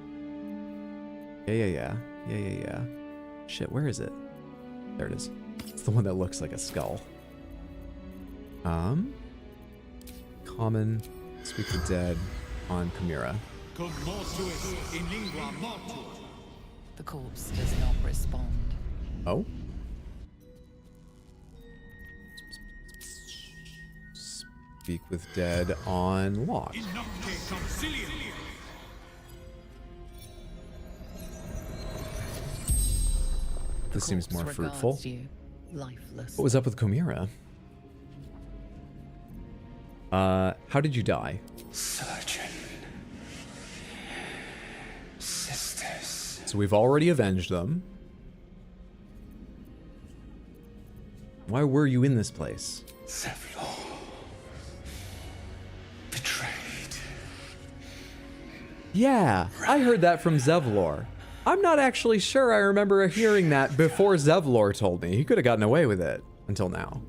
Yeah. Shit, where is it? There it is. It's the one that looks like a skull. Common, speak with dead on Chimera. The corpse does not respond. Oh? Speak with dead on lock. This seems more fruitful. You, lifeless. What was up with Chimera? How did you die? Surgeon. Sisters. So we've already avenged them. Why were you in this place? Zevlor. Betrayed. Yeah, I heard that from Zevlor. I'm not actually sure I remember hearing that before Zevlor told me. He could have gotten away with it until now.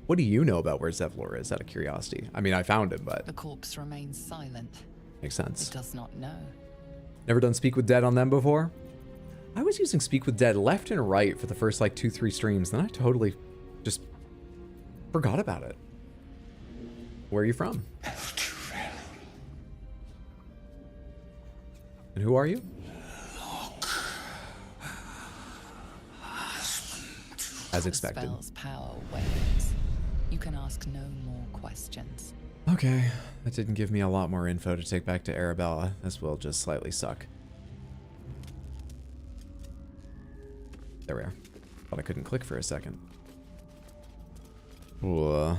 What do you know about where Zevlor is, out of curiosity? I mean, I found him, but... The corpse remains silent. Makes sense. It does not know. Never done Speak with Dead on them before? I was using Speak with Dead left and right for the first, like, 2-3 streams, then I totally just forgot about it. Where are you from? And who are you? As expected. The spell's power wanes. You can ask no more questions. Okay, that didn't give me a lot more info to take back to Arabella. This will just slightly suck. There we are. Thought I couldn't click for a second. Ooh.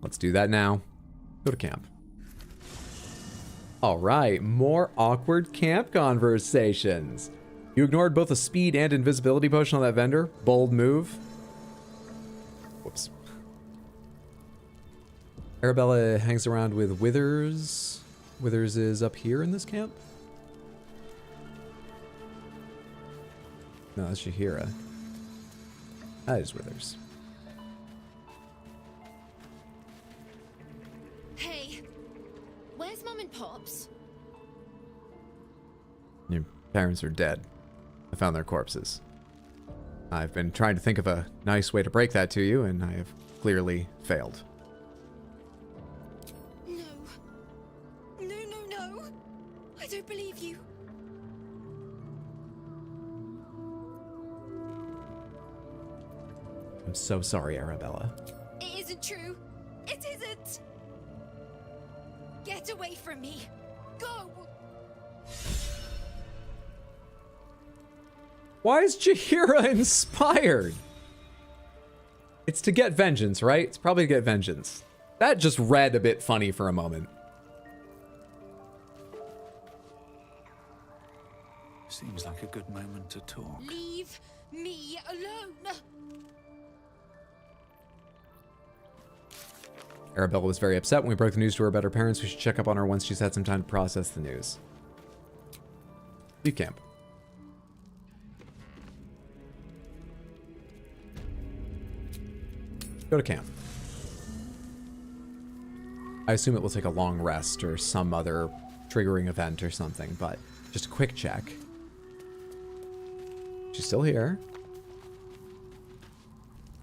Let's do that now. Go to camp. All right, more awkward camp conversations. You ignored both a speed and invisibility potion on that vendor. Bold move. Whoops. Arabella hangs around with Withers. Withers is up here in this camp? No, that's Shahira. That is Withers. Hey, where's Mom and Pops? Your parents are dead. I found their corpses. I've been trying to think of a nice way to break that to you, and I have clearly failed. No. No. I don't believe you. I'm so sorry, Arabella. It isn't true. It isn't. Get away from me. Go. Why is Jahira inspired? It's to get vengeance, right? It's probably to get vengeance. That just read a bit funny for a moment. Seems like a good moment to talk. Leave me alone. Arabella was very upset when we broke the news to her about her parents. We should check up on her once she's had some time to process the news. Leave camp. Go to camp. I assume it will take a long rest or some other triggering event or something, but just a quick check. She's still here.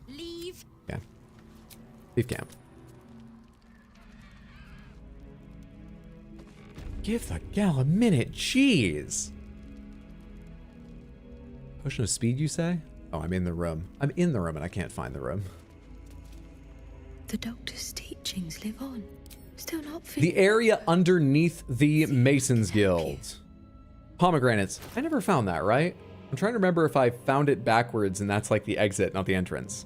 Leave. Yeah. Leave camp. Give the gal a minute, jeez. Potion of speed, you say? Oh, I'm in the room. I'm in the room and I can't find the room. The doctor's teachings live on. Still not finished. The area underneath the Masons Guild. Pomegranates. I never found that, right? I'm trying to remember if I found it backwards and that's like the exit, not the entrance.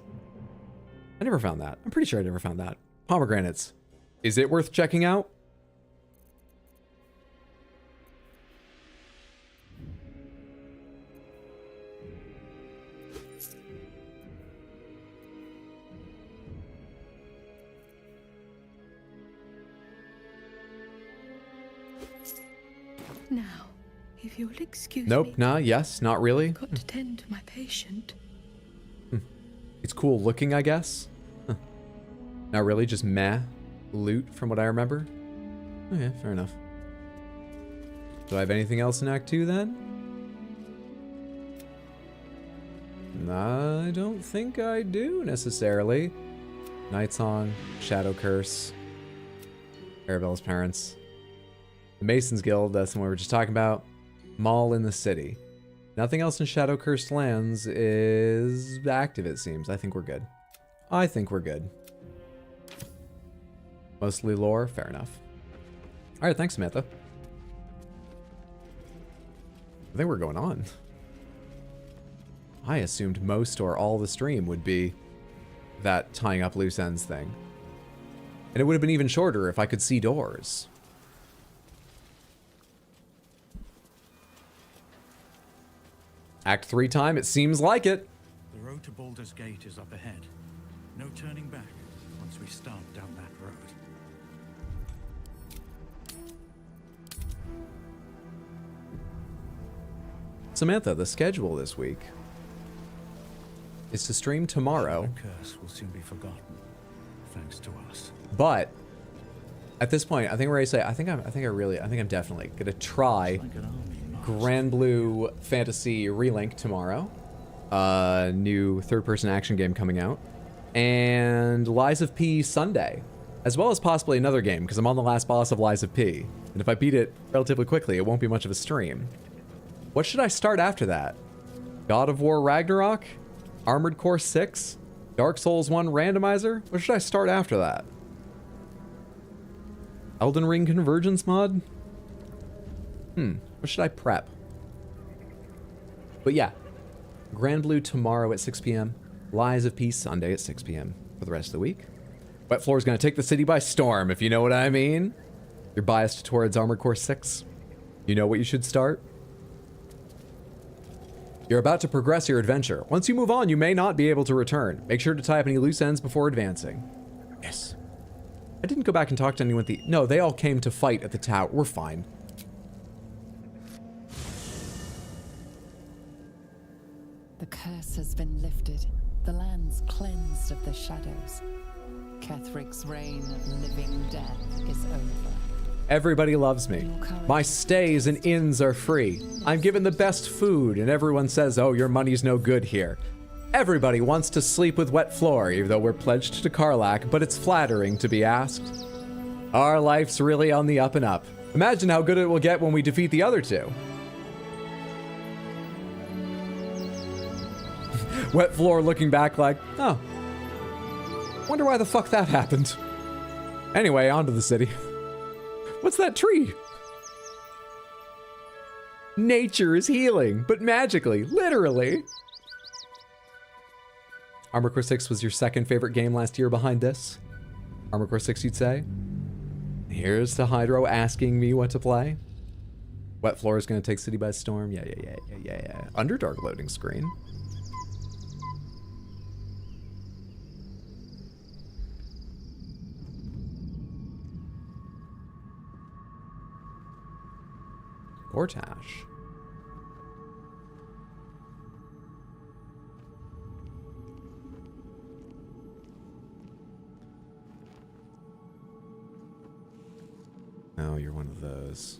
I never found that. I'm pretty sure I never found that. Pomegranates. Is it worth checking out? Now, if you'll excuse Nope, me. nah, yes, not really. I've got to tend to my patient. It's cool looking, I guess. Huh. Not really, just meh loot from what I remember. Okay, fair enough. Do I have anything else in Act 2 then? I don't think I do necessarily. Night Song, Shadow Curse, Arabella's parents. The Masons Guild, that's the one we were just talking about. Mall in the city. Nothing else in Shadow Cursed Lands is active, it seems. I think we're good. I think we're good. Mostly lore, fair enough. Alright, thanks, Samantha. I think we're going on. I assumed most or all the stream would be that tying up loose ends thing. And it would have been even shorter if I could see doors. Act 3 time, it seems like it. The road to Baldur's Gate is up ahead. No turning back once we start down that road. Samantha, the schedule this week is to stream tomorrow. The curse will soon be forgotten, thanks to us. But at this point, I think we're ready to say I think I'm definitely gonna try Grand Blue Fantasy Relink tomorrow. New third-person action game coming out. And Lies of P Sunday. As well as possibly another game, because I'm on the last boss of Lies of P. And if I beat it relatively quickly, it won't be much of a stream. What should I start after that? God of War Ragnarok? Armored Core 6? Dark Souls 1 Randomizer? What should I start after that? Elden Ring Convergence mod? What should I prep? But yeah, Grand Blue tomorrow at 6 p.m. Lies of Peace Sunday at 6 p.m. for the rest of the week. Wet Floor is going to take the city by storm, if you know what I mean. You're biased towards Armored Core 6. You know what you should start? You're about to progress your adventure. Once you move on, you may not be able to return. Make sure to tie up any loose ends before advancing. Yes. I didn't go back and talk to anyone at the... No, they all came to fight at the tower. We're fine. The curse has been lifted. The land's cleansed of the shadows. Ketheric's reign of living death is over. Everybody loves me. My stays and inns are free. I'm given the best food, and everyone says, oh, your money's no good here. Everybody wants to sleep with Wet Floor, even though we're pledged to Karlach, but it's flattering to be asked. Our life's really on the up and up. Imagine how good it will get when we defeat the other two. Wet Floor looking back like, oh, wonder why the fuck that happened. Anyway, on to the city. What's that tree? Nature is healing, but magically, literally. Armored Core 6 was your second favorite game last year behind this? Armored Core 6, you'd say? Here's to Hydro asking me what to play. Wet Floor is going to take City by Storm. Yeah. Underdark loading screen. Gortash. Oh, you're one of those.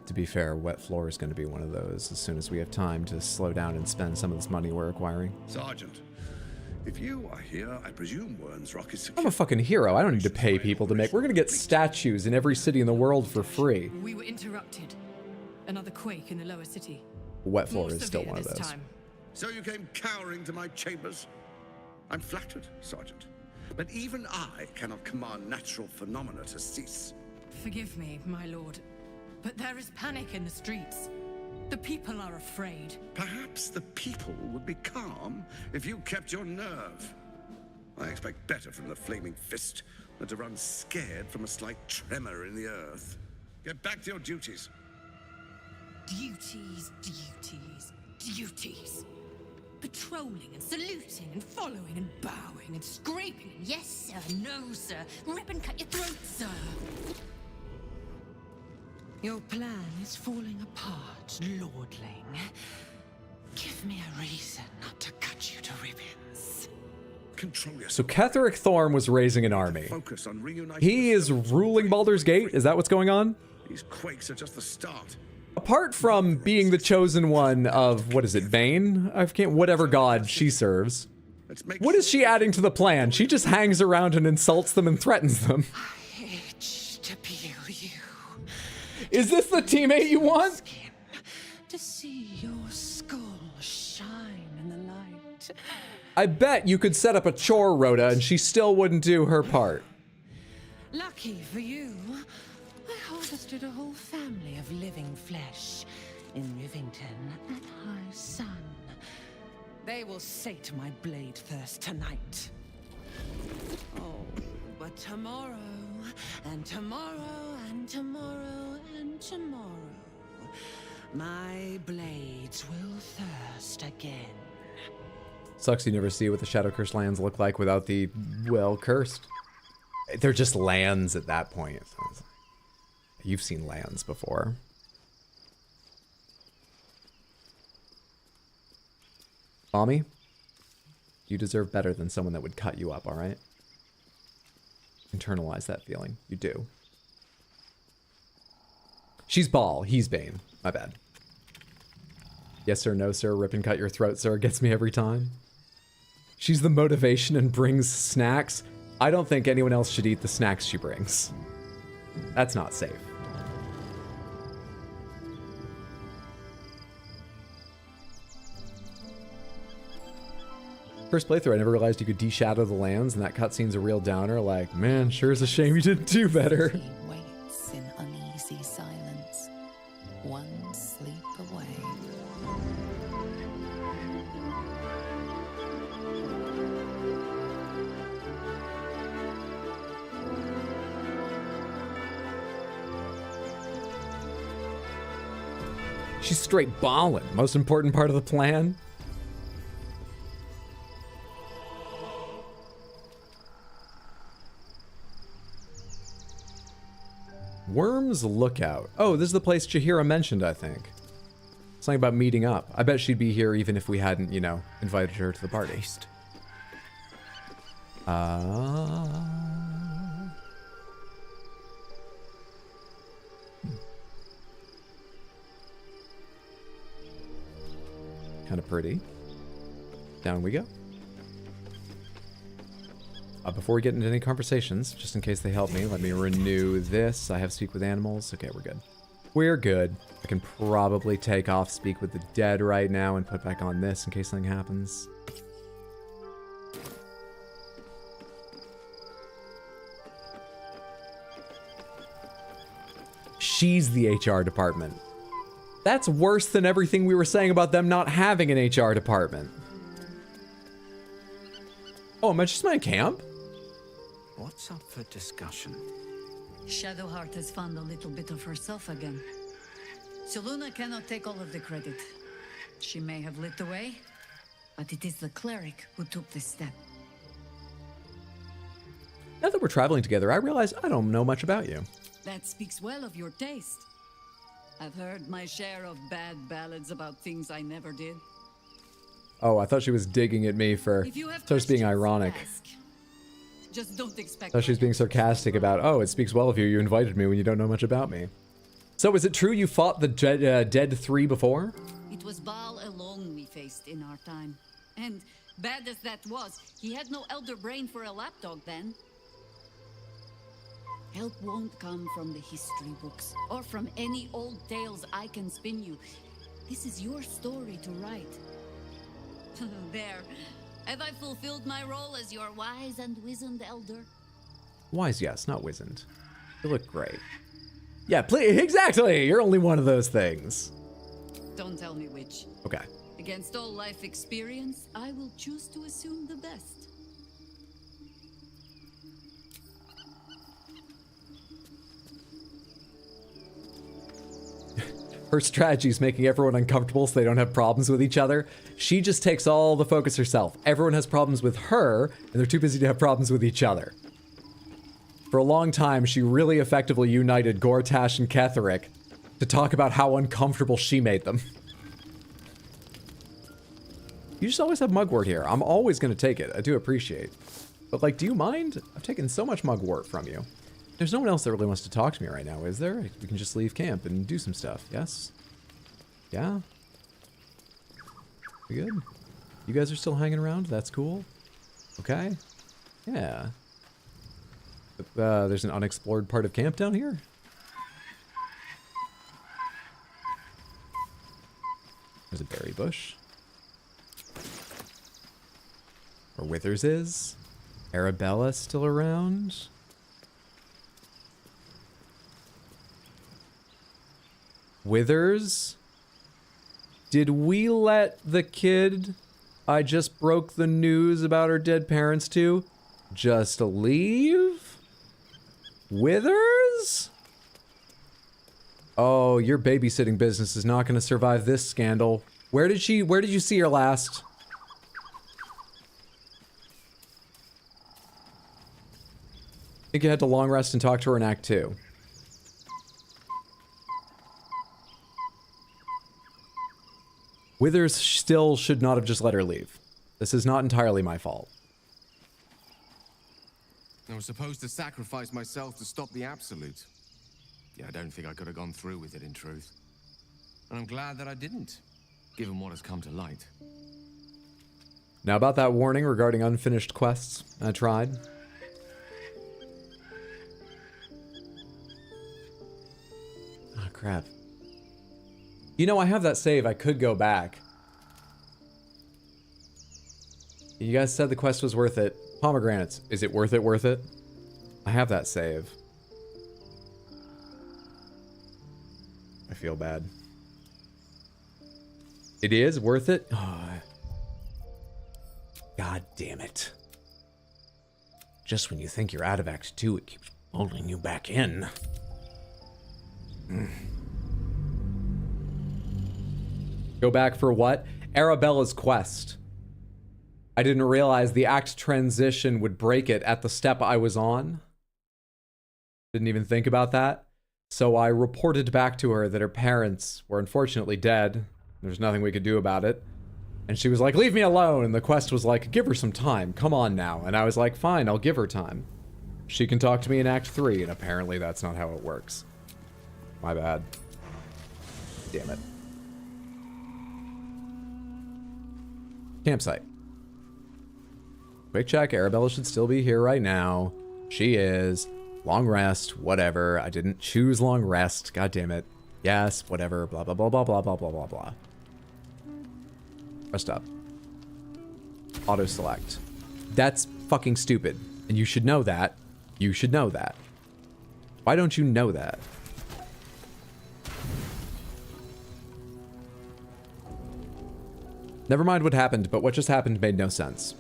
To be fair, Wet Floor is going to be one of those as soon as we have time to slow down and spend some of this money we're acquiring. Sergeant, if you are here, I presume Wern's Rock is secure. I'm a fucking hero. I don't need to pay people to make. We're going to get statues in every city in the world for free. We were interrupted. Another quake in the lower city. Wet Floor is still one of those. Time. So you came cowering to my chambers? I'm flattered, Sergeant. But even I cannot command natural phenomena to cease. Forgive me, my lord, but there is panic in the streets. The people are afraid. Perhaps the people would be calm if you kept your nerve. I expect better from the flaming fist than to run scared from a slight tremor in the earth. Get back to your duties. Duties, duties, duties. Patrolling and saluting and following and bowing and scraping. Yes, sir. No, sir. Rip and cut your throat, sir. Your plan is falling apart, lordling. Give me a reason not to cut you to ribbons. Control yourself. So Ketheric Thorm was raising an army. He is ruling Baldur's Gate? Is that what's going on? These quakes are just the start. Apart from being the chosen one of, what is it, Bane? I can't, whatever god she serves. What is she adding to the plan? She just hangs around and insults them and threatens them. I itch to peel you. Is this the teammate you want? To see your skull shine in the light. I bet you could set up a chore rota and she still wouldn't do her part. Lucky for you, I harvested a whole family of living flesh in Rivington at high sun. They will sate my blade thirst tonight. Oh, but tomorrow, and tomorrow, and tomorrow, and tomorrow, my blades will thirst again. Sucks you never see what the Shadow Curse lands look like without the, well, cursed. They're just lands at that point. You've seen lands before. Tommy, you deserve better than someone that would cut you up, alright? Internalize that feeling. You do. She's Ball, he's Bane. My bad. Yes sir, no sir, rip and cut your throat, sir, gets me every time. She's the motivation and brings snacks. I don't think anyone else should eat the snacks she brings. That's not safe. First playthrough, I never realized you could de-shadow the lands, and that cutscene's a real downer. Like, man, sure is a shame you didn't do better. He waits in uneasy silence, one sleep away. She's straight ballin'. Most important part of the plan. Worm's Lookout. Oh, this is the place Chihira mentioned, I think. Something about meeting up. I bet she'd be here even if we hadn't, you know, invited her to the party. Kind of pretty. Down we go. Before we get into any conversations, just in case they help me, let me renew this. I have Speak with Animals. Okay, we're good. We're good. I can probably take off Speak with the Dead right now and put back on this in case something happens. She's the HR department. That's worse than everything we were saying about them not having an HR department. Oh, am I just in camp? What's up for discussion? Shadowheart has found a little bit of herself again. Soluna cannot take all of the credit. She may have lit the way, but it is the cleric who took this step. Now that we're traveling together, I realize I don't know much about you. That speaks well of your taste. I've heard my share of bad ballads about things I never did. Oh, I thought she was digging at me for just being ironic. Ask. Just don't expect. I thought she was being sarcastic about, oh, it speaks well of you. You invited me when you don't know much about me. So is it true you fought the dead 3 before? It was Baal alone we faced in our time. And bad as that was, he had no elder brain for a lapdog then. Help won't come from the history books or from any old tales I can spin you. This is your story to write. There. Have I fulfilled my role as your wise and wizened elder? Wise, yes, not wizened. You look great. Yeah, please, exactly! You're only one of those things. Don't tell me which. Okay. Against all life experience, I will choose to assume the best. Her strategy is making everyone uncomfortable so they don't have problems with each other. She just takes all the focus herself. Everyone has problems with her, and they're too busy to have problems with each other. For a long time, she really effectively united Gortash and Ketheric to talk about how uncomfortable she made them. You just always have mugwort here. I'm always going to take it. I do appreciate. But, like, do you mind? I've taken so much mugwort from you. There's no one else that really wants to talk to me right now, is there? We can just leave camp and do some stuff, yes? Yeah? We good? You guys are still hanging around? That's cool. Okay. Yeah. There's an unexplored part of camp down here? There's a berry bush. Where Withers is? Arabella still around? Withers? Did we let the kid I just broke the news about her dead parents to just leave? Withers? Oh, your babysitting business is not going to survive this scandal. Where did you see her last? I think you had to long rest and talk to her in Act 2. Withers still should not have just let her leave. This is not entirely my fault. I was supposed to sacrifice myself to stop the Absolute. Yeah, I don't think I could have gone through with it in truth. And I'm glad that I didn't, given what has come to light. Now about that warning regarding unfinished quests, I tried. Oh, crap. You know, I have that save. I could go back. You guys said the quest was worth it. Pomegranates. Is it worth it? Worth it? I have that save. I feel bad. It is worth it? Oh. God damn it. Just when you think you're out of Act 2, it keeps pulling you back in. Go back for what? Arabella's quest. I didn't realize the act transition would break it at the step I was on. Didn't even think about that. So I reported back to her that her parents were unfortunately dead. There's nothing we could do about it. And she was like, leave me alone. And the quest was like, give her some time. Come on now. And I was like, fine, I'll give her time. She can talk to me in Act 3. And apparently that's not how it works. My bad. Damn it. Campsite. Quick check. Arabella should still be here right now. She is. Long rest. Whatever. I didn't choose long rest. God damn it. Yes. Whatever. Blah, blah, blah, blah, blah, blah, blah, blah, blah. Rest up. Auto select. That's fucking stupid. And you should know that. You should know that. Why don't you know that? Never mind what happened, but what just happened made no sense.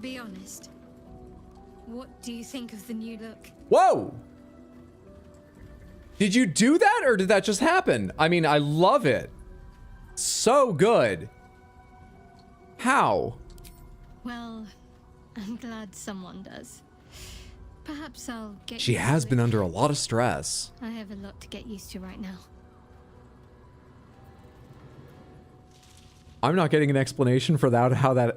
Be honest. What do you think of the new look? Whoa! Did you do that or did that just happen? I mean, I love it. So good. How? Well, I'm glad someone does. Perhaps I'll get She used has to been it. under a lot of stress. I have a lot to get used to right now. I'm not getting an explanation for that, how that...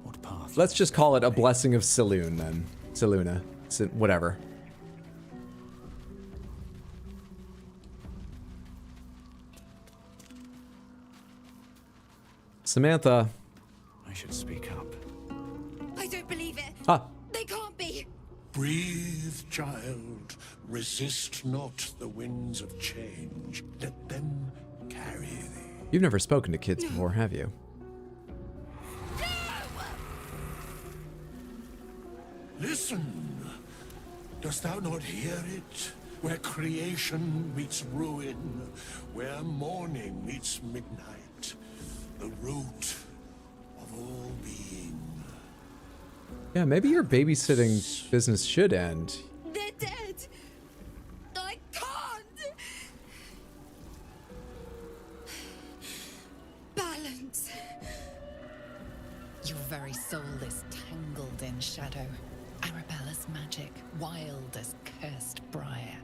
What path? Let's just call it a blessing of Selûne then. Selûne. Whatever. Samantha. I should speak up. I don't believe it. Ah. They can't be. Breathe, child. Resist not the winds of change. Let them carry thee. You've never spoken to kids before, have you? Listen. Dost thou not hear it? Where creation meets ruin, where morning meets midnight, the root of all being. Yeah, maybe your babysitting business should end. They're dead. I can't. Balance. Your very soul is tangled in shadow. Arabella's magic, wild as cursed briar.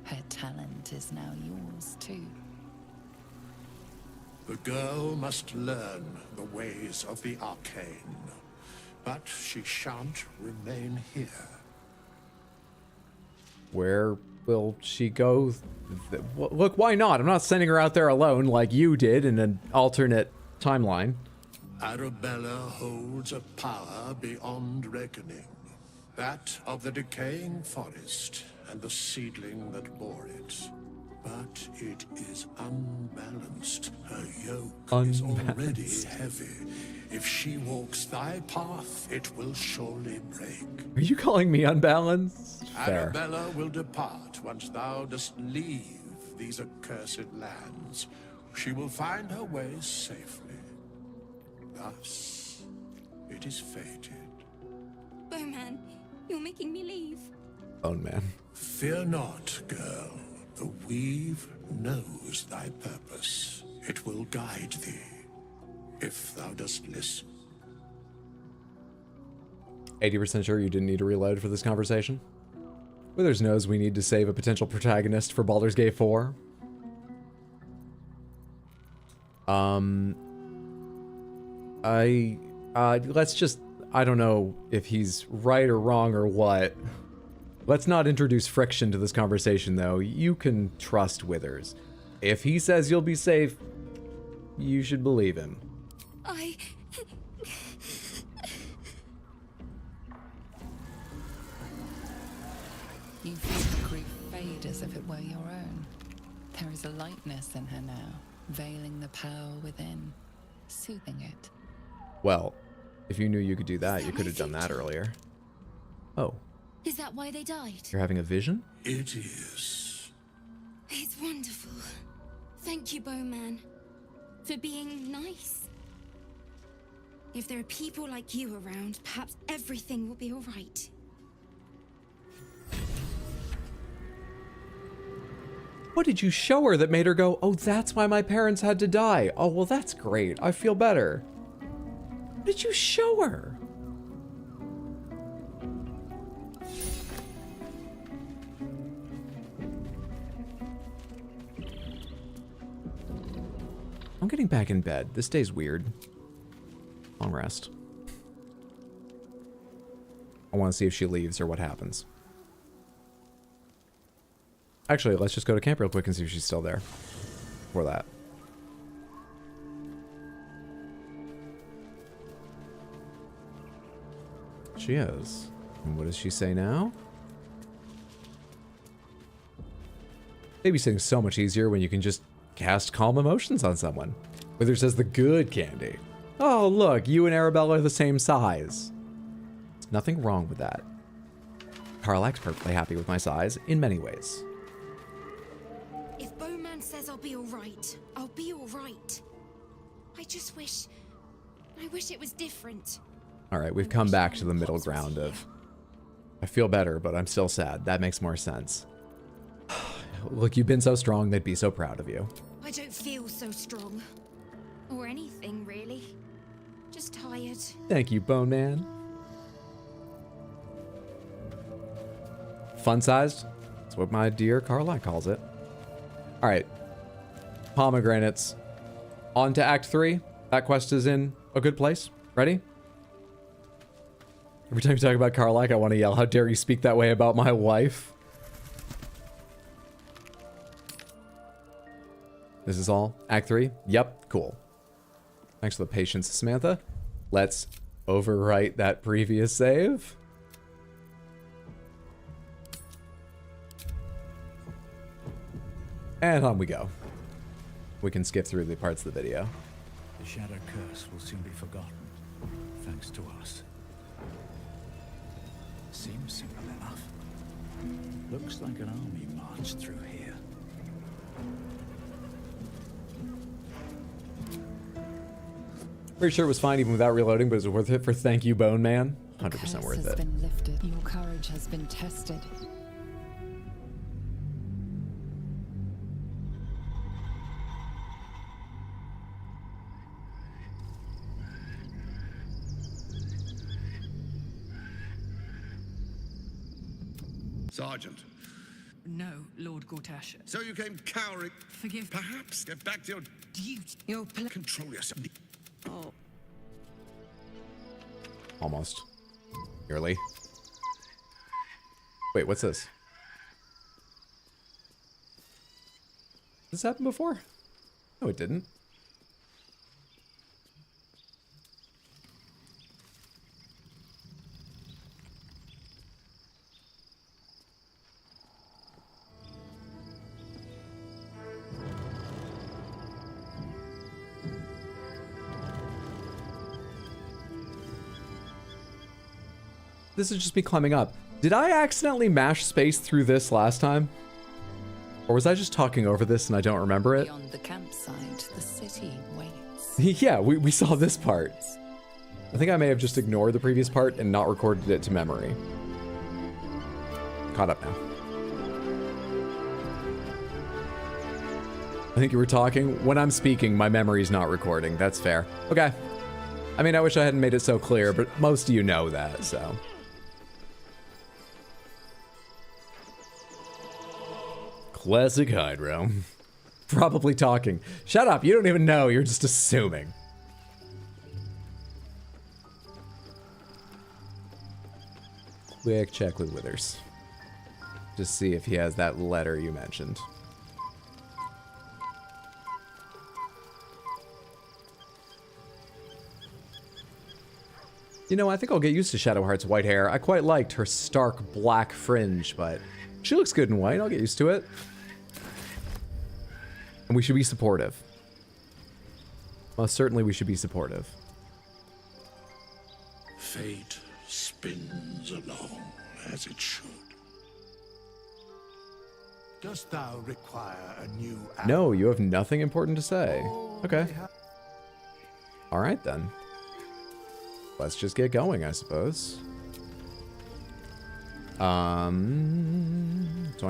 Her talent is now yours, too. The girl must learn the ways of the arcane, but she shan't remain here. Where will she go? Look, why not? I'm not sending her out there alone like you did in an alternate timeline. Arabella holds a power beyond reckoning. That of the decaying forest and the seedling that bore it. But it is unbalanced. Her yoke is already heavy. If she walks thy path, it will surely break. Are you calling me unbalanced? Fair. Arabella will depart once thou dost leave these accursed lands. She will find her way safely. Thus, it is fated. Bowman, you're making me leave. Bone man. Fear not, girl. The weave knows thy purpose. It will guide thee, if thou dost listen. 80% sure you didn't need to reload for this conversation? Withers knows we need to save a potential protagonist for Baldur's Gate 4. Let's just, I don't know if he's right or wrong or what. Let's not introduce friction to this conversation, though. You can trust Withers. If he says you'll be safe, you should believe him. You feel the grief fade as if it were your own. There is a lightness in her now, veiling the power within, soothing it. Well, if you knew you could do that, you could have done that earlier. Oh. Is that why they died? You're having a vision? It is. It's wonderful. Thank you, Bowman, for being nice. If there are people like you around, perhaps everything will be all right. What did you show her that made her go, oh, that's why my parents had to die? Oh, well, that's great. I feel better. What did you show her? I'm getting back in bed. This day's weird. Long rest. I want to see if she leaves or what happens. Actually, let's just go to camp real quick and see if she's still there. For that. She is. And what does she say now? Babysitting's so much easier when you can just cast calm emotions on someone. Withers says the good candy. Oh, look, you and Arabella are the same size. There's nothing wrong with that. Karlak's perfectly happy with my size in many ways. If Bowman says I'll be all right, I'll be all right. I wish it was different. All right, we've come back to the middle ground of I feel better, but I'm still sad. That makes more sense. Look, you've been so strong, they'd be so proud of you. I don't feel so strong. Or anything, really. Just tired. Thank you, Bone Man. Fun-sized? That's what my dear Carla calls it. All right. Pomegranates. On to Act 3. That quest is in a good place. Ready? Every time you talk about Carlac, I want to yell, how dare you speak that way about my wife? This is all? Act 3? Yep, cool. Thanks for the patience, Samantha. Let's overwrite that previous save. And on we go. We can skip through the parts of the video. The Shadow Curse will soon be forgotten, thanks to us. Seems simple enough. Looks like an army marched through here. Pretty sure it was fine even without reloading, but it was worth it for thank you, Bone Man. 100% worth has it. Been lifted. Your courage has been tested. Sergeant. No, Lord Gortash. So you came cowering. Forgive. Perhaps get back to your duty. Your control yourself. Oh. Almost. Nearly. Wait, what's this? This happened before? No, it didn't. This is just me climbing up. Did I accidentally mash space through this last time? Or was I just talking over this and I don't remember it? Beyond the campsite, the city waits. Yeah, we saw this part. I think I may have just ignored the previous part and not recorded it to memory. Caught up now. I think you were talking. When I'm speaking, my memory's not recording. That's fair. Okay. I mean, I wish I hadn't made it so clear, but most of you know that, so. Classic Hydro. Probably talking. Shut up, you don't even know, you're just assuming. Quick check with Withers. Just see if he has that letter you mentioned. You know, I think I'll get used to Shadowheart's white hair. I quite liked her stark black fringe, but she looks good in white. I'll get used to it. And we should be supportive. Most certainly we should be supportive. Fate spins along as it should. Dost thou require a new No, you have nothing important to say. Okay. All right, then. Let's just get going, I suppose. So I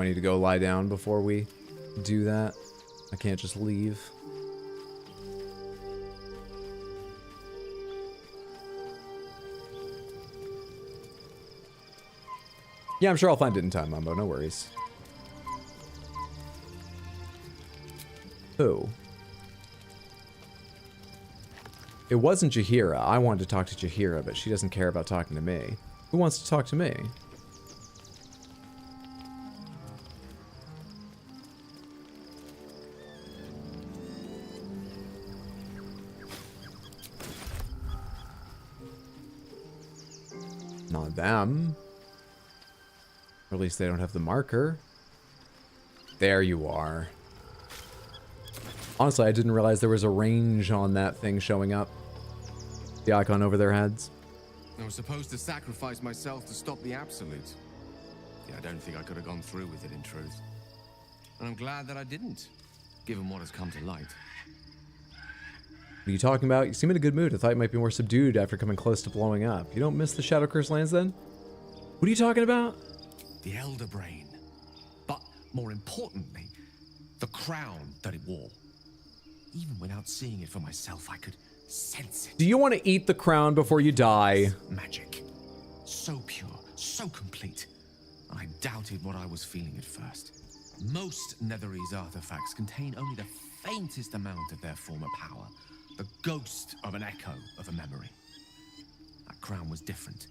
need to go lie down before we do that. I can't just leave. Yeah, I'm sure I'll find it in time, Mambo. No worries. Who? It wasn't Jaheira. I wanted to talk to Jaheira, but she doesn't care about talking to me. Who wants to talk to me? Not them. Or at least they don't have the marker. There you are. Honestly, I didn't realize there was a range on that thing showing up. The icon over their heads. I was supposed to sacrifice myself to stop the Absolute. Yeah, I don't think I could have gone through with it in truth. And I'm glad that I didn't, given what has come to light. What are you talking about? You seem in a good mood. I thought you might be more subdued after coming close to blowing up. You don't miss the Shadow Curse lands then? What are you talking about? The Elder Brain. But more importantly, the crown that it wore. Even without seeing it for myself, I could sense it. Do you want to eat the crown before you die? Magic. So pure, so complete. I doubted what I was feeling at first. Most Netherese artifacts contain only the faintest amount of their former power. The ghost of an echo of a memory. That crown was different.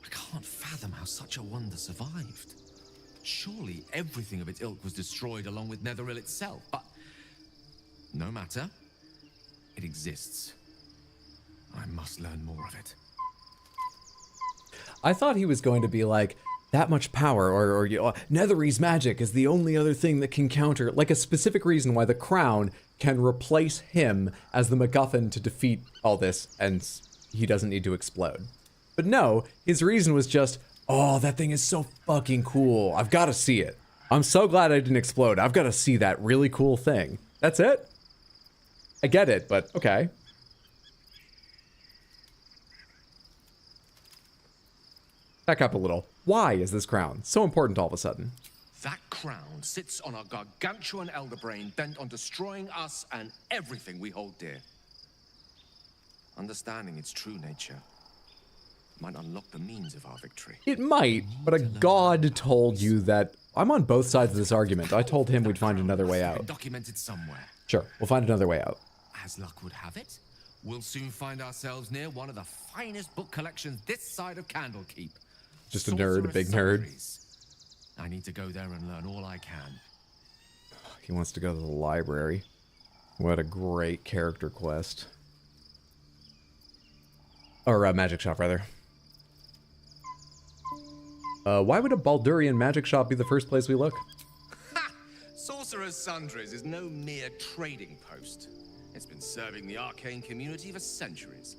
I can't fathom how such a wonder survived. Surely everything of its ilk was destroyed along with Netheril itself, but no matter. It exists. I must learn more of it. I thought he was going to be like, that much power, or Netherese magic is the only other thing that can counter, like a specific reason why the crown can replace him as the MacGuffin to defeat all this, and he doesn't need to explode. But no, his reason was just, oh, that thing is so fucking cool. I've got to see it. I'm so glad I didn't explode. I've got to see that really cool thing. That's it? I get it, but okay. Back up a little. Why is this crown so important all of a sudden? That crown sits on a gargantuan elder brain bent on destroying us and everything we hold dear. Understanding its true nature might unlock the means of our victory. It might, but a god told you that. I'm on both sides of this argument. I told him we'd find another way out. Documented somewhere. Sure, we'll find another way out. As luck would have it, we'll soon find ourselves near one of the finest book collections this side of Candlekeep. Just a nerd, a big nerd. I need to go there and learn all I can. He wants to go to the library. What a great character quest. Or magic shop, rather. Why would a Baldurian magic shop be the first place we look? Ha! Sorcerer's Sundries is no mere trading post. It's been serving the arcane community for centuries.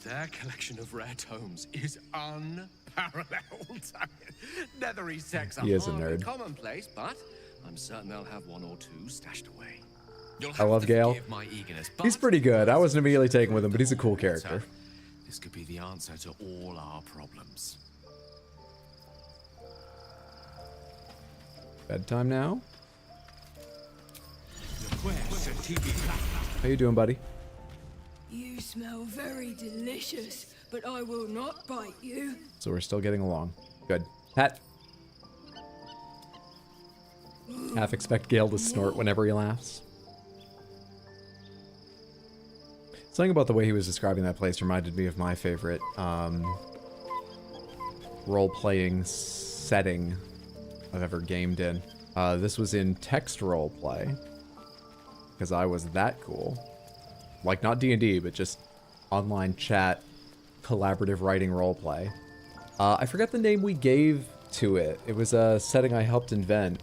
Their collection of rare tomes is unparalleled. Netherese texts are hardly commonplace, but I'm certain they'll have one or two stashed away. I love Gale. He's pretty good. I wasn't immediately taken with him, but he's a cool character. This could be the answer to all our problems. Bedtime now? How you doing, buddy? You smell very delicious, but I will not bite you. So we're still getting along. Good. Pat. Half expect Gale to snort whenever he laughs. Something about the way he was describing that place reminded me of my favorite role-playing setting I've ever gamed in. This was in text roleplay, because I was that cool. Like, not D&D, but just online chat, collaborative writing roleplay. I forgot the name we gave to it. It was a setting I helped invent.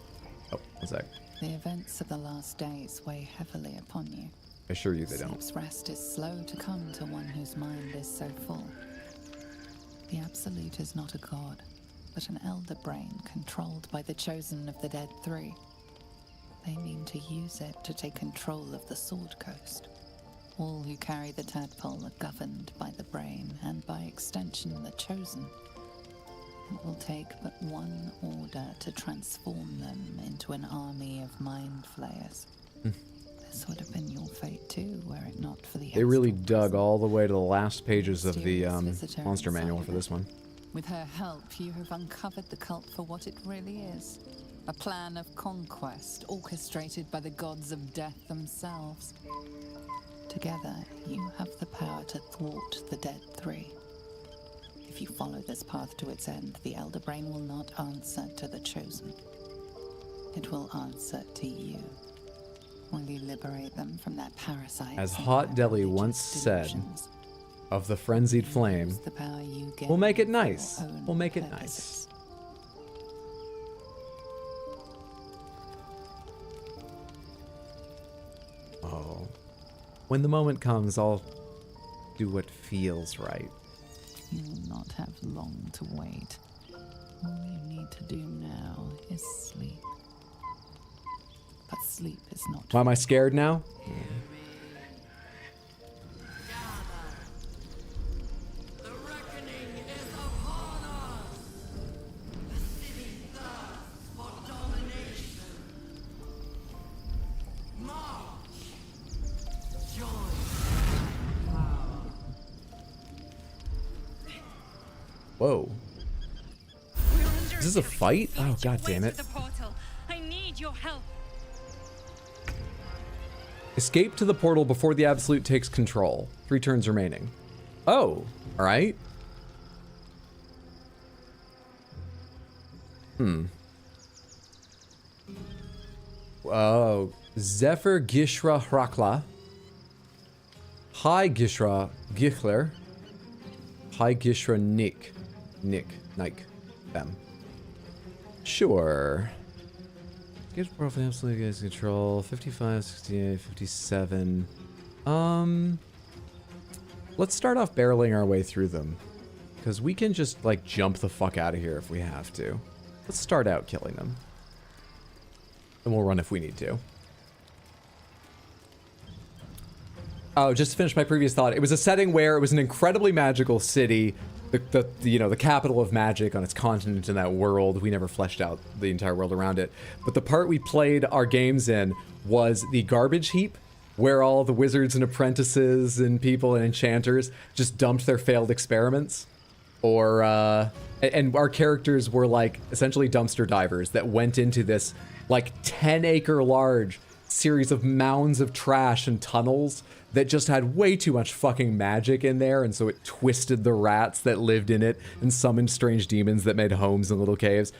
Oh, one sec. The events of the last days weigh heavily upon you. I assure you they don't. Sleep's rest is slow to come to one whose mind is so full. The Absolute is not a god, but an elder brain controlled by the chosen of the Dead Three. They mean to use it to take control of the Sword Coast. All who carry the tadpole are governed by the brain, and by extension the chosen. It will take but one order to transform them into an army of mind flayers. This would have been your fate too, were it not for the They really dug all the way to the last pages of the monster manual for this one. With her help, you have uncovered the cult for what it really is. A plan of conquest orchestrated by the gods of death themselves. Together, you have the power to thwart the Dead Three. If you follow this path to its end, the Elder Brain will not answer to the Chosen. It will answer to you. Will you liberate them from that parasite? As Hot Deli once said, of the frenzied flame, we'll make it nice. We'll make it nice. Oh. When the moment comes, I'll do what feels right. You will not have long to wait. All you need to do now is sleep. But sleep is not. Why am I scared now? Whoa. Is this a fight? Oh, god damn it. I need your help. Escape to the portal before the Absolute takes control. 3 turns remaining. Oh, alright. Oh, Zephyr Gishra Hrakla. Hi Gishra Gichler. Hi Gishra Nick. Nike. Them. Sure. Get roughly absolute guys control. 55, 68, 57. Let's start off barreling our way through them. Because we can just, like, jump the fuck out of here if we have to. Let's start out killing them. And we'll run if we need to. Oh, just to finish my previous thought, it was a setting where it was an incredibly magical city, the capital of magic on its continent in that world. We never fleshed out the entire world around it. But the part we played our games in was the garbage heap, where all the wizards and apprentices and people and enchanters just dumped their failed experiments. Or, and our characters were like essentially dumpster divers that went into this like 10-acre large series of mounds of trash and tunnels that just had way too much fucking magic in there, and so it twisted the rats that lived in it and summoned strange demons that made homes in little caves.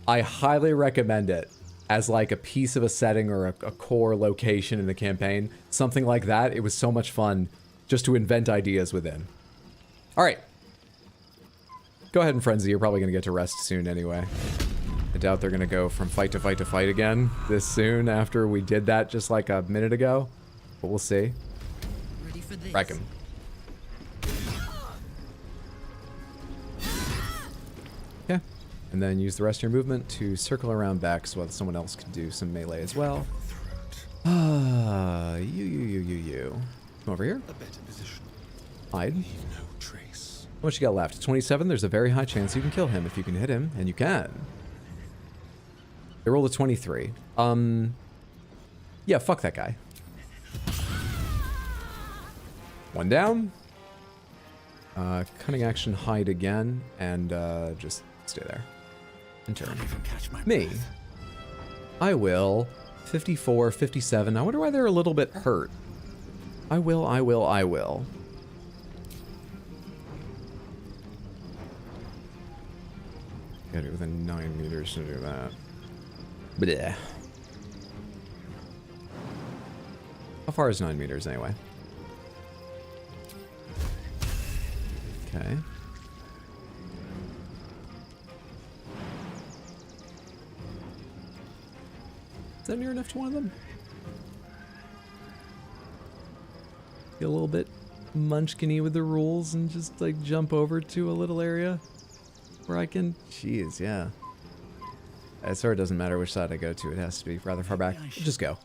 I highly recommend it as like a piece of a setting or a core location in the campaign. Something like that. It was so much fun just to invent ideas within. All right. Go ahead and frenzy. You're probably going to get to rest soon anyway. I doubt they're going to go from fight to fight to fight again this soon after we did that just like a minute ago. But we'll see. Wreck him. Yeah. And then use the rest of your movement to circle around back so that someone else can do some melee as well. You. Come over here. Hide. What you got left? 27. There's a very high chance you can kill him if you can hit him, and you can. They rolled a 23. Yeah, fuck that guy. One down. Cunning action, hide again, and just stay there. And turn. Me. I will. 54, 57. I wonder why they're a little bit hurt. I will. Gotta be within 9 meters to do that. Bleh. How far is 9 meters anyway? Okay. Is that near enough to one of them? Get a little bit munchkin-y with the rules and just like jump over to a little area where I can... Jeez, yeah. So it doesn't matter which side I go to. It has to be rather far back. Just go.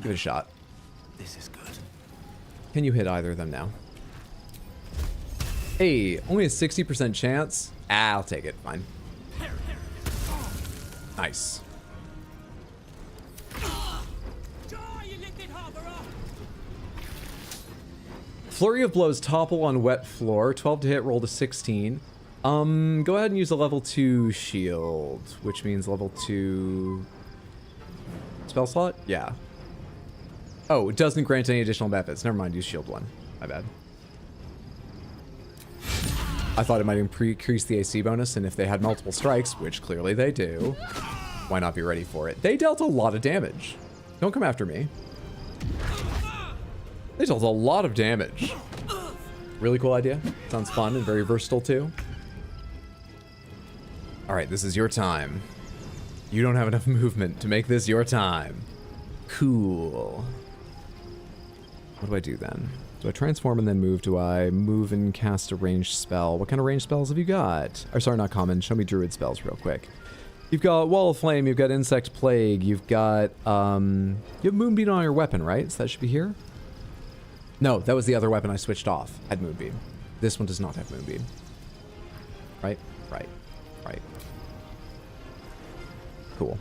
Give it a shot. This is good. Can you hit either of them now? Hey, only a 60% chance. Ah, I'll take it. Fine. Nice. Flurry of blows topple on wet floor. 12 to hit, roll to 16. Go ahead and use a level 2 shield, which means level 2 spell slot? Yeah. Oh, it doesn't grant any additional benefits. Never mind, use shield 1. My bad. I thought it might increase the AC bonus, and if they had multiple strikes, which clearly they do, why not be ready for it? They dealt a lot of damage. Don't come after me. They dealt a lot of damage. Really cool idea. Sounds fun and very versatile too. All right, this is your time. You don't have enough movement to make this your time. Cool. What do I do then? Do I transform and then move? Do I move and cast a ranged spell? What kind of ranged spells have you got? Or sorry, not common. Show me druid spells real quick. You've got Wall of Flame, you've got Insect Plague, you've got, you have Moonbeam on your weapon, right? So that should be here? No, that was the other weapon I switched off. Had Moonbeam. This one does not have Moonbeam. Right? Right. Cool.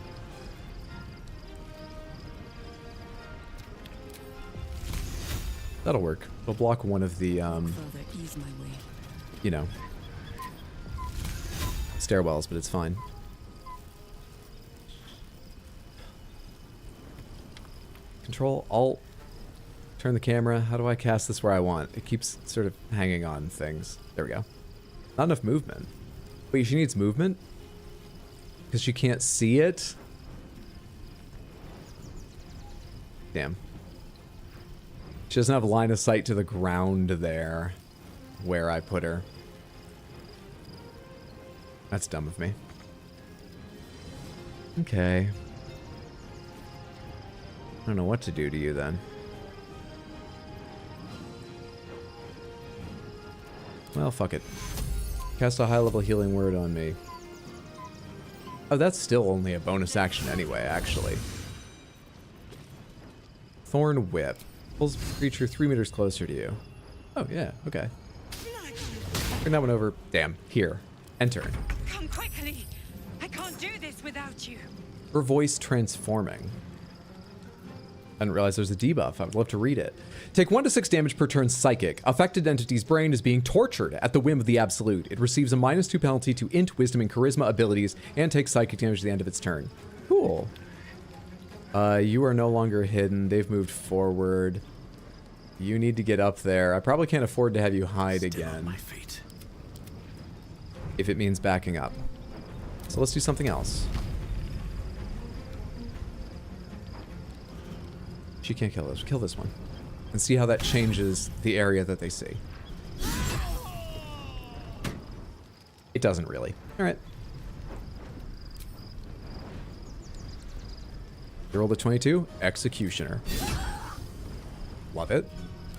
That'll work. We'll block one of the, you know, stairwells, but it's fine. Control, Alt, turn the camera. How do I cast this where I want? It keeps sort of hanging on things. There we go. Not enough movement. Wait, she needs movement? Because she can't see it? Damn. She doesn't have line of sight to the ground there, where I put her. That's dumb of me. Okay. I don't know what to do to you then. Well, fuck it. Cast a high-level healing word on me. Oh, that's still only a bonus action anyway, actually. Thorn Whip. Pulls creature 3 meters closer to you. Oh, yeah, okay. Bring that one over. Damn, here. Enter. Come quickly! I can't do this without you. Her voice transforming. I didn't realize there's a debuff. I would love to read it. Take 1 to 6 damage per turn psychic. Affected entity's brain is being tortured at the whim of the Absolute. It receives a -2 penalty to int, wisdom, and charisma abilities and takes psychic damage at the end of its turn. Cool. You are no longer hidden. They've moved forward. You need to get up there. I probably can't afford to have you hide again. My feet. If it means backing up. So let's do something else. She can't kill this. Kill this one. And see how that changes the area that they see. It doesn't really. Alright. You rolled a 22. Executioner. Love it.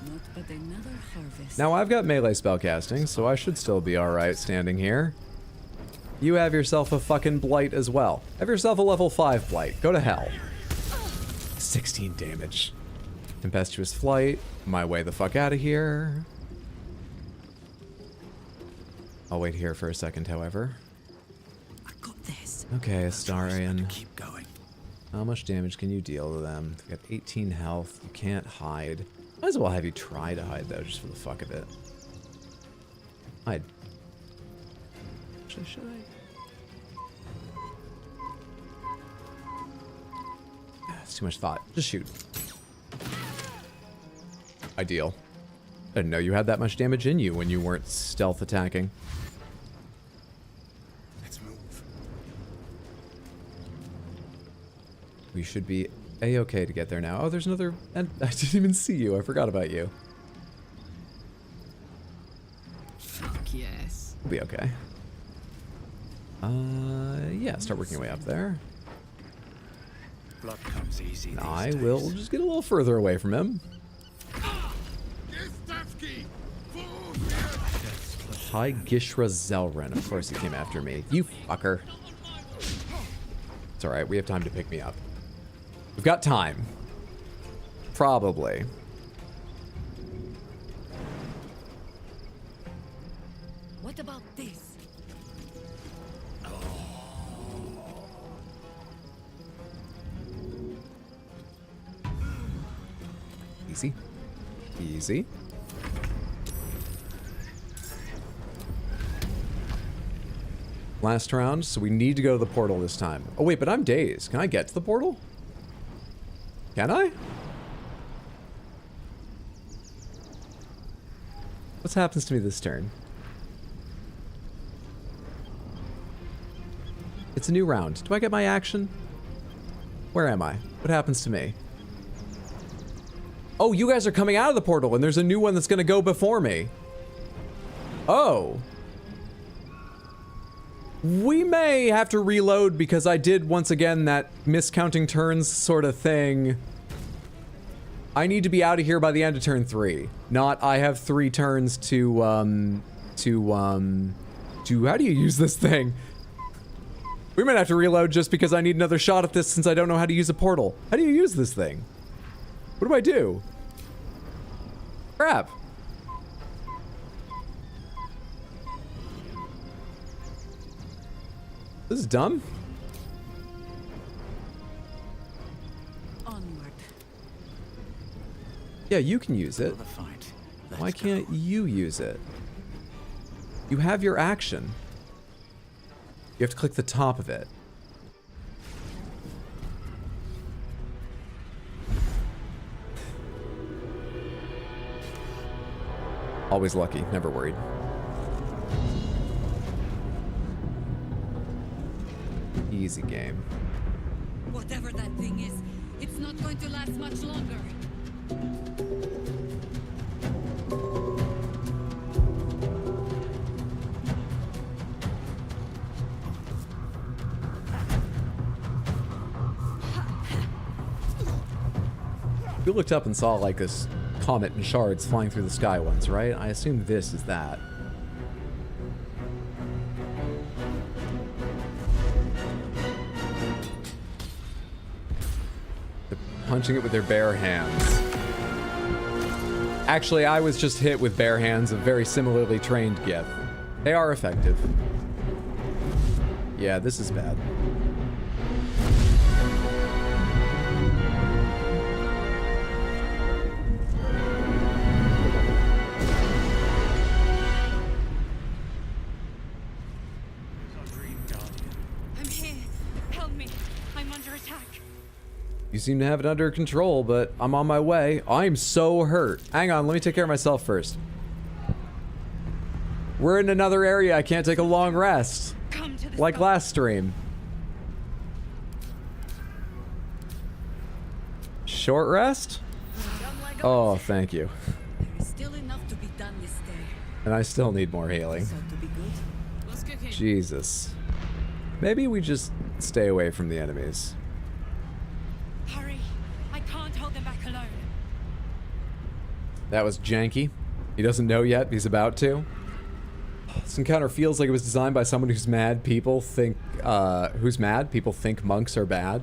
Not but another harvest. Now I've got melee spellcasting, so I should still be alright standing here. You have yourself a fucking blight as well. Have yourself a level 5 blight. Go to hell. 16 damage. Tempestuous flight. My way the fuck out of here. I'll wait here for a second, however. I got this. Okay, Astarion. Keep going. How much damage can you deal to them? You got 18 health. You can't hide. Might as well have you try to hide, though, just for the fuck of it. Hide. Actually, should I? It's too much thought. Just shoot. Ideal. I didn't know you had that much damage in you when you weren't stealth attacking. Let's move. We should be a-okay to get there now. Oh, there's another... And I didn't even see you. I forgot about you. Fuck yes. We'll be okay. Yeah, start working your way up there. Blood comes easy. I will just get a little further away from him. Hi, Gishra Zelren. Of course he came after me. You fucker. It's alright, we have time to pick me up. We've got time. Probably. What about this? Easy. Easy. Last round, so we need to go to the portal this time. Oh wait, but I'm dazed. Can I get to the portal? Can I? What happens to me this turn? It's a new round. Do I get my action? Where am I? What happens to me? Oh, you guys are coming out of the portal and there's a new one that's gonna go before me. Oh. We may have to reload because I did once again that miscounting turns sort of thing. I need to be out of here by the end of turn 3. Not I have 3 turns to how do you use this thing? We might have to reload just because I need another shot at this since I don't know how to use a portal. How do you use this thing? What do I do? Crap. This is dumb. Onward. Yeah, you can use it. Fight. Why can't you use it? You have your action. You have to click the top of it. Always lucky, never worried. Easy game. Whatever that thing is, it's not going to last much longer. You looked up and saw like this comet and shards flying through the sky once, right? I assume this is that. They're punching it with their bare hands. Actually, I was just hit with bare hands of very similarly trained Gith. They are effective. Yeah, this is bad. You seem to have it under control, but I'm on my way. I'm so hurt. Hang on, let me take care of myself first. We're in another area. I can't take a long rest. Like last stream. Short rest? Oh, thank you. There is still enough to be done this day. And I still need more healing. Jesus. Maybe we just stay away from the enemies. Hurry! I can't hold them back alone. That was janky. He doesn't know yet, but he's about to. This encounter feels like it was designed by someone who's mad. People think, people think monks are bad.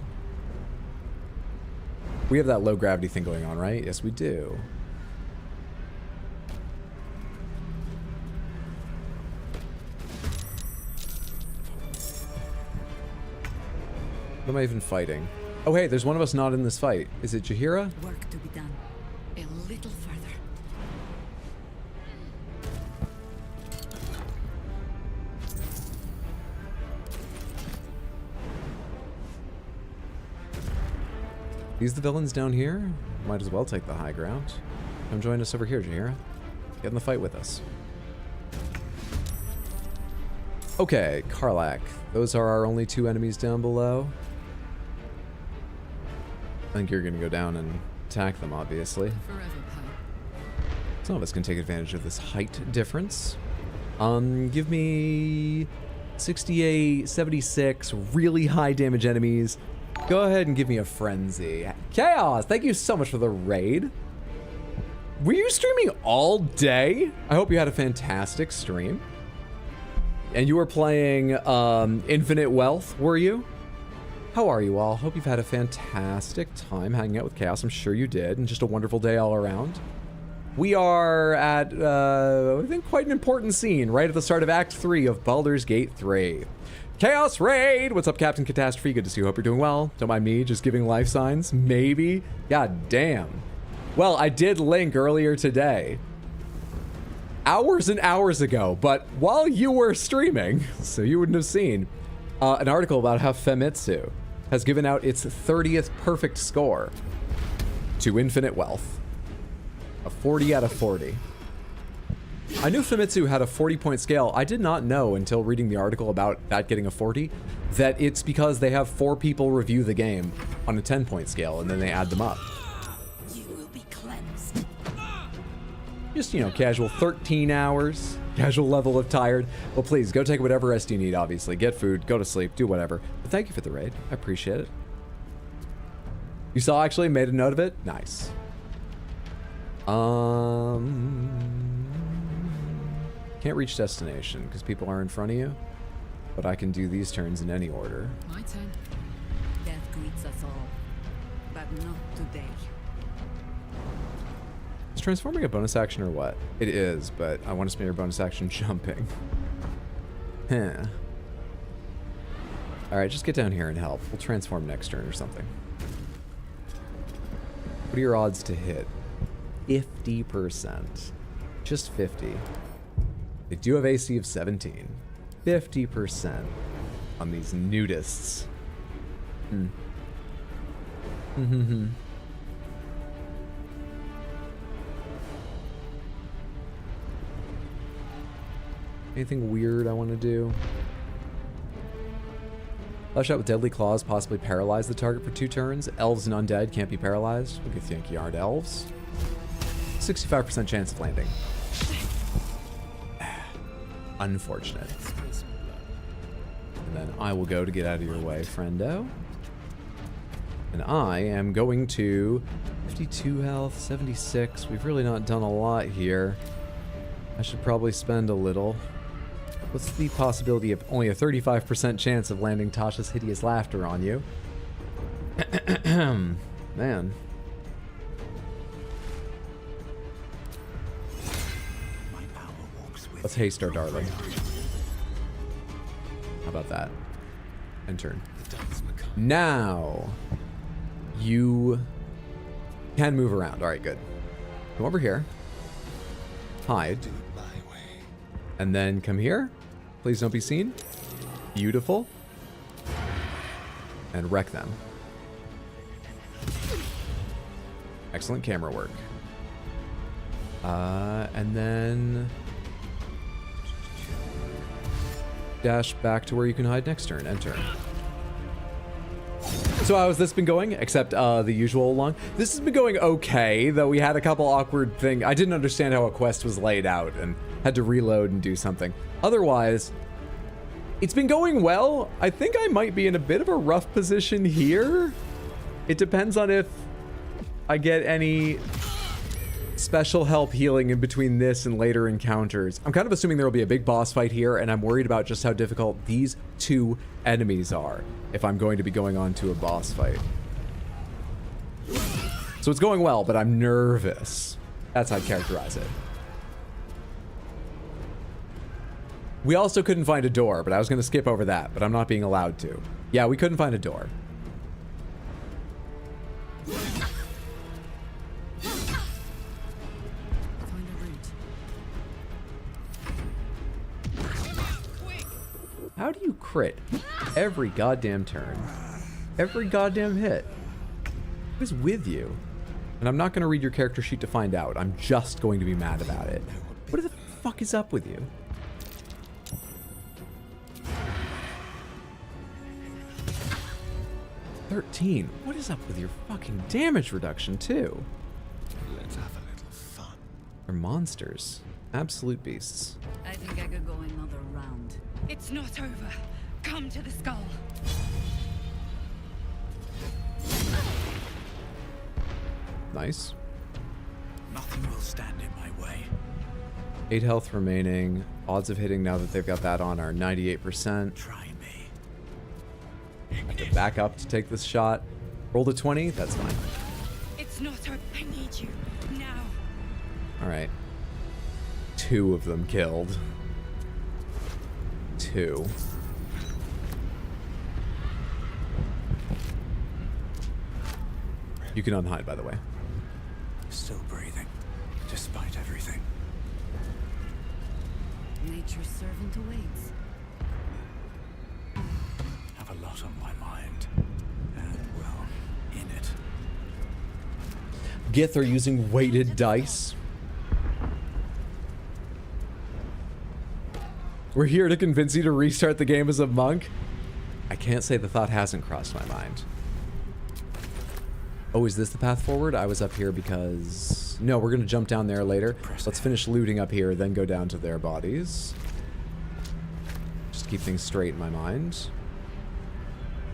We have that low gravity thing going on, right? Yes, we do. What am I even fighting? Oh, hey, there's one of us not in this fight. Is it Jaheira? Work to be done. A little further. These the villains down here? Might as well take the high ground. Come join us over here, Jaheira. Get in the fight with us. Okay, Karlach. Those are our only two enemies down below. I think you're gonna go down and attack them, obviously. Some of us can take advantage of this height difference. Give me 68, 76, really high damage enemies. Go ahead and give me a frenzy. Chaos, thank you so much for the raid. Were you streaming all day? I hope you had a fantastic stream. And you were playing Infinite Wealth, were you? How are you all? Hope you've had a fantastic time hanging out with Chaos. I'm sure you did, and just a wonderful day all around. We are at, I think, quite an important scene right at the start of Act 3 of Baldur's Gate 3. Chaos Raid! What's up, Captain Catastrophe? Good to see you. Hope you're doing well. Don't mind me just giving life signs. Maybe. God damn. Well, I did link earlier today. Hours and hours ago, but while you were streaming, so you wouldn't have seen, an article about how Famitsu has given out its 30th perfect score to Infinite Wealth. A 40 out of 40. I knew Famitsu had a 40-point scale. I did not know until reading the article about that getting a 40 that it's because they have 4 people review the game on a 10-point scale and then they add them up. You will be cleansed. Just, you know, casual 13 hours, casual level of tired. Well, please go take whatever rest you need, obviously. Get food, go to sleep, do whatever. But thank you for the raid. I appreciate it. You saw actually made a note of it? Nice. Can't reach destination because people are in front of you, but I can do these turns in any order. My turn. Death greets us all, but not today. Is transforming a bonus action or what? It is, but I want to spend your bonus action jumping. Huh. Alright, just get down here and help. We'll transform next turn or something. What are your odds to hit? 50%. Just 50. They do have AC of 17. 50%. on these nudists. Anything weird I want to do? Flesh out with deadly claws, possibly paralyze the target for 2 turns. Elves and undead can't be paralyzed. What do you think you aren't elves? 65% chance of landing. Unfortunate. And then I will go to get out of your way, friendo. And I am going to 52 health, 76. We've really not done a lot here. I should probably spend a little. What's the possibility of only a 35% chance of landing Tasha's hideous laughter on you? Man. Let's haste our darling. How about that? End turn. Now, you can move around. All right, good. Come over here. Hide. And then come here. Please don't be seen. Beautiful. And wreck them. Excellent camera work. And then dash back to where you can hide next turn. End turn. So how has this been going? Except the usual long. This has been going okay, though we had a couple awkward things. I didn't understand how a quest was laid out and had to reload and do something. Otherwise, it's been going well. I think I might be in a bit of a rough position here. It depends on if I get any special help healing in between this and later encounters. I'm kind of assuming there will be a big boss fight here, and I'm worried about just how difficult these 2 enemies are if I'm going to be going on to a boss fight. So it's going well, but I'm nervous. That's how I'd characterize it. We also couldn't find a door, but I was going to skip over that, but I'm not being allowed to. Yeah, we couldn't find a door. How do you crit every goddamn turn? Every goddamn hit? What is with you? And I'm not going to read your character sheet to find out. I'm just going to be mad about it. What the fuck is up with you? $13. What is up with your fucking damage reduction, too? Let's have a little fun. They're monsters. Absolute beasts. I think I could go another round. It's not over. Come to the skull. Nice. Nothing will stand in my way. 8 health remaining. Odds of hitting now that they've got that on are 98%. Try me. I have to back up to take this shot. Roll a 20. That's fine. It's not over. I need you now. All right. 2 of them killed. 2. You can unhide, by the way. Still breathing, despite everything. Nature's servant awaits. Have a lot on my mind. And, well, in it. Gith are using weighted dice. We're here to convince you to restart the game as a monk. I can't say the thought hasn't crossed my mind. Oh, is this the path forward? I was up here because... No, we're going to jump down there later. Let's finish looting up here, then go down to their bodies. Just keep things straight in my mind.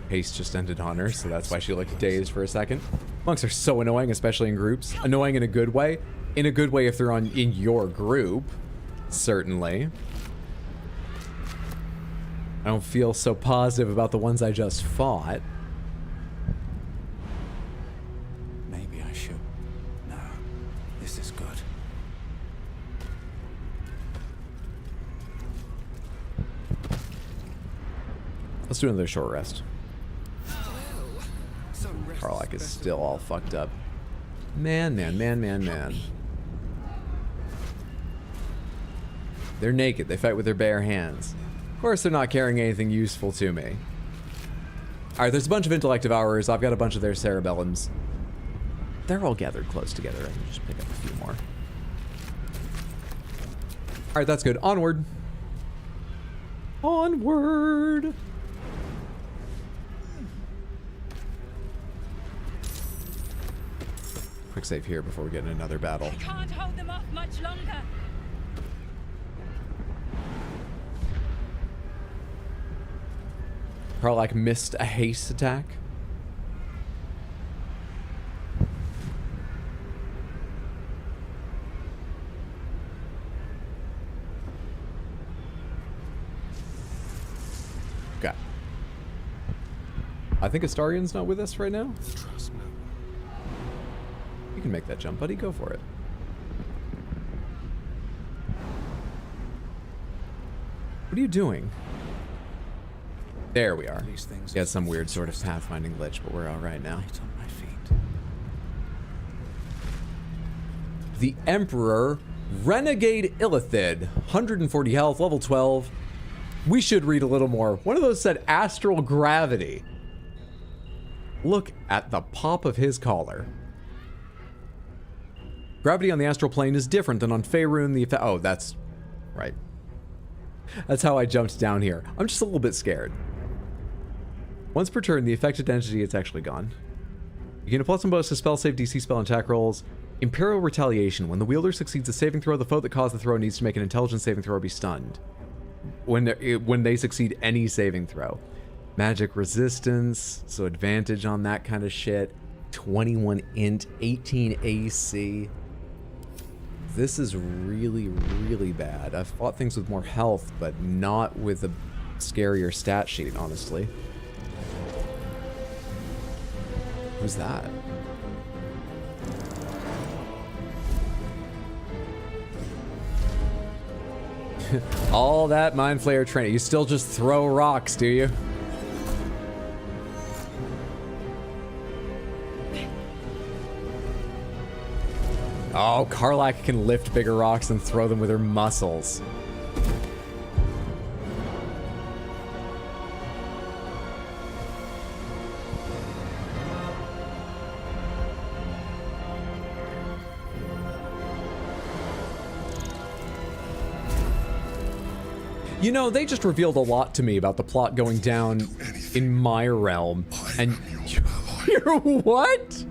Haste just ended on her, so that's why she looked dazed for a second. Monks are so annoying, especially in groups. Annoying in a good way. In a good way if they're in your group. Certainly. I don't feel so positive about the ones I just fought. Maybe I should. No, this is good. Let's do another short rest. Karlach is still all fucked up. Man. They're naked. They fight with their bare hands. course they're not carrying anything useful to me. Alright, there's a bunch of intellect devourers. I've got a bunch of their cerebellums. They're all gathered close together. I can just pick up a few more. Alright, that's good. Onward. Onward. Quick save here before we get in another battle. I can't hold them off much longer. Karlach missed a haste attack. Okay. I think Astarion's not with us right now. Trust no one. You can make that jump, buddy. Go for it. What are you doing? There we are. He has some weird sort of pathfinding glitch, but we're all right now. The Emperor, Renegade Illithid, 140 health, level 12. We should read a little more. One of those said astral gravity. Look at the pop of his collar. Gravity on the astral plane is different than on Faerun. Oh, that's right. That's how I jumped down here. I'm just a little bit scared. Once per turn, the affected entity is actually gone. You can plus and bonus to spell save, DC spell, and attack rolls. Imperial Retaliation. When the wielder succeeds a saving throw, the foe that caused the throw needs to make an intelligence saving throw or be stunned. When they succeed any saving throw. Magic resistance, so advantage on that kind of shit. 21 int, 18 AC. This is really, really bad. I've fought things with more health, but not with a scarier stat sheet, honestly. Who's that? All that Mind Flayer training. You still just throw rocks, do you? Oh, Karlach can lift bigger rocks and throw them with her muscles. You know, they just revealed a lot to me about the plot going down in my realm. And you're what?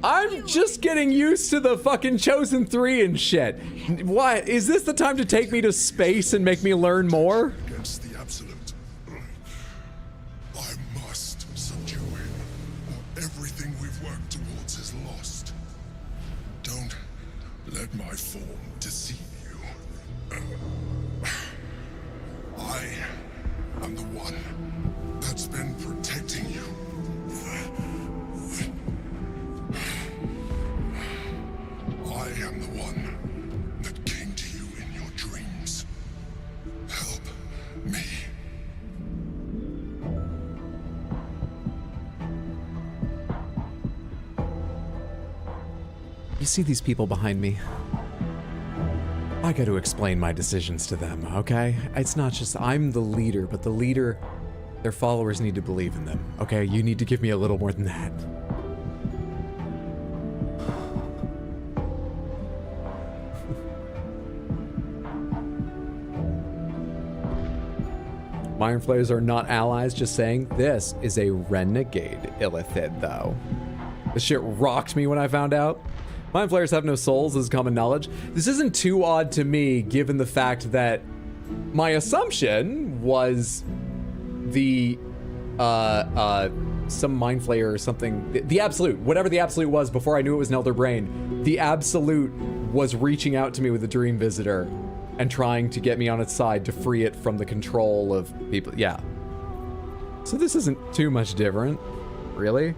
I'm just getting used to the fucking Chosen 3 and shit. What? Is this the time to take me to space and make me learn more? Against the absolute. I must subdue him, or everything we've worked towards is lost. Don't let my form deceive you. I am the one that's been protecting you. I am the one that came to you in your dreams. Help me. You see these people behind me? I got to explain my decisions to them, okay? It's not just I'm the leader, but the leader, their followers need to believe in them, okay? You need to give me a little more than that. Mind Flayers are not allies, just saying. This is a renegade Illithid, though. This shit rocked me when I found out. Mind Flayers have no souls, this is common knowledge. This isn't too odd to me, given the fact that my assumption was the, some Mind Flayer or something. The Absolute, whatever the Absolute was before I knew it was an Elder Brain, the Absolute was reaching out to me with the Dream Visitor and trying to get me on its side to free it from the control of people. Yeah. So this isn't too much different, really.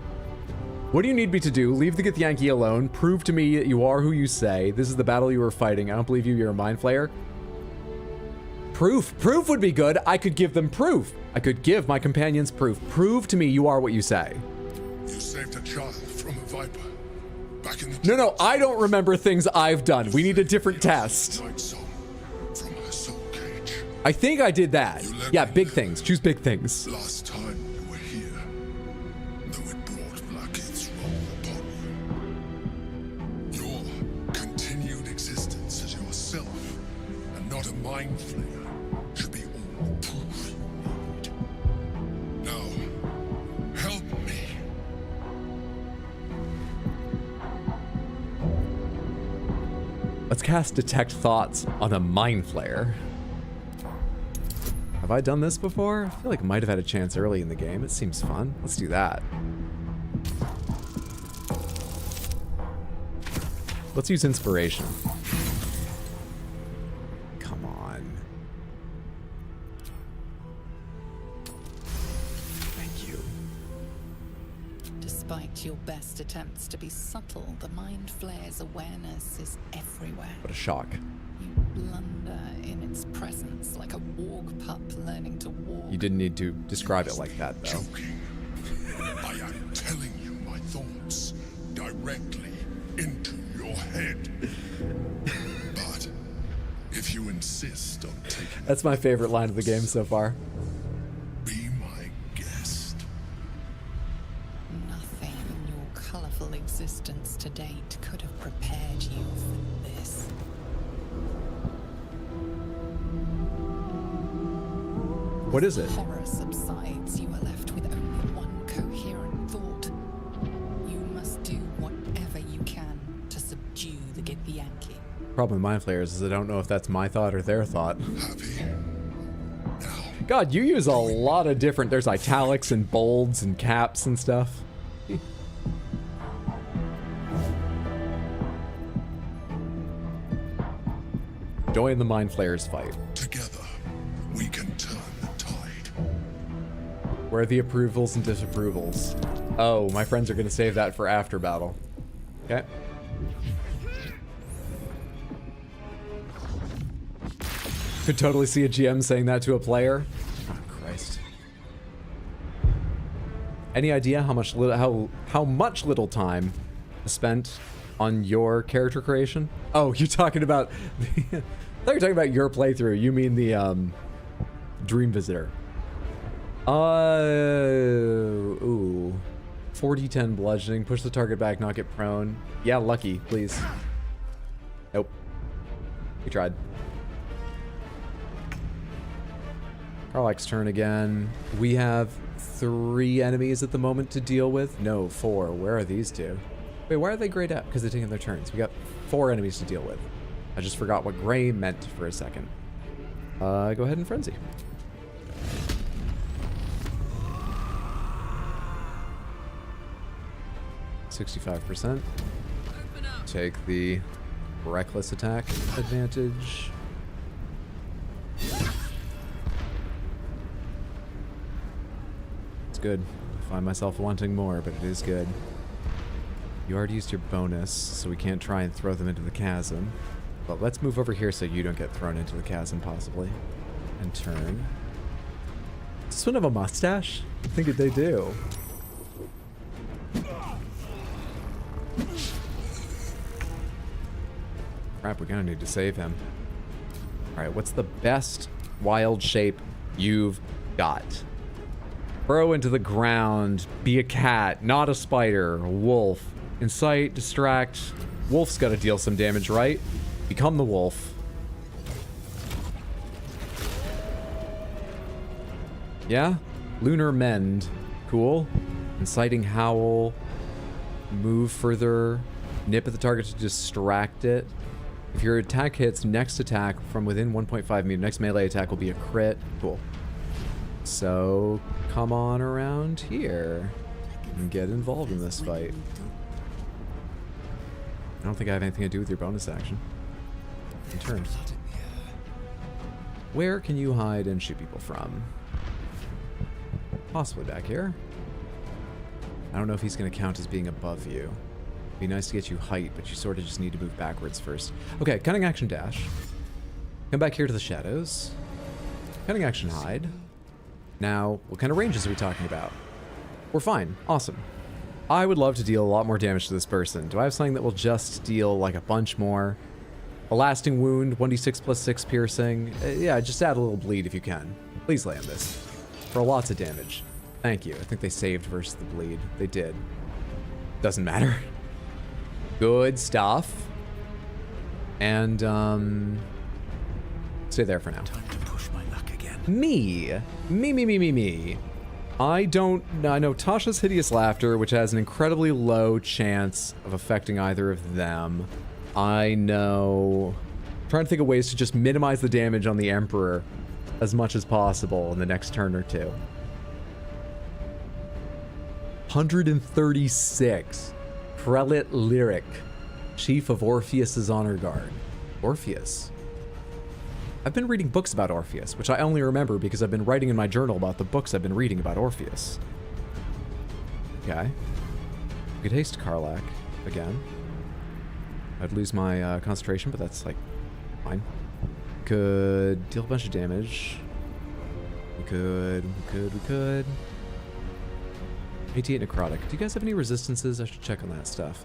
What do you need me to do? Leave the Githyanki alone. Prove to me that you are who you say. This is the battle you were fighting. I don't believe you. You're a Mind Flayer. Proof. Proof would be good. I could give them proof. I could give my companions proof. Prove to me you are what you say. You saved a child from a viper. Back in the No, I don't remember things I've done. We need a different test. Night song from her soul cage. I think I did that. Yeah, big things. Choose big things. Last time you were here, though it brought Blackgate's wrong upon you. Your continued existence as yourself, and not a mind flayer, should be all proof you need. Now, help me. Let's cast Detect Thoughts on a Mind Flayer. Have I done this before? I feel like I might have had a chance early in the game. It seems fun. Let's do that. Let's use Inspiration. Come on. Thank you. Despite your best attempts to be subtle, the Mind Flayer's awareness is everywhere. What a shock. You blunder in its presence like a warg pup learning to walk. You didn't need to describe it like that, though. I am telling you my thoughts directly into your head. But if you insist on taking That's my favorite line of the game so far. be my guest. Nothing in your colorful existence to date could have prepared you for this. What is it? Horror subsides, you are left with only one coherent thought. You must do whatever you can to subdue the Githyanki. Problem with Mind Flayers is I don't know if that's my thought or their thought. God, you use a lot of different... There's italics and bolds and caps and stuff. Join the Mind Flayers fight. Together, we can turn the tide. Where are the approvals and disapprovals? Oh, my friends are going to save that for after battle. Okay. Could totally see a GM saying that to a player. Oh, Christ. Any idea how much little time is spent on your character creation? Oh, you're talking about I thought you were talking about your playthrough. You mean the Dream Visitor. Ooh. 40-10 bludgeoning. Push the target back, not get prone. Yeah, lucky, please. Nope. We tried. Karlach's turn again. We have 3 enemies at the moment to deal with. No, 4. Where are these 2? Wait, why are they grayed out? Because they're taking their turns. We got 4 enemies to deal with. I just forgot what gray meant for a second. Go ahead and frenzy. %. Take the reckless attack advantage. It's good. I find myself wanting more, but it is good. You already used your bonus, so we can't try and throw them into the chasm. But let's move over here so you don't get thrown into the chasm, possibly. And turn. Does this one have a mustache? I think they do. Crap, we're gonna need to save him. Alright, what's the best wild shape you've got? Burrow into the ground, be a cat, not a spider, a wolf. Incite, distract. Wolf's gotta deal some damage, right? Become the wolf. Yeah? Lunar Mend. Cool. Inciting Howl. Move further. Nip at the target to distract it. If your attack hits, next attack from within 1.5 meters, next melee attack will be a crit. Cool. So, come on around here and get involved in this fight. I don't think I have anything to do with your bonus action. In turn. Where can you hide and shoot people from? Possibly back here. I don't know if he's going to count as being above you. It'd be nice to get you height, but you sort of just need to move backwards first. Okay, cunning action dash. Come back here to the shadows. Cunning action hide. Now, what kind of ranges are we talking about? We're fine. Awesome. I would love to deal a lot more damage to this person. Do I have something that will just deal like a bunch more? A lasting wound, 1d6 plus 6 piercing. Yeah, just add a little bleed if you can. Please land this. For lots of damage. Thank you. I think they saved versus the bleed. They did. Doesn't matter. Good stuff. And, stay there for now. Time to push my luck again. Me. I know Tasha's Hideous Laughter, which has an incredibly low chance of affecting either of them. I know... I'm trying to think of ways to just minimize the damage on the Emperor as much as possible in the next turn or two. 136. Prelate Lyric. Chief of Orpheus's Honor Guard. Orpheus. I've been reading books about Orpheus, which I only remember because I've been writing in my journal about the books I've been reading about Orpheus. Okay. We could haste Karlach again. I'd lose my concentration, but that's, like, fine. Could deal a bunch of damage. We could. 88 necrotic. Do you guys have any resistances? I should check on that stuff.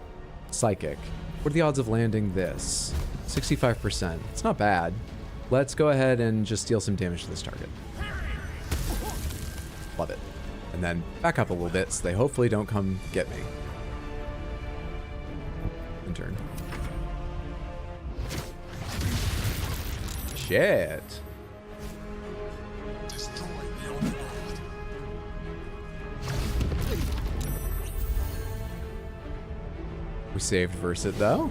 Psychic. What are the odds of landing this? 65%. It's not bad. Let's go ahead and just deal some damage to this target. Love it. And then back up a little bit so they hopefully don't come get me. In turn. Shit. We saved Versit though.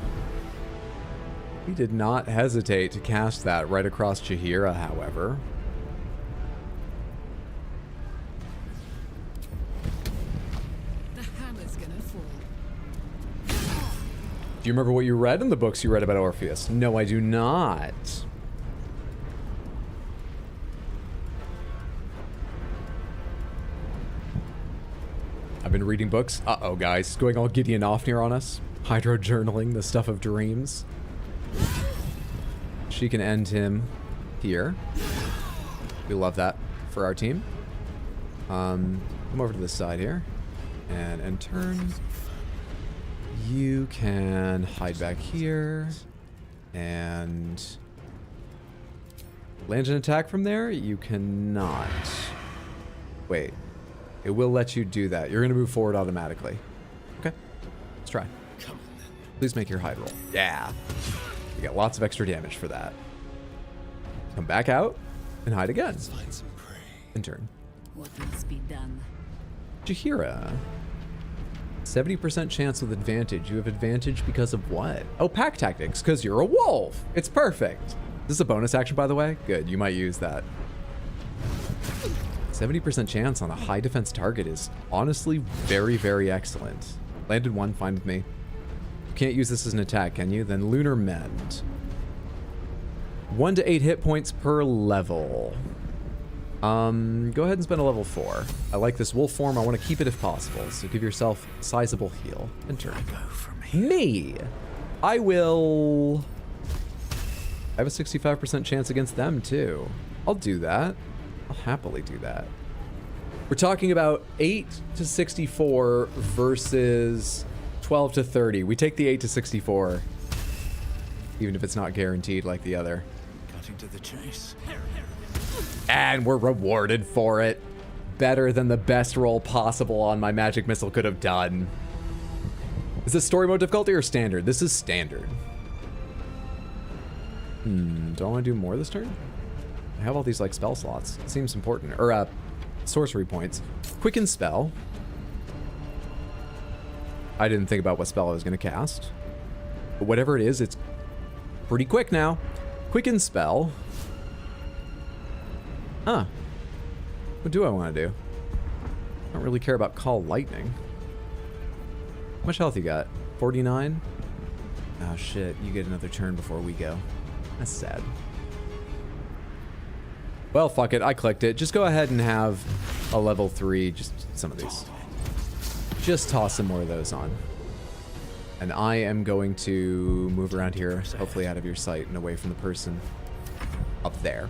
He did not hesitate to cast that right across Jaheira, however. The hammer's gonna fall. Do you remember what you read in the books you read about Orpheus? No, I do not. I've been reading books. Uh-oh, guys. Going all Gideon Ofnir on us. Hydro journaling, the stuff of dreams. She can end him here. We love that for our team. Come over to this side here. And end turn. You can hide back here. And land an attack from there? You cannot. Wait. It will let you do that. You're going to move forward automatically. Okay. Let's try. Please make your hide roll. Yeah. You get lots of extra damage for that. Come back out and hide again. In turn. What must be done? Jaheira. 70% chance with advantage. You have advantage because of what? Oh, pack tactics, because you're a wolf. It's perfect. Is this a bonus action, by the way? Good, you might use that. 70% chance on a high defense target is honestly very, very excellent. Landed one, fine with me. You can't use this as an attack, can you? Then Lunar Mend. 1 to 8 hit points per level. Go ahead and spend a level 4. I like this wolf form. I want to keep it if possible. So give yourself a sizable heal. And turn. Me! I will... I have a 65% chance against them, too. I'll do that. I'll happily do that. We're talking about 8 to 64 versus 12 to 30. We take the 8 to 64. Even if it's not guaranteed like the other. Cutting to the chase. And we're rewarded for it. Better than the best roll possible on my magic missile could have done. Is this story mode difficulty or standard? This is standard. Do I want to do more this turn? I have all these like spell slots. It seems important. Or sorcery points. Quicken spell. I didn't think about what spell I was going to cast. But whatever it is, it's pretty quick now. Quicken spell. Huh. What do I want to do? I don't really care about Call Lightning. How much health you got? 49? Oh shit, you get another turn before we go. That's sad. Well, fuck it, I clicked it. Just go ahead and have a level 3, just some of these. Just toss some more of those on. And I am going to move around here, hopefully out of your sight and away from the person up there.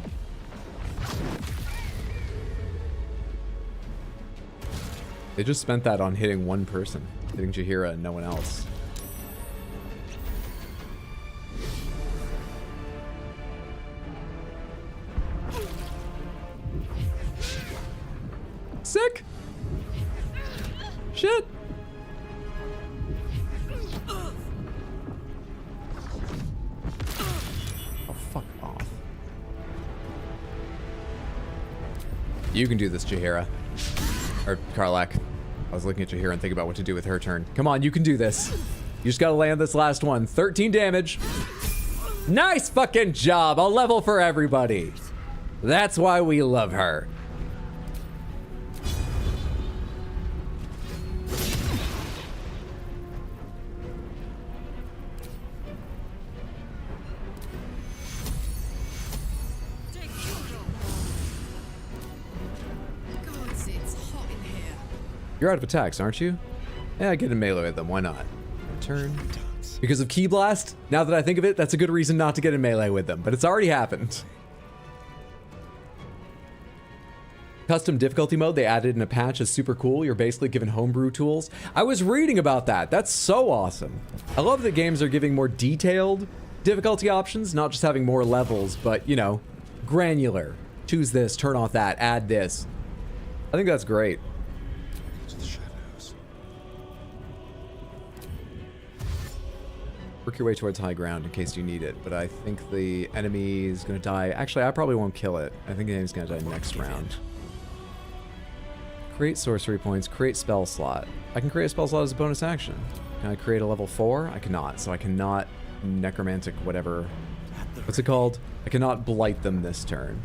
They just spent that on hitting one person, hitting Jaheira and no one else. Sick. Shit. Oh, fuck off. You can do this, Jaheira. Or Karlach. I was looking at Jaheira and thinking about what to do with her turn. Come on, you can do this. You just gotta land this last one. 13 damage. Nice fucking job. A level for everybody. That's why we love her. You're out of attacks, aren't you? Yeah, get in melee with them. Why not? Turn. Because of Ki Blast? Now that I think of it, that's a good reason not to get in melee with them, but it's already happened. Custom difficulty mode they added in a patch is super cool. You're basically given homebrew tools. I was reading about that. That's so awesome. I love that games are giving more detailed difficulty options, not just having more levels, but, you know, granular. Choose this, turn off that, add this. I think that's great. Work your way towards high ground in case you need it, but I think the enemy is going to die. Actually, I probably won't kill it. I think the enemy's going to die next round. Create sorcery points, create spell slot. I can create a spell slot as a bonus action. Can I create a level 4? I cannot, so I cannot necromantic whatever. What's it called? I cannot blight them this turn.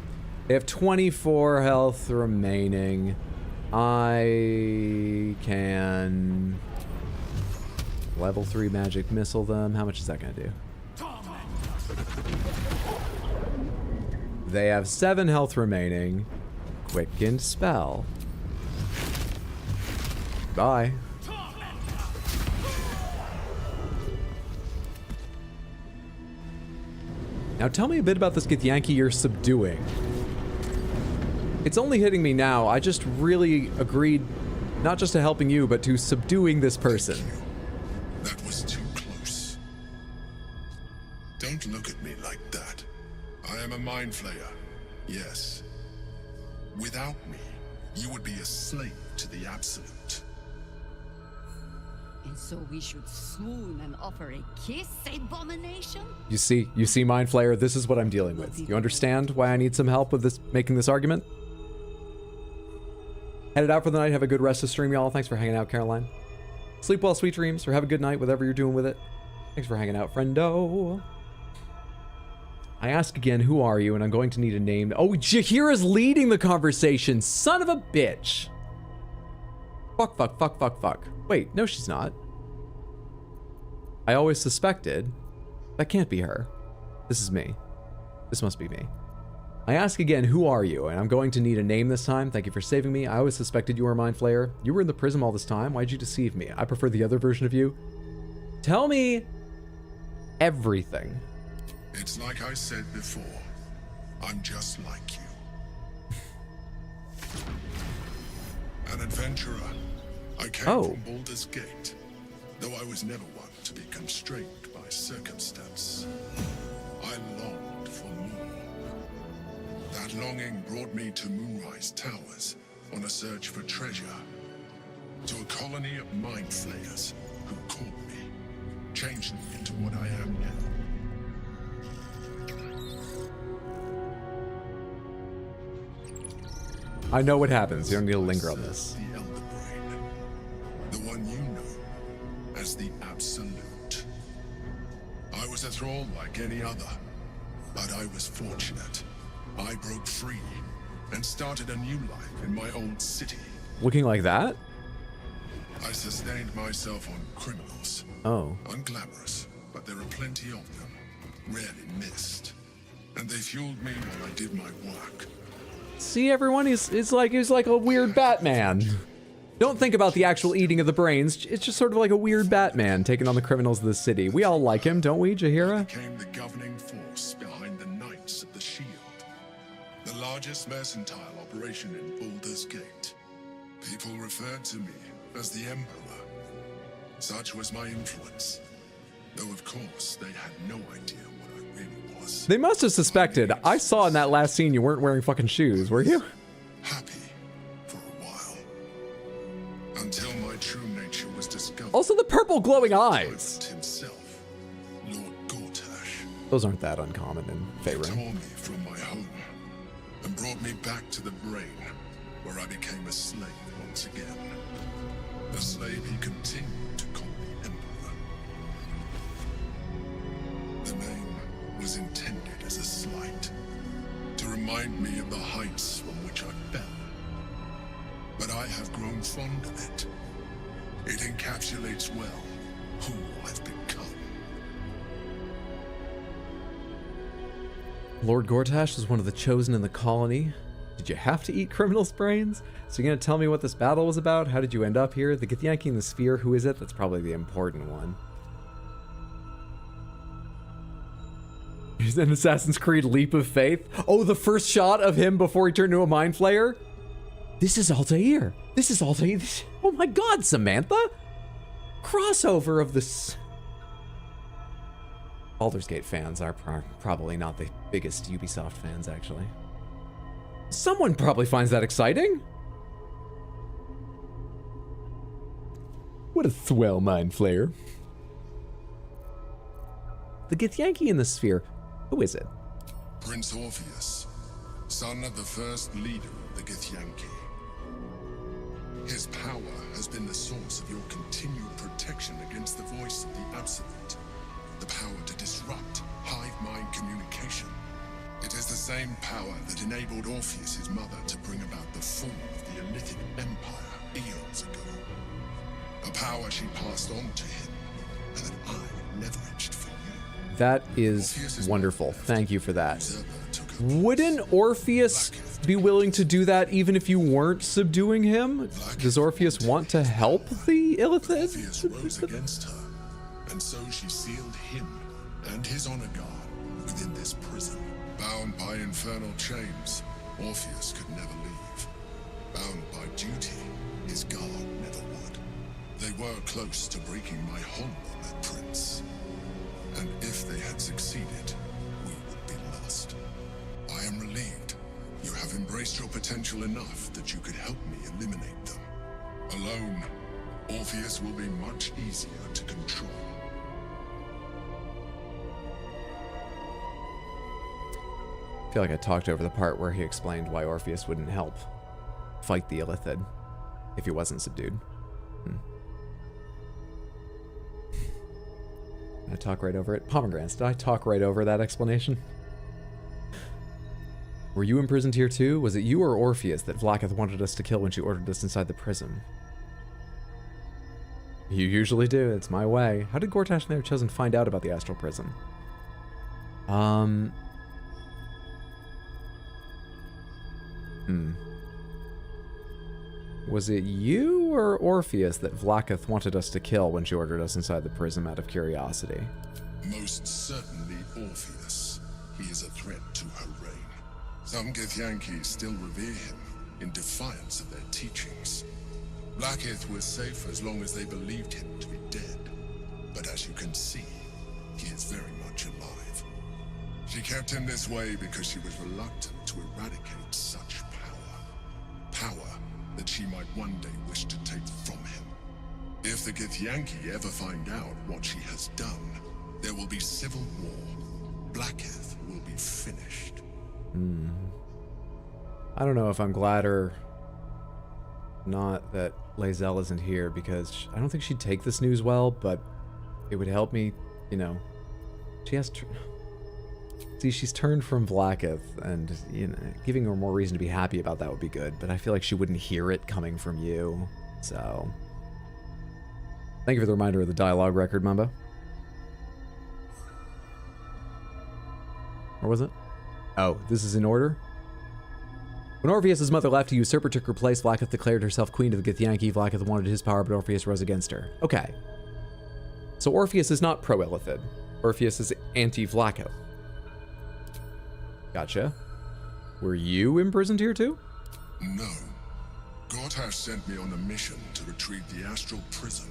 They have 24 health remaining. I can... level 3 magic missile them. How much is that going to do? They have 7 health remaining. Quickened spell. Bye. Now tell me a bit about this Githyanki you're subduing. It's only hitting me now. I just really agreed not just to helping you, but to subduing this person. That was too close. Don't look at me like that. I am a mind flayer. Yes. Without me, you would be a slave to the Absolute. And so we should swoon and offer a kiss, abomination? You see, Mind Flayer, this is what I'm dealing with. You understand why I need some help with this, making this argument? Headed out for the night. Have a good rest of stream, y'all. Thanks for hanging out, Caroline. Sleep well, sweet dreams, or have a good night, whatever you're doing with it. Thanks for hanging out, friendo. I ask again, who are you? And I'm going to need a name. Oh, Jaheira's leading the conversation. Son of a bitch. Fuck, fuck, fuck, fuck, fuck. Wait, no, she's not. I always suspected. That can't be her. This is me. This must be me. I ask again, who are you? And I'm going to need a name this time. Thank you for saving me. I always suspected you were a Mind Flayer. You were in the prism all this time. Why'd you deceive me? I prefer the other version of you. Tell me everything. It's like I said before. I'm just like you. An adventurer. I came from Baldur's Gate, though I was never one to be constrained by circumstance. I longed for more. That longing brought me to Moonrise Towers on a search for treasure, to a colony of mind flayers who caught me, changed me into what I am now. I know what happens. You don't need to linger on this. The one you know as the Absolute. I was a thrall like any other, but I was fortunate. I broke free and started a new life in my old city. Looking like that? I sustained myself on criminals. Oh. Unglamorous, but there are plenty of them, rarely missed. And they fueled me while I did my work. See, everyone, he's like a weird Batman. Don't think about the actual eating of the brains. It's just sort of like a weird Batman taking on the criminals of the city. We all like him, don't we, Jaheira? Became the governing force behind the Knights of the Shield, the largest mercantile operation in Baldur's Gate. People referred to me as the Emperor. Such was my influence. Though, of course, they had no idea what I really was. They must have suspected. I saw in that last scene you weren't wearing fucking shoes, were you? Happy for a while. my true nature was discovered. Also, the purple glowing eyes. Himself, Lord Gortash. Those aren't that uncommon in He Faerun. tore me from my home and brought me back to the brain, where I became a slave once again. A slave he continued to call the Emperor. The name was intended as a slight, to remind me of the heights from which I fell. But I have grown fond of it. It encapsulates well who I've become. Lord Gortash was one of the chosen in the colony. Did you have to eat criminals' brains? So you're gonna tell me what this battle was about? How did you end up here? The Githyanki in the sphere, who is it? That's probably the important one. Is an Assassin's Creed leap of faith? Oh, the first shot of him before he turned into a mind flayer? This is Altair. This is Altair. Oh my god, Samantha! Crossover of this. Baldur's Gate fans are probably not the biggest Ubisoft fans, actually. Someone probably finds that exciting. What a swell mind flayer. The Githyanki in the sphere. Who is it? Prince Orpheus, son of the first leader of the Githyanki. His power has been the source of your continued protection against the voice of the Absolute. The power to disrupt hive mind communication. It is the same power that enabled Orpheus's mother to bring about the fall of the Elithic Empire eons ago. A power she passed on to him, and that I leveraged for you. That is wonderful. Thank you for that. Wouldn't Orpheus be willing to do that even if you weren't subduing him? Does Orpheus want to help the Illithid? Orpheus rose against her, and so she sealed him and his honor guard within this prison. Bound by infernal chains, Orpheus could never leave. Bound by duty, his guard never would. They were close to breaking my hold on that prince. And if they had succeeded, we would be lost. I am relieved. You have embraced your potential enough that you could help me eliminate them. Alone, Orpheus will be much easier to control. I feel like I talked over the part where he explained why Orpheus wouldn't help fight the Illithid if he wasn't subdued. Did I talk right over it? Pomegranates, did I talk right over that explanation? Were you imprisoned here too? Was it you or Orpheus that Vlaakith wanted us to kill when she ordered us inside the prison? You usually do, it's my way. How did Gortash and they have chosen find out about the astral prison? Was it you or Orpheus that Vlaakith wanted us to kill when she ordered us inside the prison out of curiosity? Most certainly Orpheus. He is a threat to her reign. Some Githyanki still revere him in defiance of their teachings. Vlaakith was safe as long as they believed him to be dead. But as you can see, he is very much alive. She kept him this way because she was reluctant to eradicate such power. Power that she might one day wish to take from him. If the Githyanki ever find out what she has done, there will be civil war. Vlaakith will be finished. I don't know if I'm glad or not that Lae'zel isn't here, because I don't think she'd take this news well, but it would help me, you know. She has see, she's turned from Vlaakith, and, you know, giving her more reason to be happy about that would be good, but I feel like she wouldn't hear it coming from you, so. Thank you for the reminder of the dialogue record, Mamba. Or was it? Oh, this is in order? When Orpheus' mother left, a usurper took her place. Vlaakith declared herself queen of the Githyanki. Vlaakith wanted his power, but Orpheus rose against her. Okay. So Orpheus is not pro-Illithid. Orpheus is anti-Vlaakith. Gotcha. Were you imprisoned here too? No. Gortash sent me on a mission to retrieve the astral prison.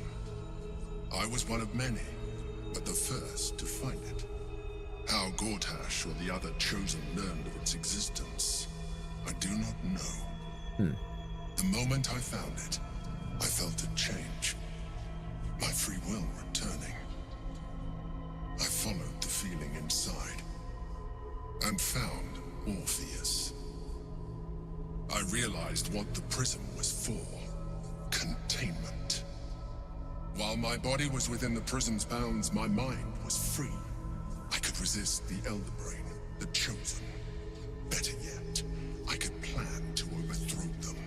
I was one of many, but the first to find it. How Gortash or the other chosen learned of its existence, I do not know. The moment I found it, I felt a change. My free will returning. I followed the feeling inside and found Orpheus. I realized what the prism was for. Containment. While my body was within the prism's bounds, my mind was free. I could resist the Elder Brain, the Chosen. Better yet, I could plan to overthrow them.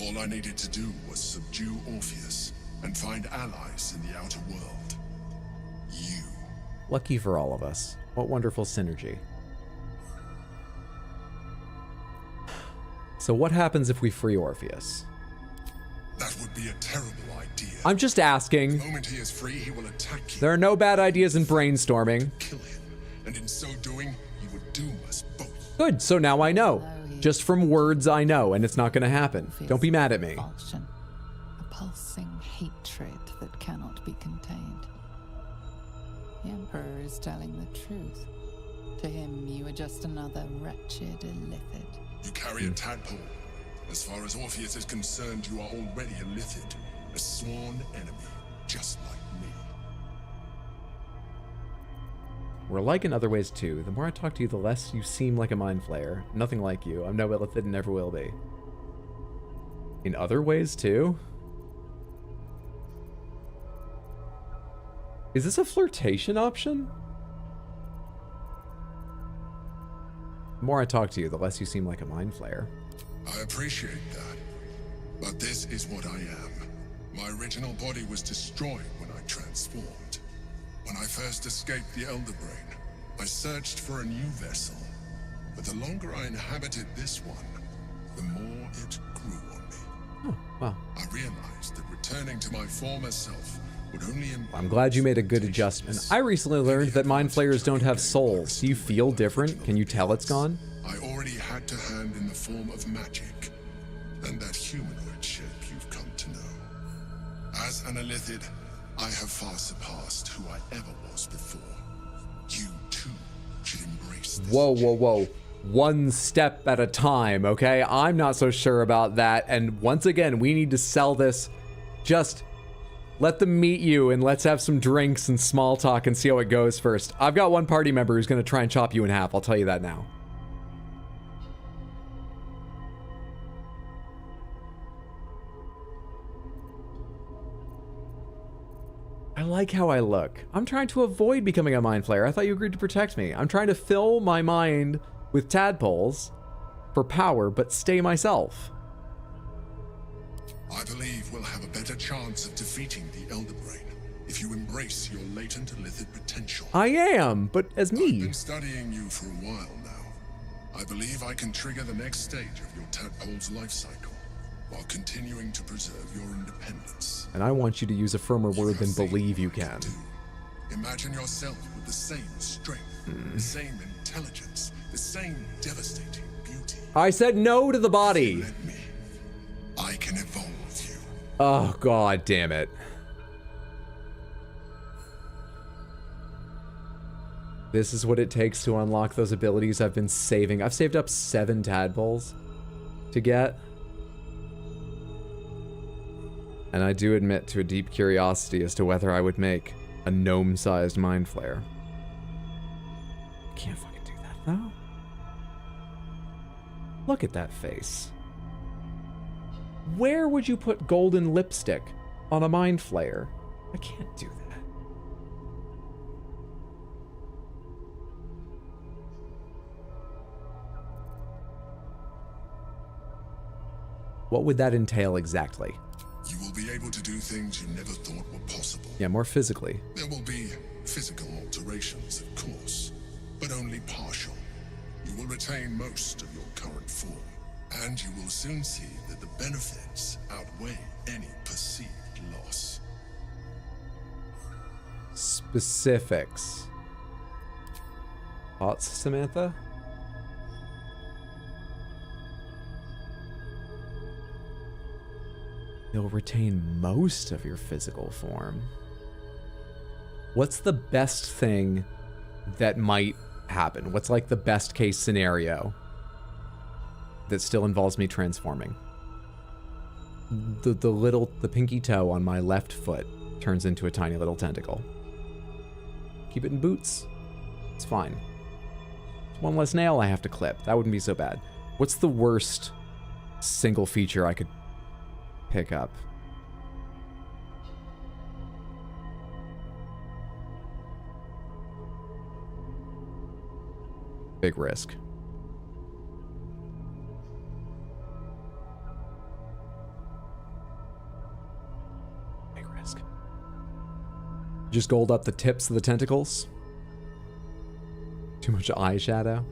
All I needed to do was subdue Orpheus and find allies in the outer world. You. Lucky for all of us. What wonderful synergy. So what happens if we free Orpheus? That would be a terrible idea. I'm just asking. The moment he is free, he will attack you. There are no bad ideas in brainstorming. Kill him, and in so doing, he would doom us both. Good, so now I know. Just from words I know, and it's not going to happen. Don't be mad at me. Revulsion, a pulsing hatred that cannot be contained. The Emperor is telling the truth. To him, you are just another wretched illithid. You carry a tadpole. As far as Orpheus is concerned, you are already a Lithid, a sworn enemy, just like me. We're alike in other ways too. The more I talk to you, the less you seem like a mind flayer. Nothing like you. I'm no Illithid and never will be. In other ways too? Is this a flirtation option? The more I talk to you, the less you seem like a mind flayer. I appreciate that, but this is what I am. My original body was destroyed when I transformed. When I first escaped the Elder Brain, I searched for a new vessel, but the longer I inhabited this one, the more it grew on me. Oh, wow. I realized that returning to my former self would only I'm glad you made a good adjustment. I recently learned that mind flayers don't have souls. Do you feel different? Can you tell it's gone? I already had to hand in the form of magic, and that humanoid shape you've come to know. As an Illithid, I have far surpassed who I ever was before. You too should embrace this. Whoa, whoa, whoa. One step at a time, okay? I'm not so sure about that. And once again, we need to sell this. Just let them meet you and let's have some drinks and small talk and see how it goes first. I've got one party member who's going to try and chop you in half. I'll tell you that now. I like how I look. I'm trying to avoid becoming a mind flayer. I thought you agreed to protect me. I'm trying to fill my mind with tadpoles for power, but stay myself. I believe we'll have a better chance of defeating the Elder Brain if you embrace your latent Illithid potential. I am, but as me. I've been studying you for a while now. I believe I can trigger the next stage of your tadpole's life cycle, while continuing to preserve your independence. And I want you to use a firmer word than believe you can. Imagine yourself with the same strength, the same intelligence, the same devastating beauty. I said no to the body. Let me. I can evolve you. Oh, God damn it. This is what it takes to unlock those abilities I've been saving. I've saved up 7 tadpoles to get. And I do admit to a deep curiosity as to whether I would make a gnome-sized mind flayer. Can't fucking do that, though. Look at that face. Where would you put golden lipstick on a mind flayer? I can't do that. What would that entail exactly? You will be able to do things you never thought were possible. Yeah, more physically. There will be physical alterations, of course, but only partial. You will retain most of your current form, and you will soon see that the benefits outweigh any perceived loss. Specifics. Thoughts, Samantha? You'll retain most of your physical form. What's the best thing that might happen? What's like the best case scenario that still involves me transforming? the pinky toe on my left foot turns into a tiny little tentacle. Keep it in boots. It's fine. It's one less nail I have to clip. That wouldn't be so bad. What's the worst single feature I could pick up? Big risk. Big risk. Just gold up the tips of the tentacles. Too much eyeshadow.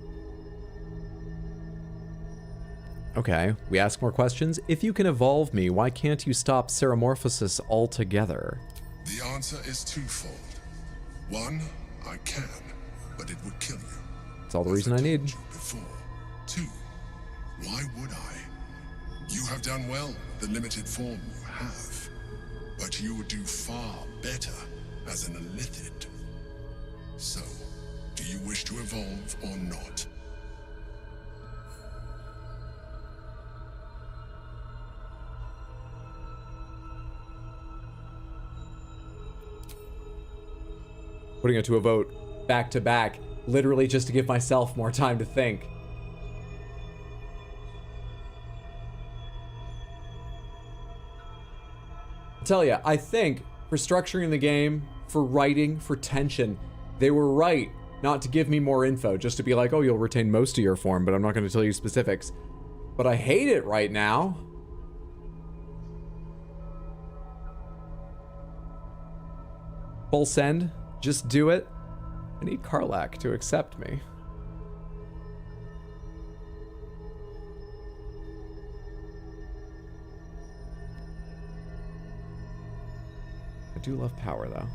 Okay, we ask more questions. If you can evolve me, why can't you stop Ceramorphosis altogether? The answer is twofold. One, I can, but it would kill you. That's all the reason I need. Before. Two, why would I? You have done well with the limited form you have, but you would do far better as an Illithid. So, do you wish to evolve or not? Putting it to a vote back to back, literally just to give myself more time to think. I'll tell you, I think for structuring the game, for writing, for tension, they were right not to give me more info, just to be like, oh, you'll retain most of your form, but I'm not going to tell you specifics. But I hate it right now. Full send. Just do it. I need Karlach to accept me. I do love power, though.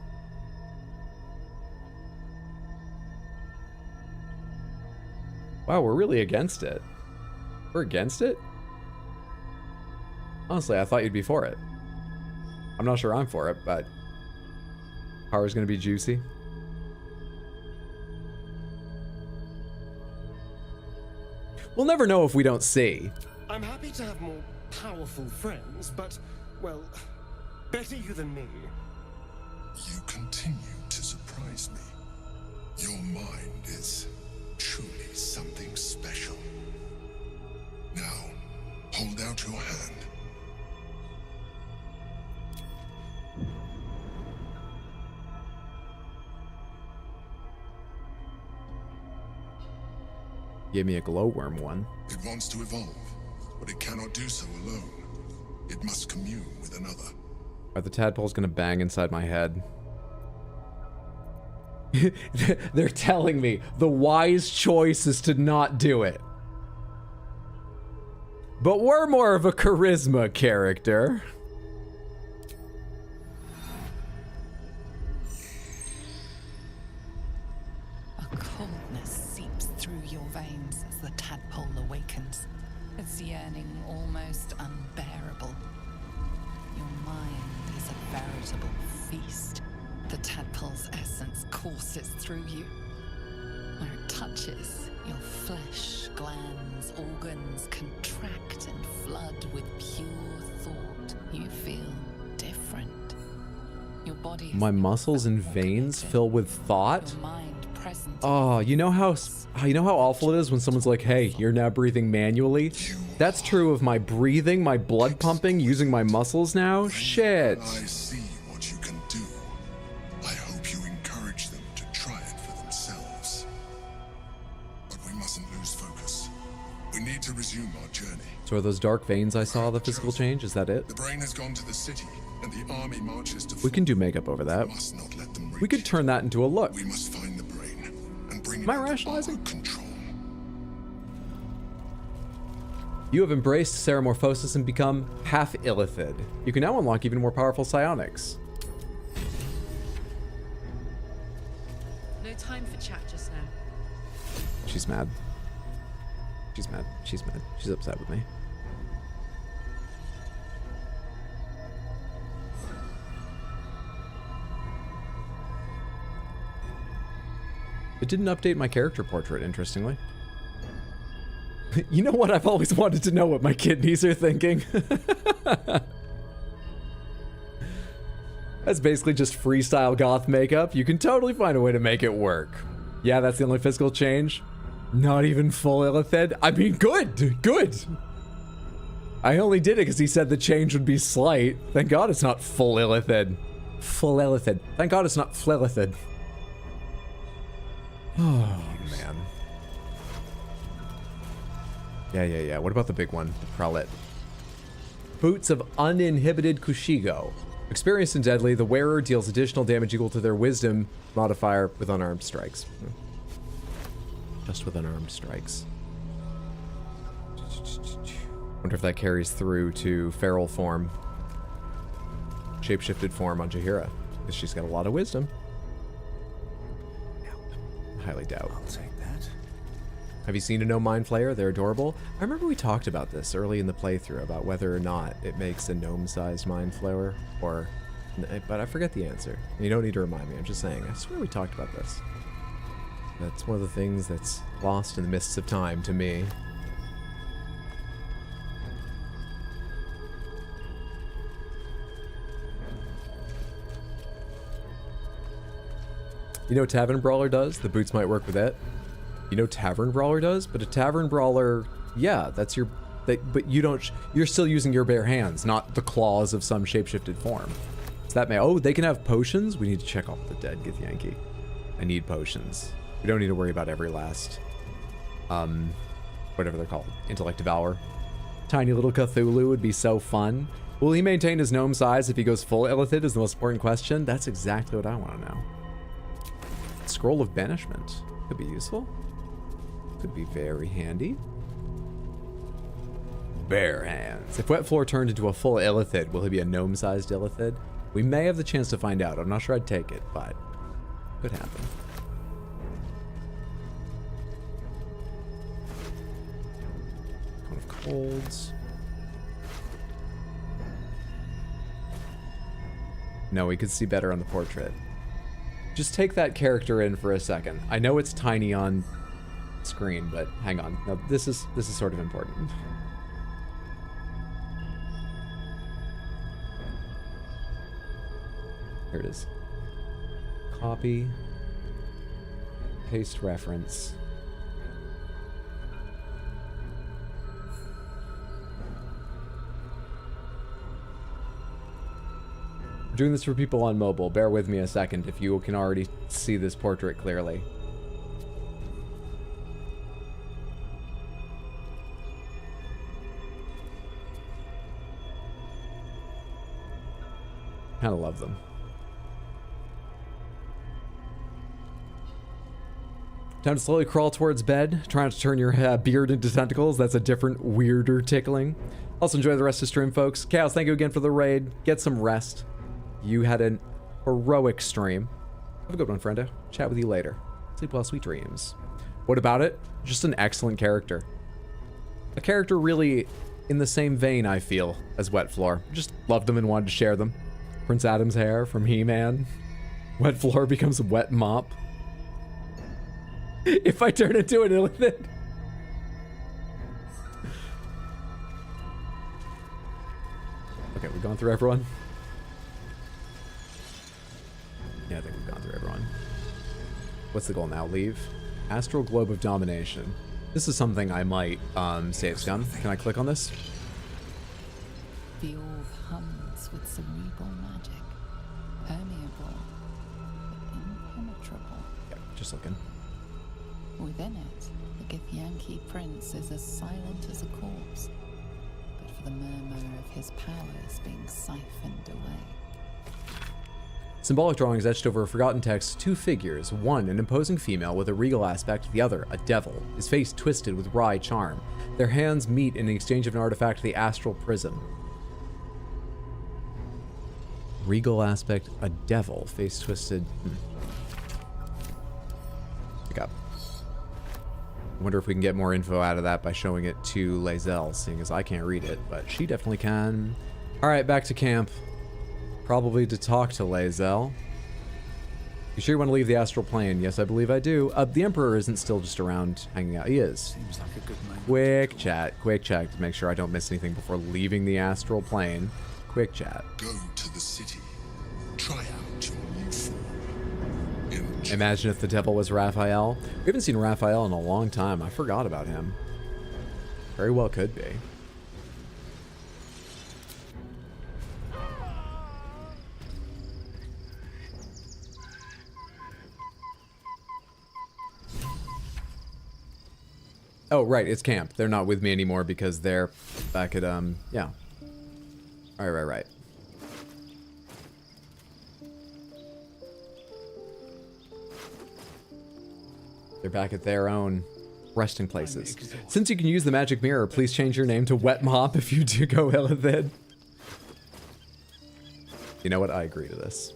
Wow, we're really against it. We're against it? Honestly, I thought you'd be for it. I'm not sure I'm for it, but power's gonna be juicy. We'll never know if we don't see. I'm happy to have more powerful friends, but, well, better you than me. You continue to surprise me. Your mind is truly something special. Now, hold out your hand. Give me a glowworm one. It wants to evolve, but it cannot do so alone. It must commune with another. Are the tadpoles gonna bang inside my head? They're telling me the wise choice is to not do it. But we're more of a charisma character. A coldness seeps through your veins as the tadpole awakens, its yearning almost unbearable. Your mind is a veritable feast. The tadpole's essence courses through you. Where it touches, your flesh, glands, organs contract and flood with pure thought. You feel different. Your body. My muscles and veins fill with thought. Your mind present. Oh, you know how awful it is when someone's like, "Hey, you're now breathing manually." That's true of my breathing, my blood pumping, using my muscles now. Shit. I see what you can do. I hope you encourage them to try it for themselves. But we mustn't lose focus. We need to resume our journey. So are those dark veins I saw the physical change? Is that it? The brain has gone to the city, and the army marches to. We can do makeup over that. We could turn that into a look. We must find the brain and bring Am I rationalizing? control. You have embraced Ceramorphosis and become half Illithid. You can now unlock even more powerful psionics. No time for chat just now. She's mad. She's mad. She's mad. She's upset with me. It didn't update my character portrait, interestingly. You know what? I've always wanted to know what my kidneys are thinking. That's basically just freestyle goth makeup. You can totally find a way to make it work. Yeah, that's the only physical change. Not even full illithid. I mean, good. I only did it because he said the change would be slight. Thank God it's not full illithid. Full illithid. Thank God it's not flillithid. Oh, man. Yeah. What about the big one? The Prelate. Boots of Uninhibited Kushigo. Experienced and deadly, the wearer deals additional damage equal to their wisdom modifier with unarmed strikes. Just with unarmed strikes. Wonder if that carries through to feral form. Shapeshifted form on Jaheira. Because she's got a lot of wisdom. Highly doubt. I'll take that. Have you seen a gnome mind flayer? They're adorable. I remember we talked about this early in the playthrough about whether or not it makes a gnome-sized mind flayer, or, but I forget the answer. You don't need to remind me. I'm just saying. I swear we talked about this. That's one of the things that's lost in the mists of time to me. You know what Tavern Brawler does? The boots might work with it. You know Tavern Brawler does? But a Tavern Brawler, yeah, that's your... but you don't... You're still using your bare hands, not the claws of some shapeshifted form. So that may... Oh, they can have potions? We need to check off the dead Githyanki. I need potions. We don't need to worry about every last... whatever they're called. Intellect Devour. Tiny little Cthulhu would be so fun. Will he maintain his gnome size if he goes full illithid is the most important question. That's exactly what I want to know. Scroll of Banishment. Could be useful. Could be very handy. Bare hands. If Wet Floor turned into a full illithid, will he be a gnome-sized illithid? We may have the chance to find out. I'm not sure I'd take it, but could happen. Cone of Colds. No, we could see better on the portrait. Just take that character in for a second. I know it's tiny on screen, but hang on. No, this is sort of important. Here it is. Copy. Paste reference. Doing this for people on mobile. Bear with me a second if you can already see this portrait clearly. Kind of love them. Time to slowly crawl towards bed. Try not to turn your beard into tentacles. That's a different, weirder tickling. Also enjoy the rest of the stream, folks. Chaos, thank you again for the raid. Get some rest. You had an heroic stream. Have a good one, friendo. Chat with you later. Sleep well, sweet dreams. What about it? Just an excellent character. A character really in the same vein, I feel, as Wet Floor. Just loved them and wanted to share them. Prince Adam's hair from He-Man. Wet Floor becomes a wet mop. If I turn into an illithid. Okay, we've gone through everyone. Yeah, I think we've gone through everyone. What's the goal now? Leave? Astral Globe of Domination. This is something I might save scum. Can I click on this? The orb hums with cerebral magic. Permeable, but impenetrable. Yep, just looking. Within it, the Githyanki prince is as silent as a corpse, but for the murmur of his powers being siphoned away. Symbolic drawings etched over a forgotten text, two figures, one an imposing female with a regal aspect, the other a devil, his face twisted with wry charm. Their hands meet in exchange of an artifact, the astral prism. Regal aspect, a devil, face twisted. Pick up. I wonder if we can get more info out of that by showing it to Lae'zel, seeing as I can't read it, but she definitely can. All right, back to camp. Probably to talk to Lae'zel. You sure you want to leave the astral plane? Yes, I believe I do. The Emperor isn't still just around hanging out. He is. Seems like a good moment. Quick chat to make sure I don't miss anything before leaving the astral plane. Quick chat. Go to the city. Try out your new form. Imagine if the devil was Raphael. We haven't seen Raphael in a long time. I forgot about him. Very well could be. Oh, right, it's camp. They're not with me anymore because they're back at, yeah. Right. They're back at their own resting places. Since you can use the magic mirror, please change your name to Wet Mop if you do go Illithid. You know what? I agree to this.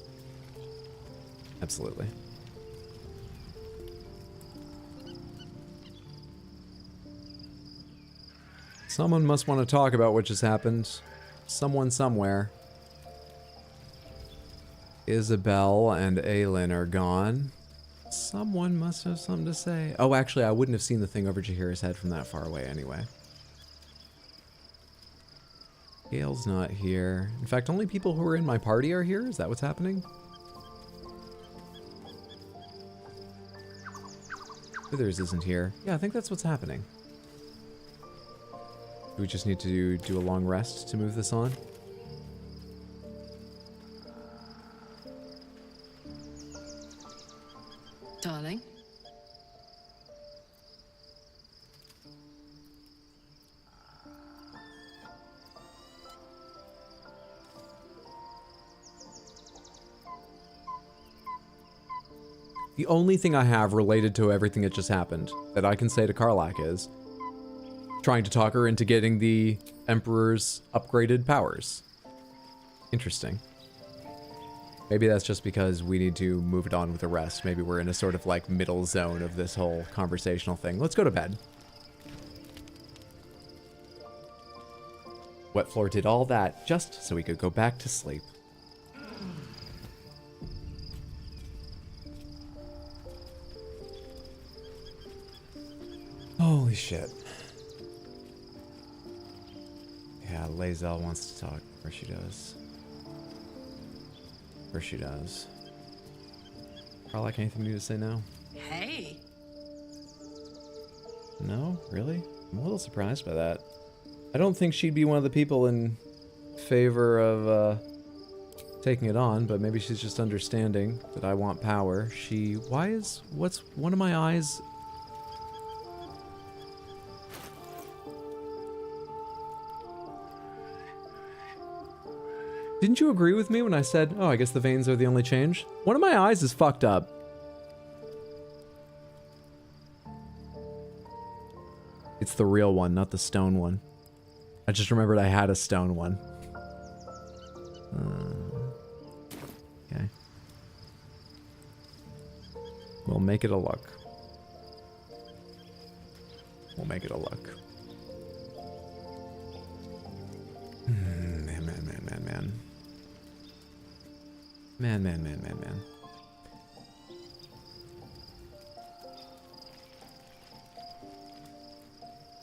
Absolutely. Someone must want to talk about what just happened. Someone somewhere. Isabel and Aelin are gone. Someone must have something to say. Oh, actually, I wouldn't have seen the thing over Jaheira's head from that far away anyway. Gale's not here. In fact, only people who are in my party are here? Is that what's happening? Withers isn't here. Yeah, I think that's what's happening. Do we just need to do a long rest to move this on? Darling? The only thing I have related to everything that just happened that I can say to Karlach is trying to talk her into getting the Emperor's upgraded powers. Interesting. Maybe that's just because we need to move it on with the rest. Maybe we're in a sort of like middle zone of this whole conversational thing. Let's go to bed. Wet Floor did all that just so we could go back to sleep. Holy shit. Yeah, Lae'zel wants to talk. Of course she does. Of course she does. Karlach, anything new to say now? Hey. No? Really? I'm a little surprised by that. I don't think she'd be one of the people in favor of taking it on, but maybe she's just understanding that I want power. What's one of my eyes? Didn't you agree with me when I said, oh, I guess the veins are the only change? One of my eyes is fucked up. It's the real one, not the stone one. I just remembered I had a stone one. Okay. We'll make it a look. We'll make it a look. Man.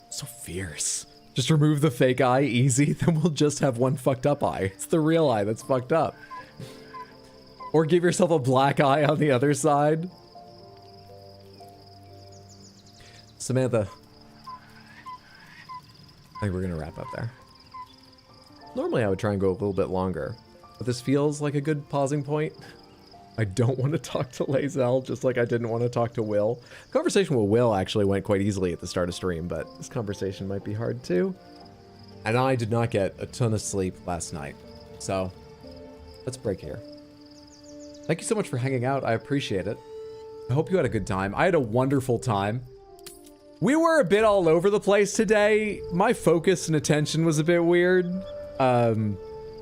So fierce. Just remove the fake eye, easy, then we'll just have one fucked up eye. It's the real eye that's fucked up. Or give yourself a black eye on the other side. Samantha. I think we're gonna wrap up there. Normally I would try and go a little bit longer, but this feels like a good pausing point. I don't want to talk to Lae'zel, just like I didn't want to talk to Wyll. The conversation with Wyll actually went quite easily at the start of stream, but this conversation might be hard too. And I did not get a ton of sleep last night, so let's break here. Thank you so much for hanging out. I appreciate it. I hope you had a good time. I had a wonderful time. We were a bit all over the place today. My focus and attention was a bit weird.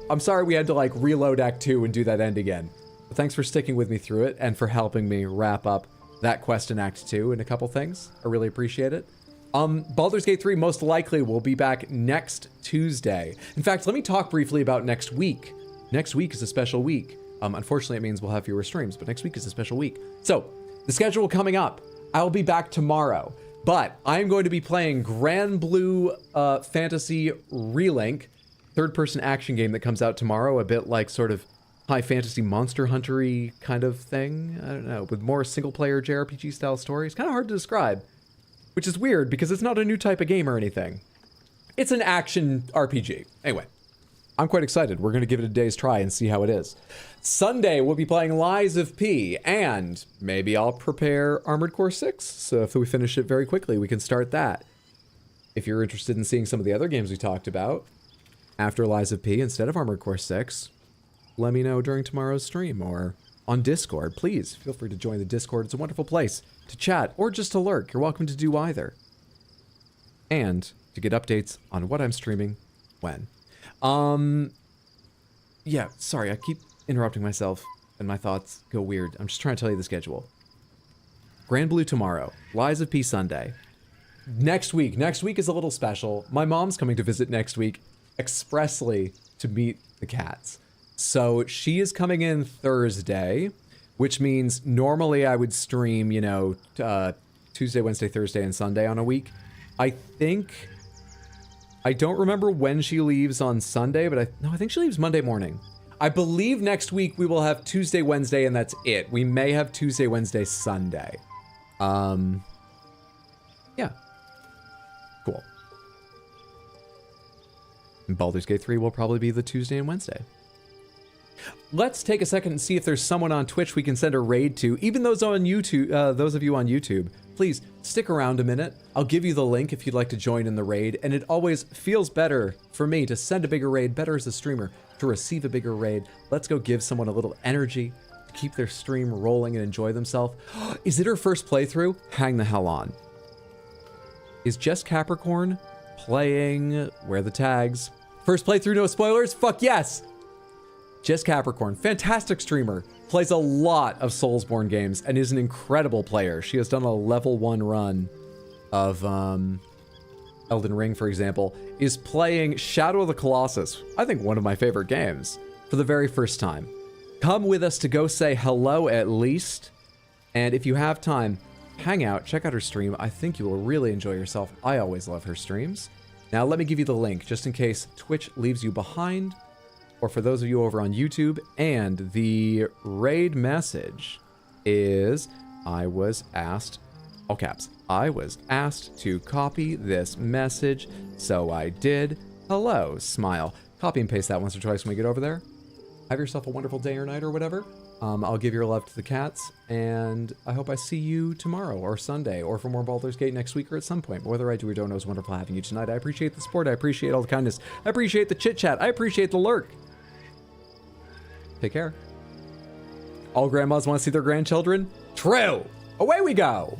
I'm sorry we had to like reload Act 2 and do that end again. But thanks for sticking with me through it and for helping me wrap up that quest in Act 2 and a couple things. I really appreciate it. Baldur's Gate 3 most likely will be back next Tuesday. In fact, let me talk briefly about next week. Next week is a special week. Unfortunately, it means we'll have fewer streams, but next week is a special week. So, the schedule coming up. I'll be back tomorrow, but I'm going to be playing Grand Blue Fantasy Relink, third-person action game that comes out tomorrow, a bit like sort of high fantasy Monster Hunter-y kind of thing. I don't know, with more single-player JRPG-style stories. Kind of hard to describe, which is weird because it's not a new type of game or anything. It's an action RPG. Anyway, I'm quite excited. We're going to give it a day's try and see how it is. Sunday, we'll be playing Lies of P, and maybe I'll prepare Armored Core 6, so if we finish it very quickly, we can start that. If you're interested in seeing some of the other games we talked about after Lies of P instead of Armored Core 6, let me know during tomorrow's stream or on Discord. Please feel free to join the Discord. It's a wonderful place to chat or just to lurk. You're welcome to do either. And to get updates on what I'm streaming when. Yeah, sorry, I keep interrupting myself and my thoughts go weird. I'm just trying to tell you the schedule. Grand Blue tomorrow, Lies of P Sunday. Next week is a little special. My mom's coming to visit next week expressly to meet the cats. So she is coming in Thursday, which means normally I would stream, you know, Tuesday, Wednesday, Thursday, and Sunday on a week. I don't remember when she leaves on Sunday, but I think she leaves Monday morning. I believe next week we will have Tuesday, Wednesday, and that's it. We may have Tuesday, Wednesday, Sunday. Yeah. Cool. And Baldur's Gate 3 will probably be the Tuesday and Wednesday. Let's take a second and see if there's someone on Twitch we can send a raid to. Even those on YouTube, those of you on YouTube, please stick around a minute. I'll give you the link if you'd like to join in the raid. And it always feels better for me to send a bigger raid, better as a streamer, to receive a bigger raid. Let's go give someone a little energy to keep their stream rolling and enjoy themselves. Is it her first playthrough? Hang the hell on. Is Jess Capricorn playing Where the Tags? First playthrough, no spoilers? Fuck yes! Jess Capricorn, fantastic streamer, plays a lot of Soulsborne games and is an incredible player. She has done a level 1 run of Elden Ring, for example, is playing Shadow of the Colossus, I think one of my favorite games, for the very first time. Come with us to go say hello at least, and if you have time, hang out, check out her stream. I think you will really enjoy yourself. I always love her streams. Now let me give you the link, just in case Twitch leaves you behind, or for those of you over on YouTube, and the raid message is, I was asked, all caps, I was asked to copy this message, so I did. Hello, smile. Copy and paste that once or twice when we get over there. Have yourself a wonderful day or night or whatever. I'll give your love to the cats, and I hope I see you tomorrow or Sunday or for more Baldur's Gate next week or at some point. But whether I do or don't, it was wonderful having you tonight. I appreciate the support. I appreciate all the kindness. I appreciate the chit-chat. I appreciate the lurk. Take care. All grandmas want to see their grandchildren? True. Away we go.